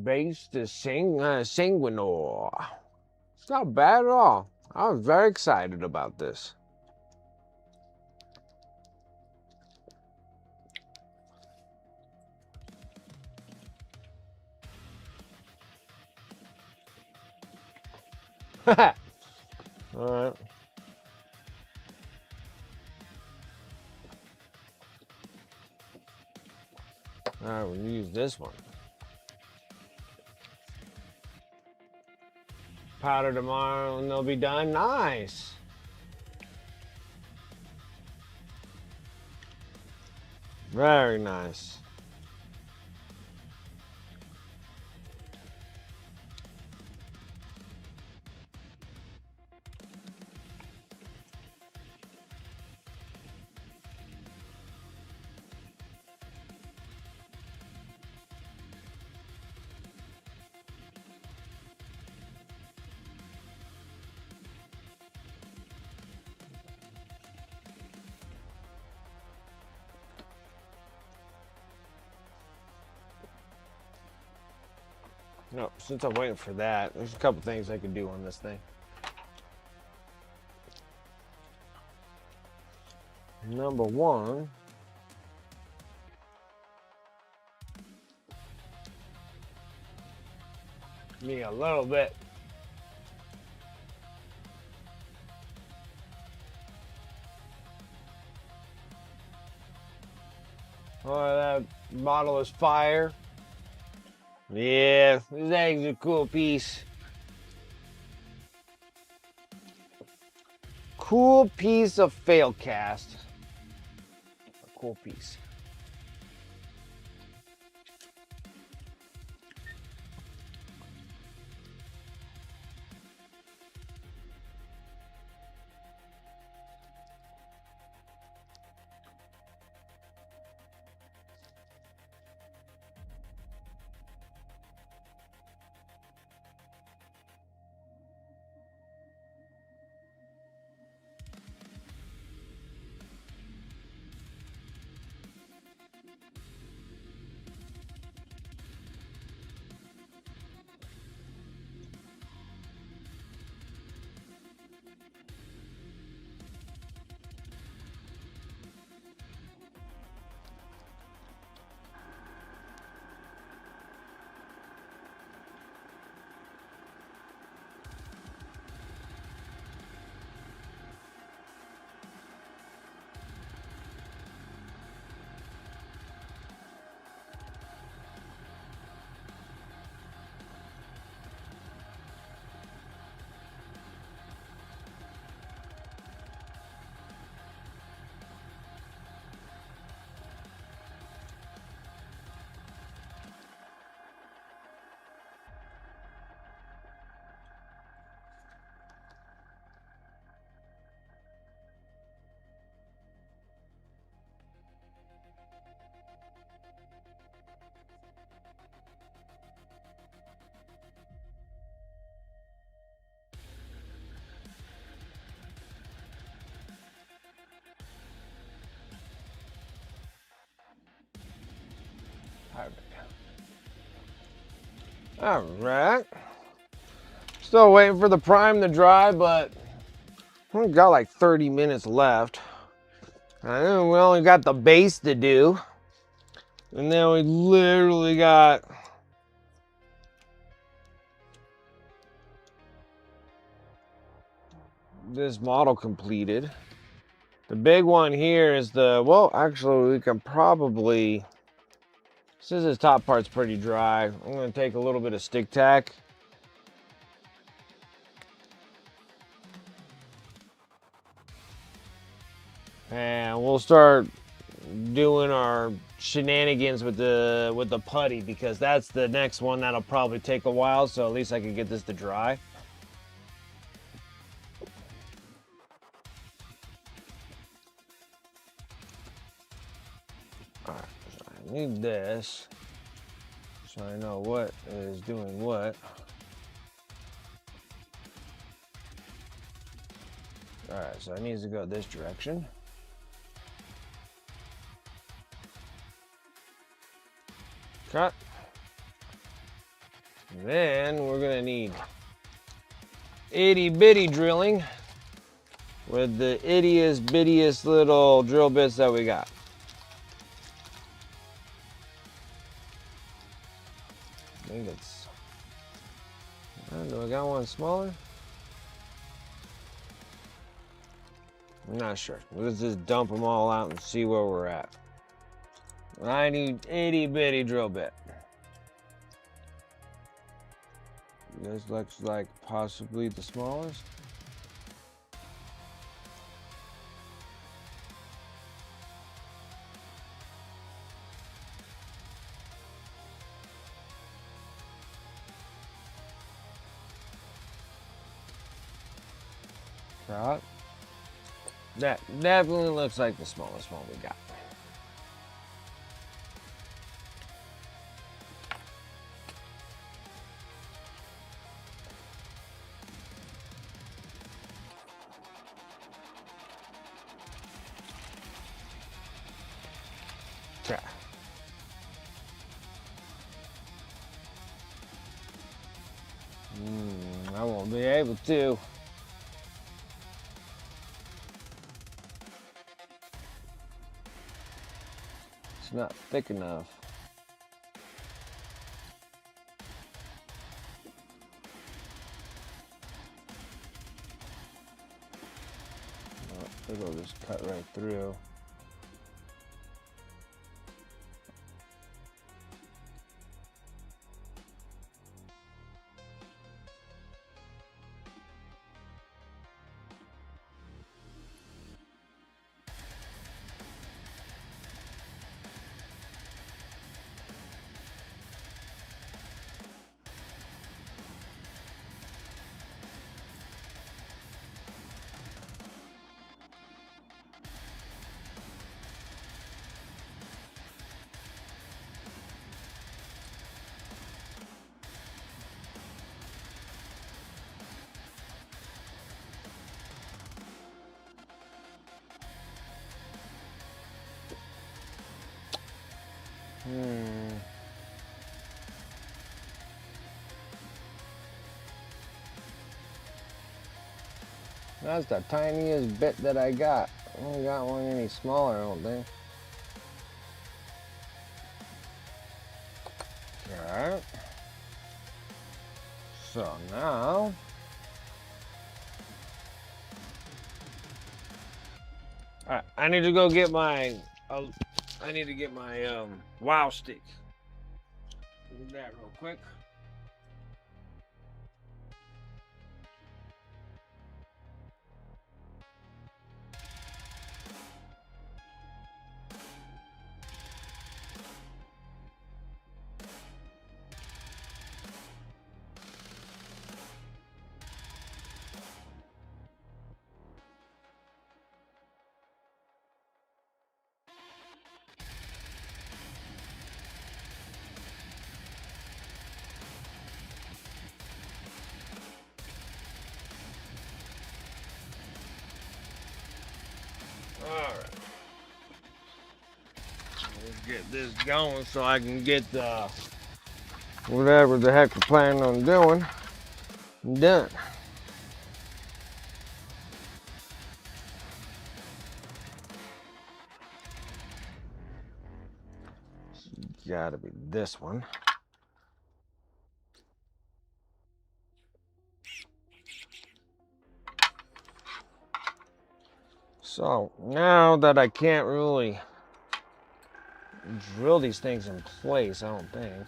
S1: Base to Sanguinor. It's not bad at all. I was very excited about this. All right. All right, we'll use this one. Powder tomorrow and they'll be done. Nice. Very nice. No, since I'm waiting for that, there's a couple things I could do on this thing. Number one, me a little bit. Oh, that bottle is fire. Yeah, this egg's a cool piece. Cool piece of fail cast. A cool piece. All right. Still waiting for the prime to dry, but we got like 30 minutes left. And we only got the base to do. And then we literally got this model completed. The big one here is well, actually we can probably, since this top part's pretty dry, I'm gonna take a little bit of stick tack. And we'll start doing our shenanigans with the putty, because that's the next one that'll probably take a while, so at least I can get this to dry. Alright, so I need this so I know what is doing what. Alright, so it needs to go this direction. Cut. And then we're gonna need itty bitty drilling with the ittiest bittiest little drill bits that we got. I think it's, do I got one smaller? I'm not sure. Let's just dump them all out and see where we're at. I need itty bitty drill bit. This looks like possibly the smallest. Right. That definitely looks like the smallest one we got. Okay. I won't be able to. It's not thick enough. Oh, it'll just cut right through. That's the tiniest bit that I got. I don't got one any smaller, I don't think. Alright. So now alright, I need to go get my wow stick. Do that real quick. Alright. Let's get this going so I can get whatever the heck we're planning on doing done. Gotta be this one. So now that I can't really drill these things in place, I don't think.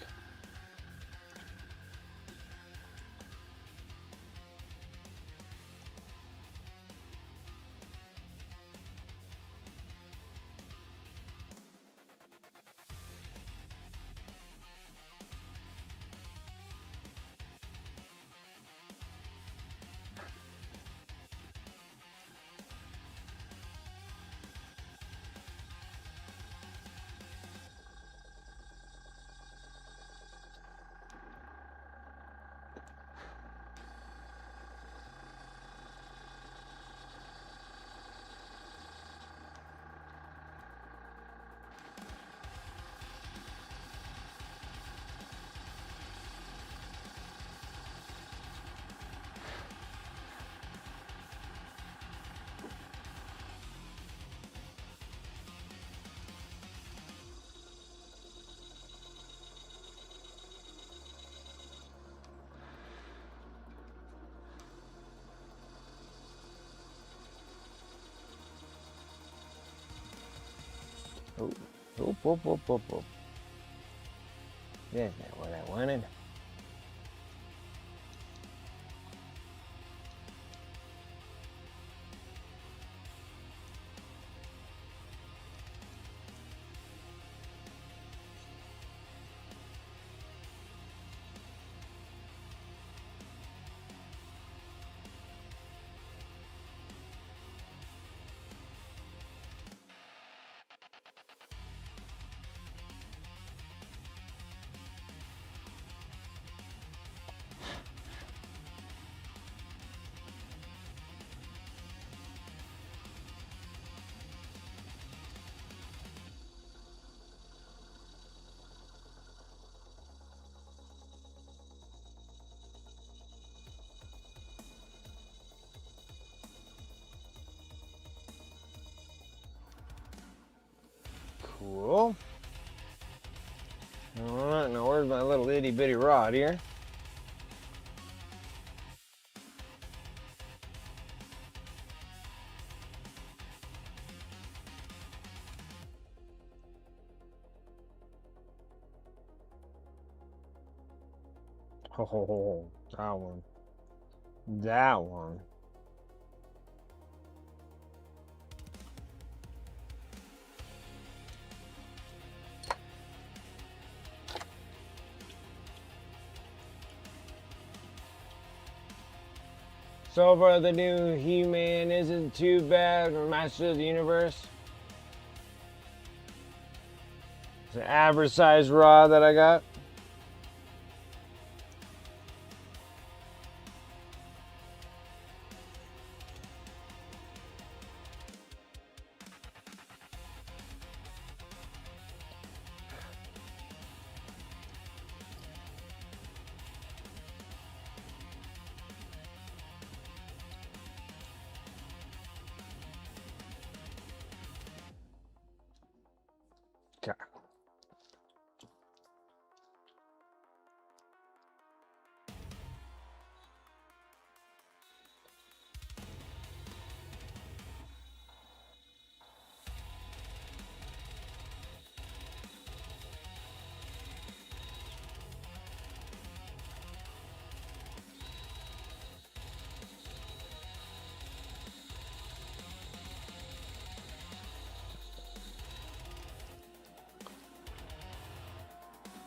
S1: Oh. That's not what I wanted. itty bitty rod here. Oh, that one. That one. So far, the new He-Man isn't too bad for Master of the Universe. It's an average size rod that I got. Okay.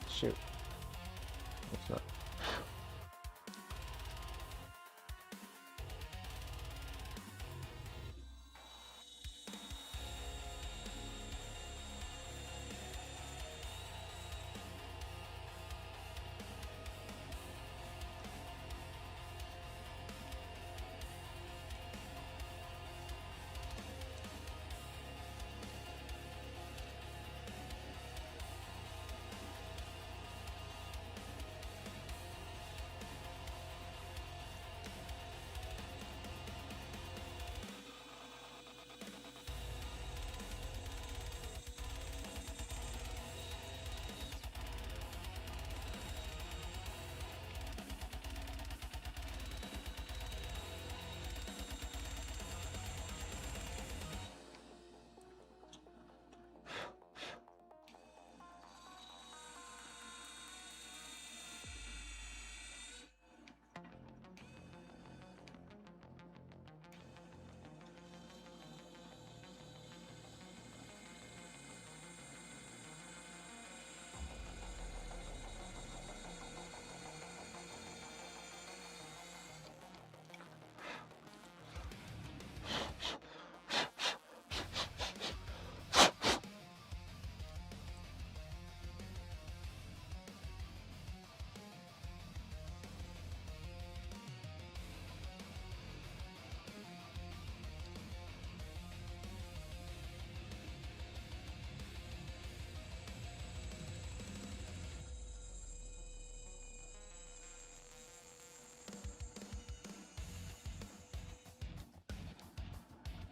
S1: Shoot. What's that?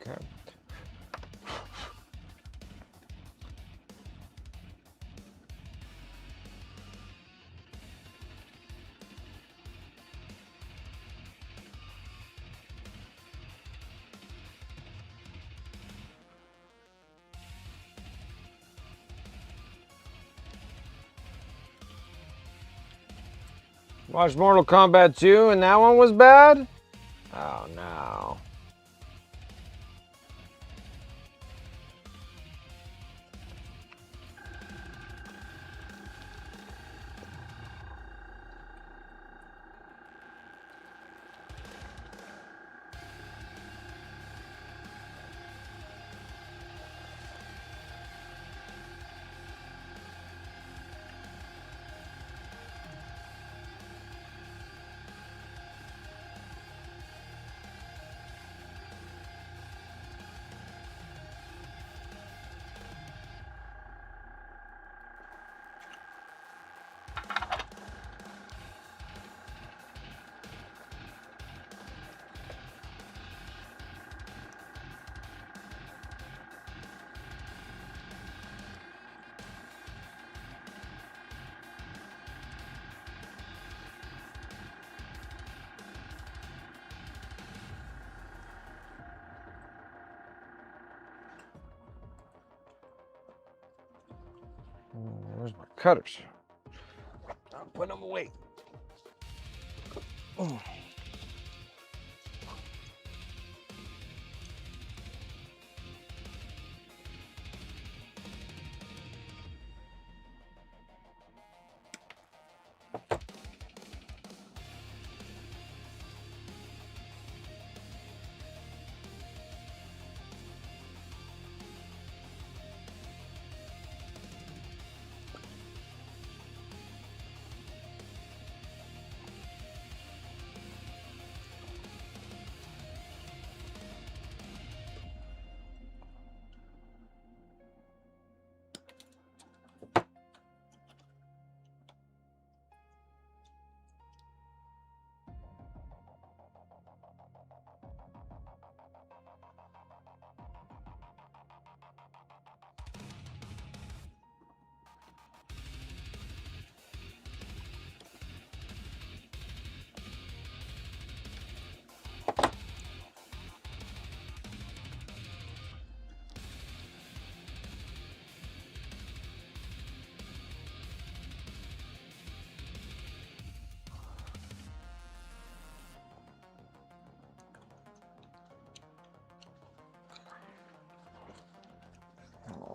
S1: Okay. Watched Mortal Kombat 2 and that one was bad? Oh no. cutters. I'm putting them away.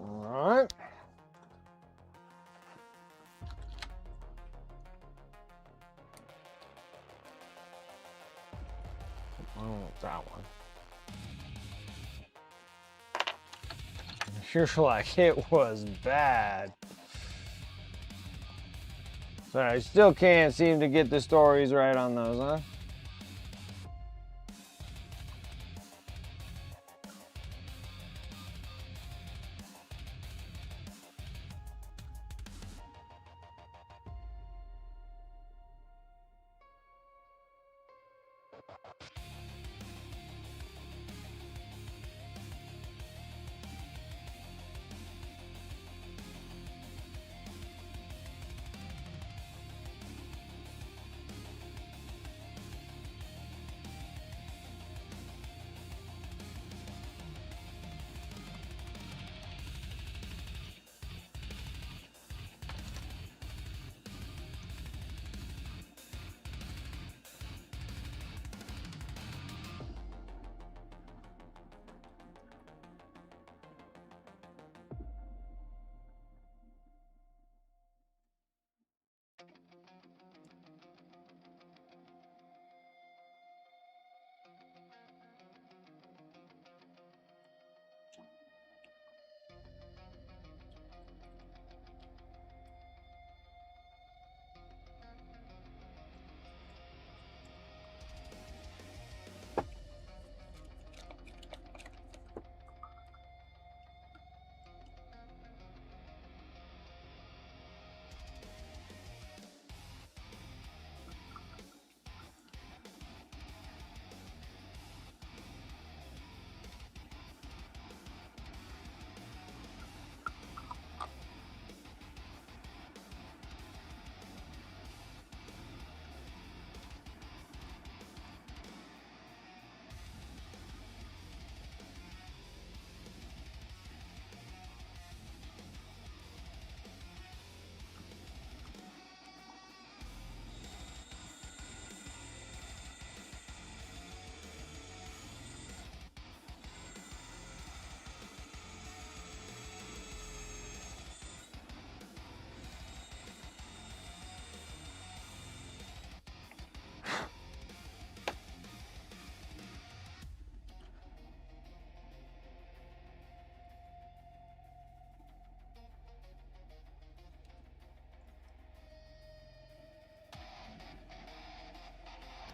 S1: All right. I don't want that one. You're like, it was bad. So I still can't seem to get the stories right on those, huh?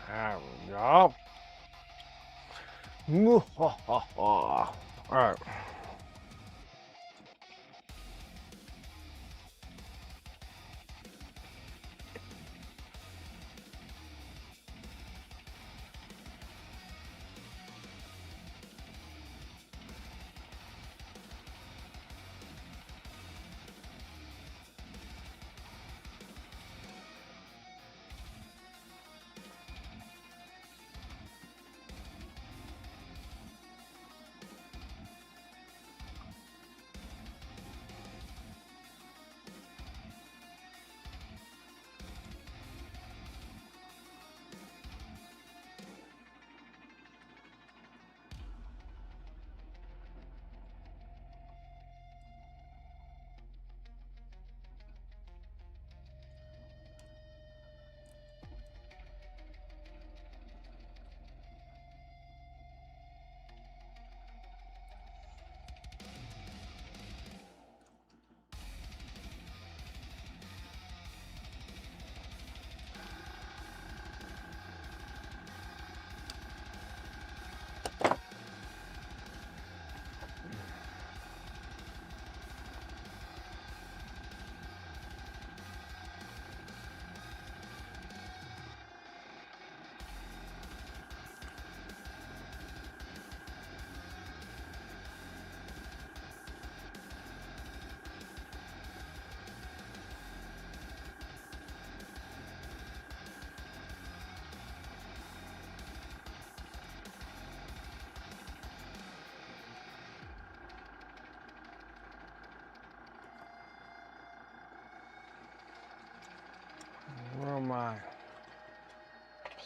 S1: There we go. All right.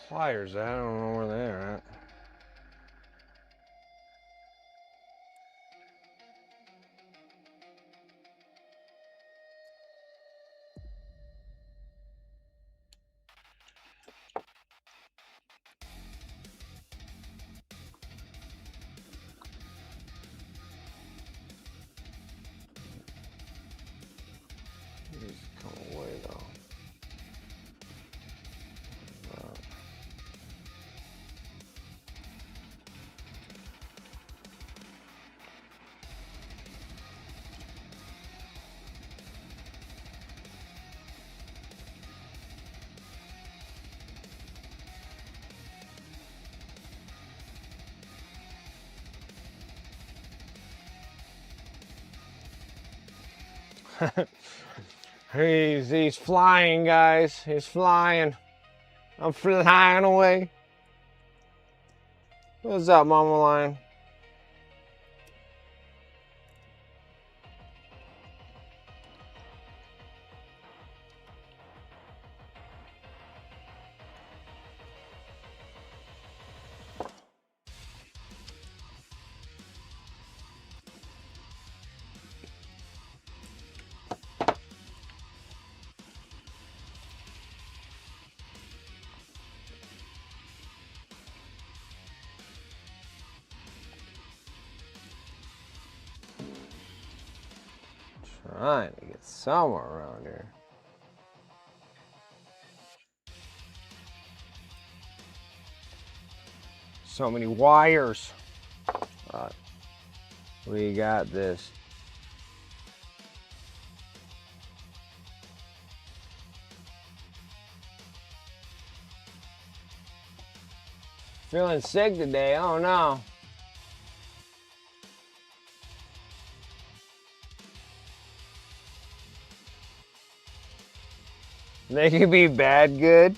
S1: pliers at? I don't know where they're at. He's come away though. He's flying, guys. He's flying. I'm flying away. What's up, Mama Lion? Trying to get somewhere around here. So many wires. We got this. Feeling sick today. Oh no. They could be bad good.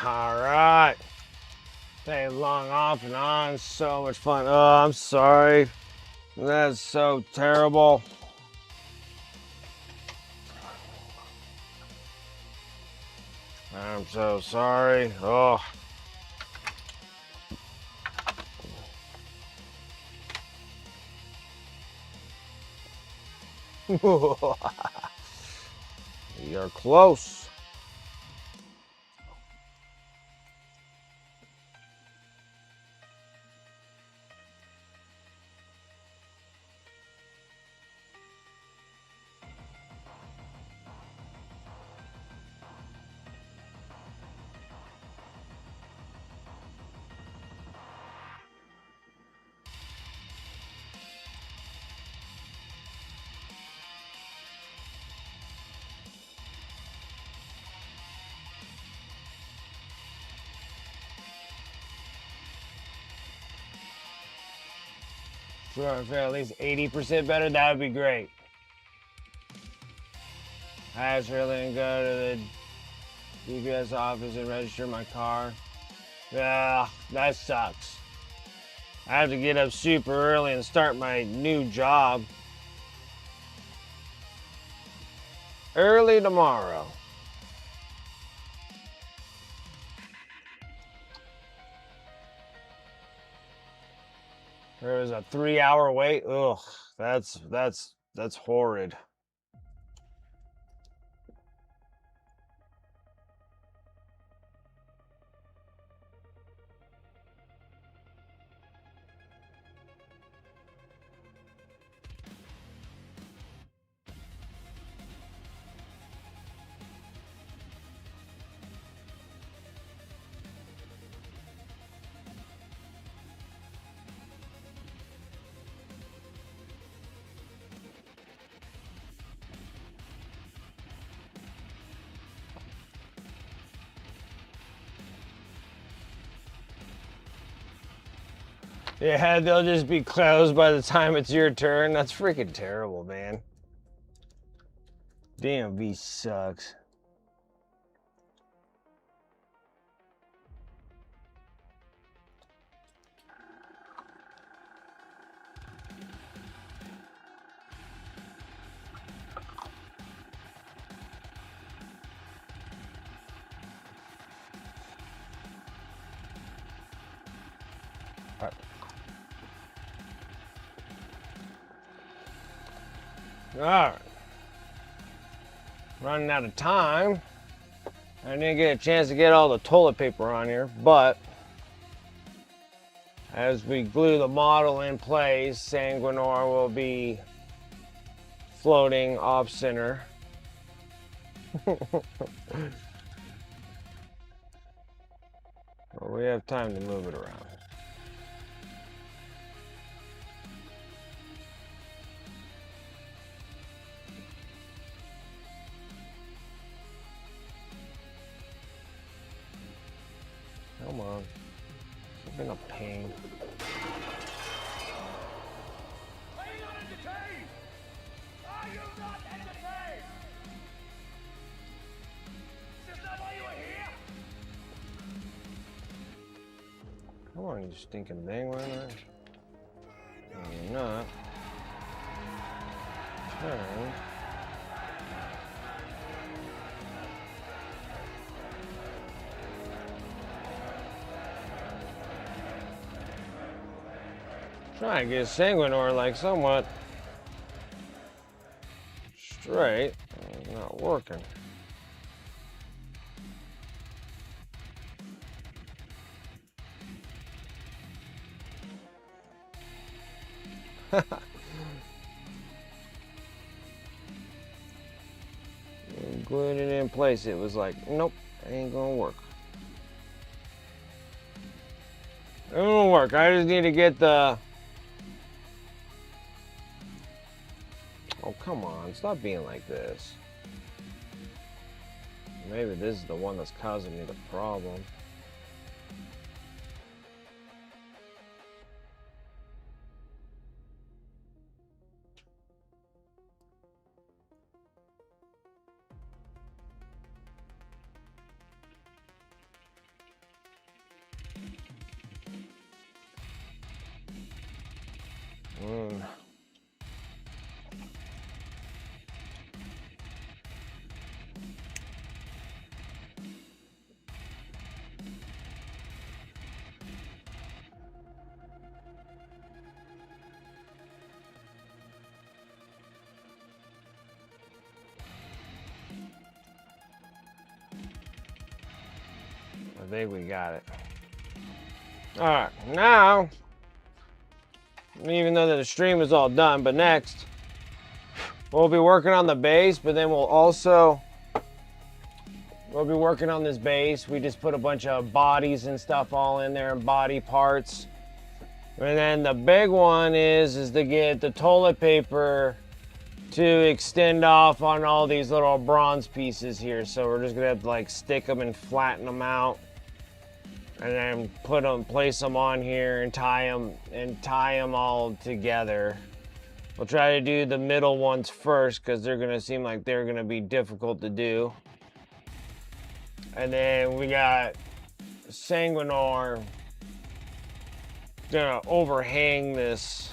S1: All right. They long off and on. So much fun. Oh, I'm sorry. That's so terrible. I'm so sorry. Oh. You're close. Sure, if they're at least 80% better, that would be great. I just really go to the DPS office and register my car. Yeah, that sucks. I have to get up super early and start my new job early tomorrow. There was a 3-hour wait. Ugh, that's horrid. Yeah, they'll just be closed by the time it's your turn. That's freaking terrible, man. DMV sucks. Alright. Running out of time. I didn't get a chance to get all the toilet paper on here, but as we glue the model in place, Sanguinor will be floating off center. We have time to move it around. Come on. It's been a pain.
S3: Are you not entertained? Are you not entertained? Is that why you were here?
S1: Come on, you stinking thing, why not? No, you're not. Turn. Trying to get Sanguinor like somewhat straight. It's not working. Gluing it in place, it was like, nope, ain't gonna work. It won't work. I just need to get the... Oh, come on. Stop being like this. Maybe this is the one that's causing me the problem. I think we got it. All right, now, even though the stream is all done, but next, we'll be working on the base, but then we'll be working on this base. We just put a bunch of bodies and stuff all in there, and body parts. And then the big one is to get the toilet paper to extend off on all these little bronze pieces here. So we're just gonna have to like stick them and flatten them out. and then place them on here and tie them all together. We'll try to do the middle ones first because they're gonna seem like they're gonna be difficult to do. And then we got Sanguinor gonna overhang this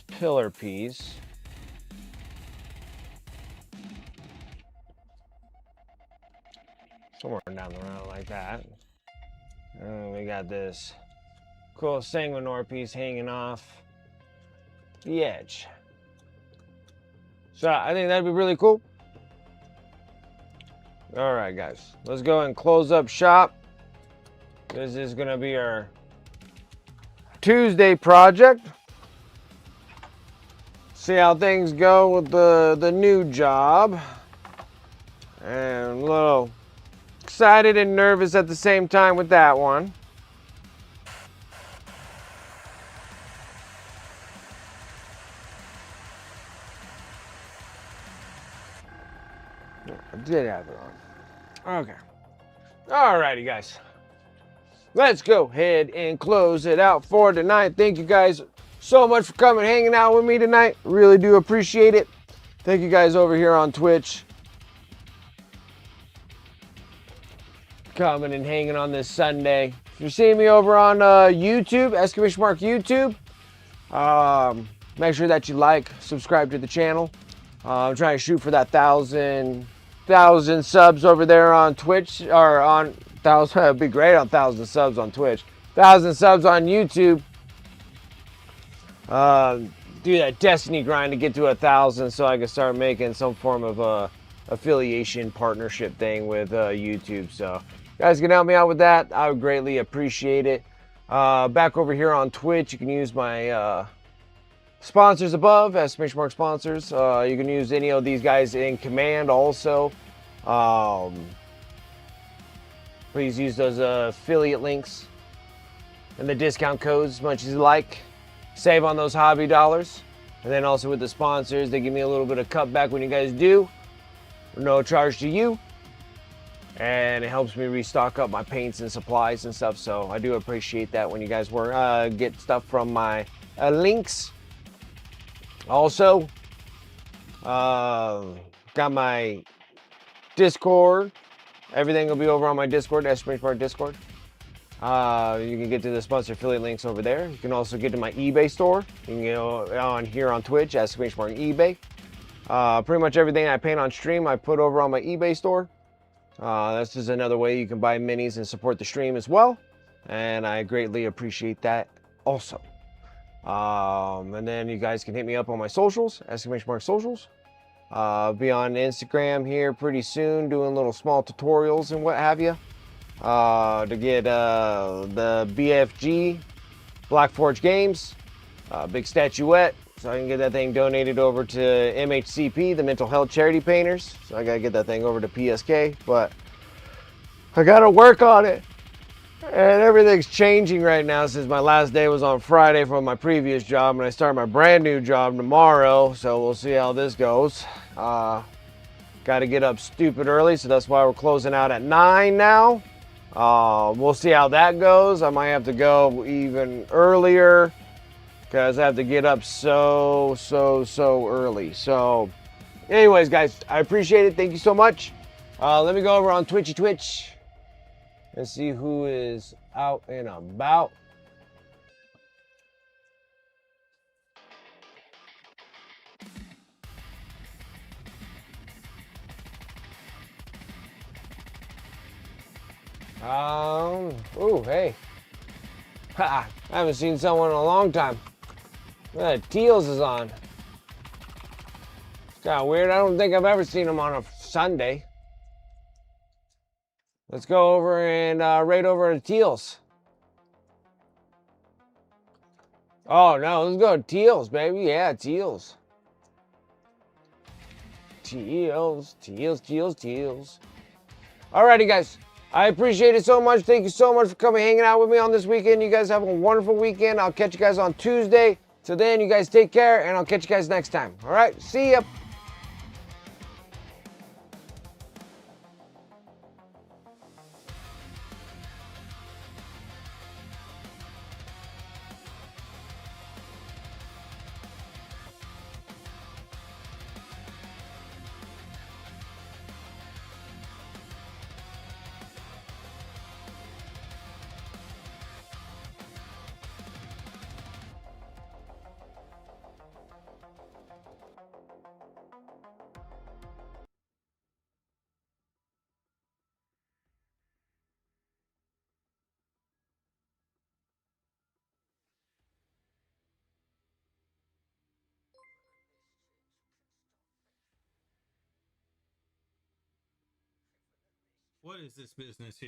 S1: pillar piece. Somewhere down the road like that. And we got this cool Sanguinor piece hanging off the edge. So I think that'd be really cool. All right, guys, let's go and close up shop. This is gonna be our Tuesday project. See how things go with the new job. And a little excited and nervous at the same time with that one. I did have it on. Okay. Alrighty, guys. Let's go ahead and close it out for tonight. Thank you guys so much for coming hanging out with me tonight. Really do appreciate it. Thank you guys over here on Twitch. Coming and hanging on this Sunday. If you're seeing me over on YouTube, exclamation mark YouTube, make sure that you like, subscribe to the channel. I'm trying to shoot for that 1,000 subs over there on Twitch, or on 1,000. It'd be great on 1,000 subs on Twitch. 1,000 subs on YouTube. Do that Destiny grind to get to 1,000 so I can start making some form of affiliation partnership thing with YouTube. So you guys can help me out with that. I would greatly appreciate it. Back over here on Twitch, you can use my sponsors above, exclamation mark sponsors. You can use any of these guys in command also. Please use those affiliate links and the discount codes as much as you like. Save on those hobby dollars. And then also with the sponsors, they give me a little bit of cutback when you guys do. No charge to you. And it helps me restock up my paints and supplies and stuff. So I do appreciate that when you guys get stuff from my links. Also, got my Discord. Everything will be over on my Discord, exclamation mark Discord. You can get to the sponsor affiliate links over there. You can also get to my eBay store. You can go on here on Twitch, exclamation mark eBay. Pretty much everything I paint on stream, I put over on my eBay store. This is another way you can buy minis and support the stream as well. And I greatly appreciate that also. And then you guys can hit me up on my socials, exclamation mark socials. Be on Instagram here pretty soon, doing little small tutorials and what have you. To get the BFG, Black Forge Games, big statuette, so I can get that thing donated over to MHCP, the Mental Health Charity Painters. So I gotta get that thing over to PSK, but I gotta work on it. And everything's changing right now since my last day was on Friday from my previous job, and I start my brand new job tomorrow, so we'll see how this goes. Got to get up stupid early, so that's why we're closing out at 9 now. We'll see how that goes. I might have to go even earlier because I have to get up so early. So anyways, guys, I appreciate it. Thank you so much. Let me go over on Twitch and see who is out and about. Oh, hey. Ha, I haven't seen someone in a long time. Teals is on. It's kind of weird. I don't think I've ever seen him on a Sunday. Let's go over and raid over to Teals. Oh, no, let's go to Teals, baby. Yeah, Teals. Teals. Alrighty, guys. I appreciate it so much. Thank you so much for coming hanging out with me on this weekend. You guys have a wonderful weekend. I'll catch you guys on Tuesday. Till then, you guys take care, and I'll catch you guys next time. All right? See ya.
S4: What is this business here?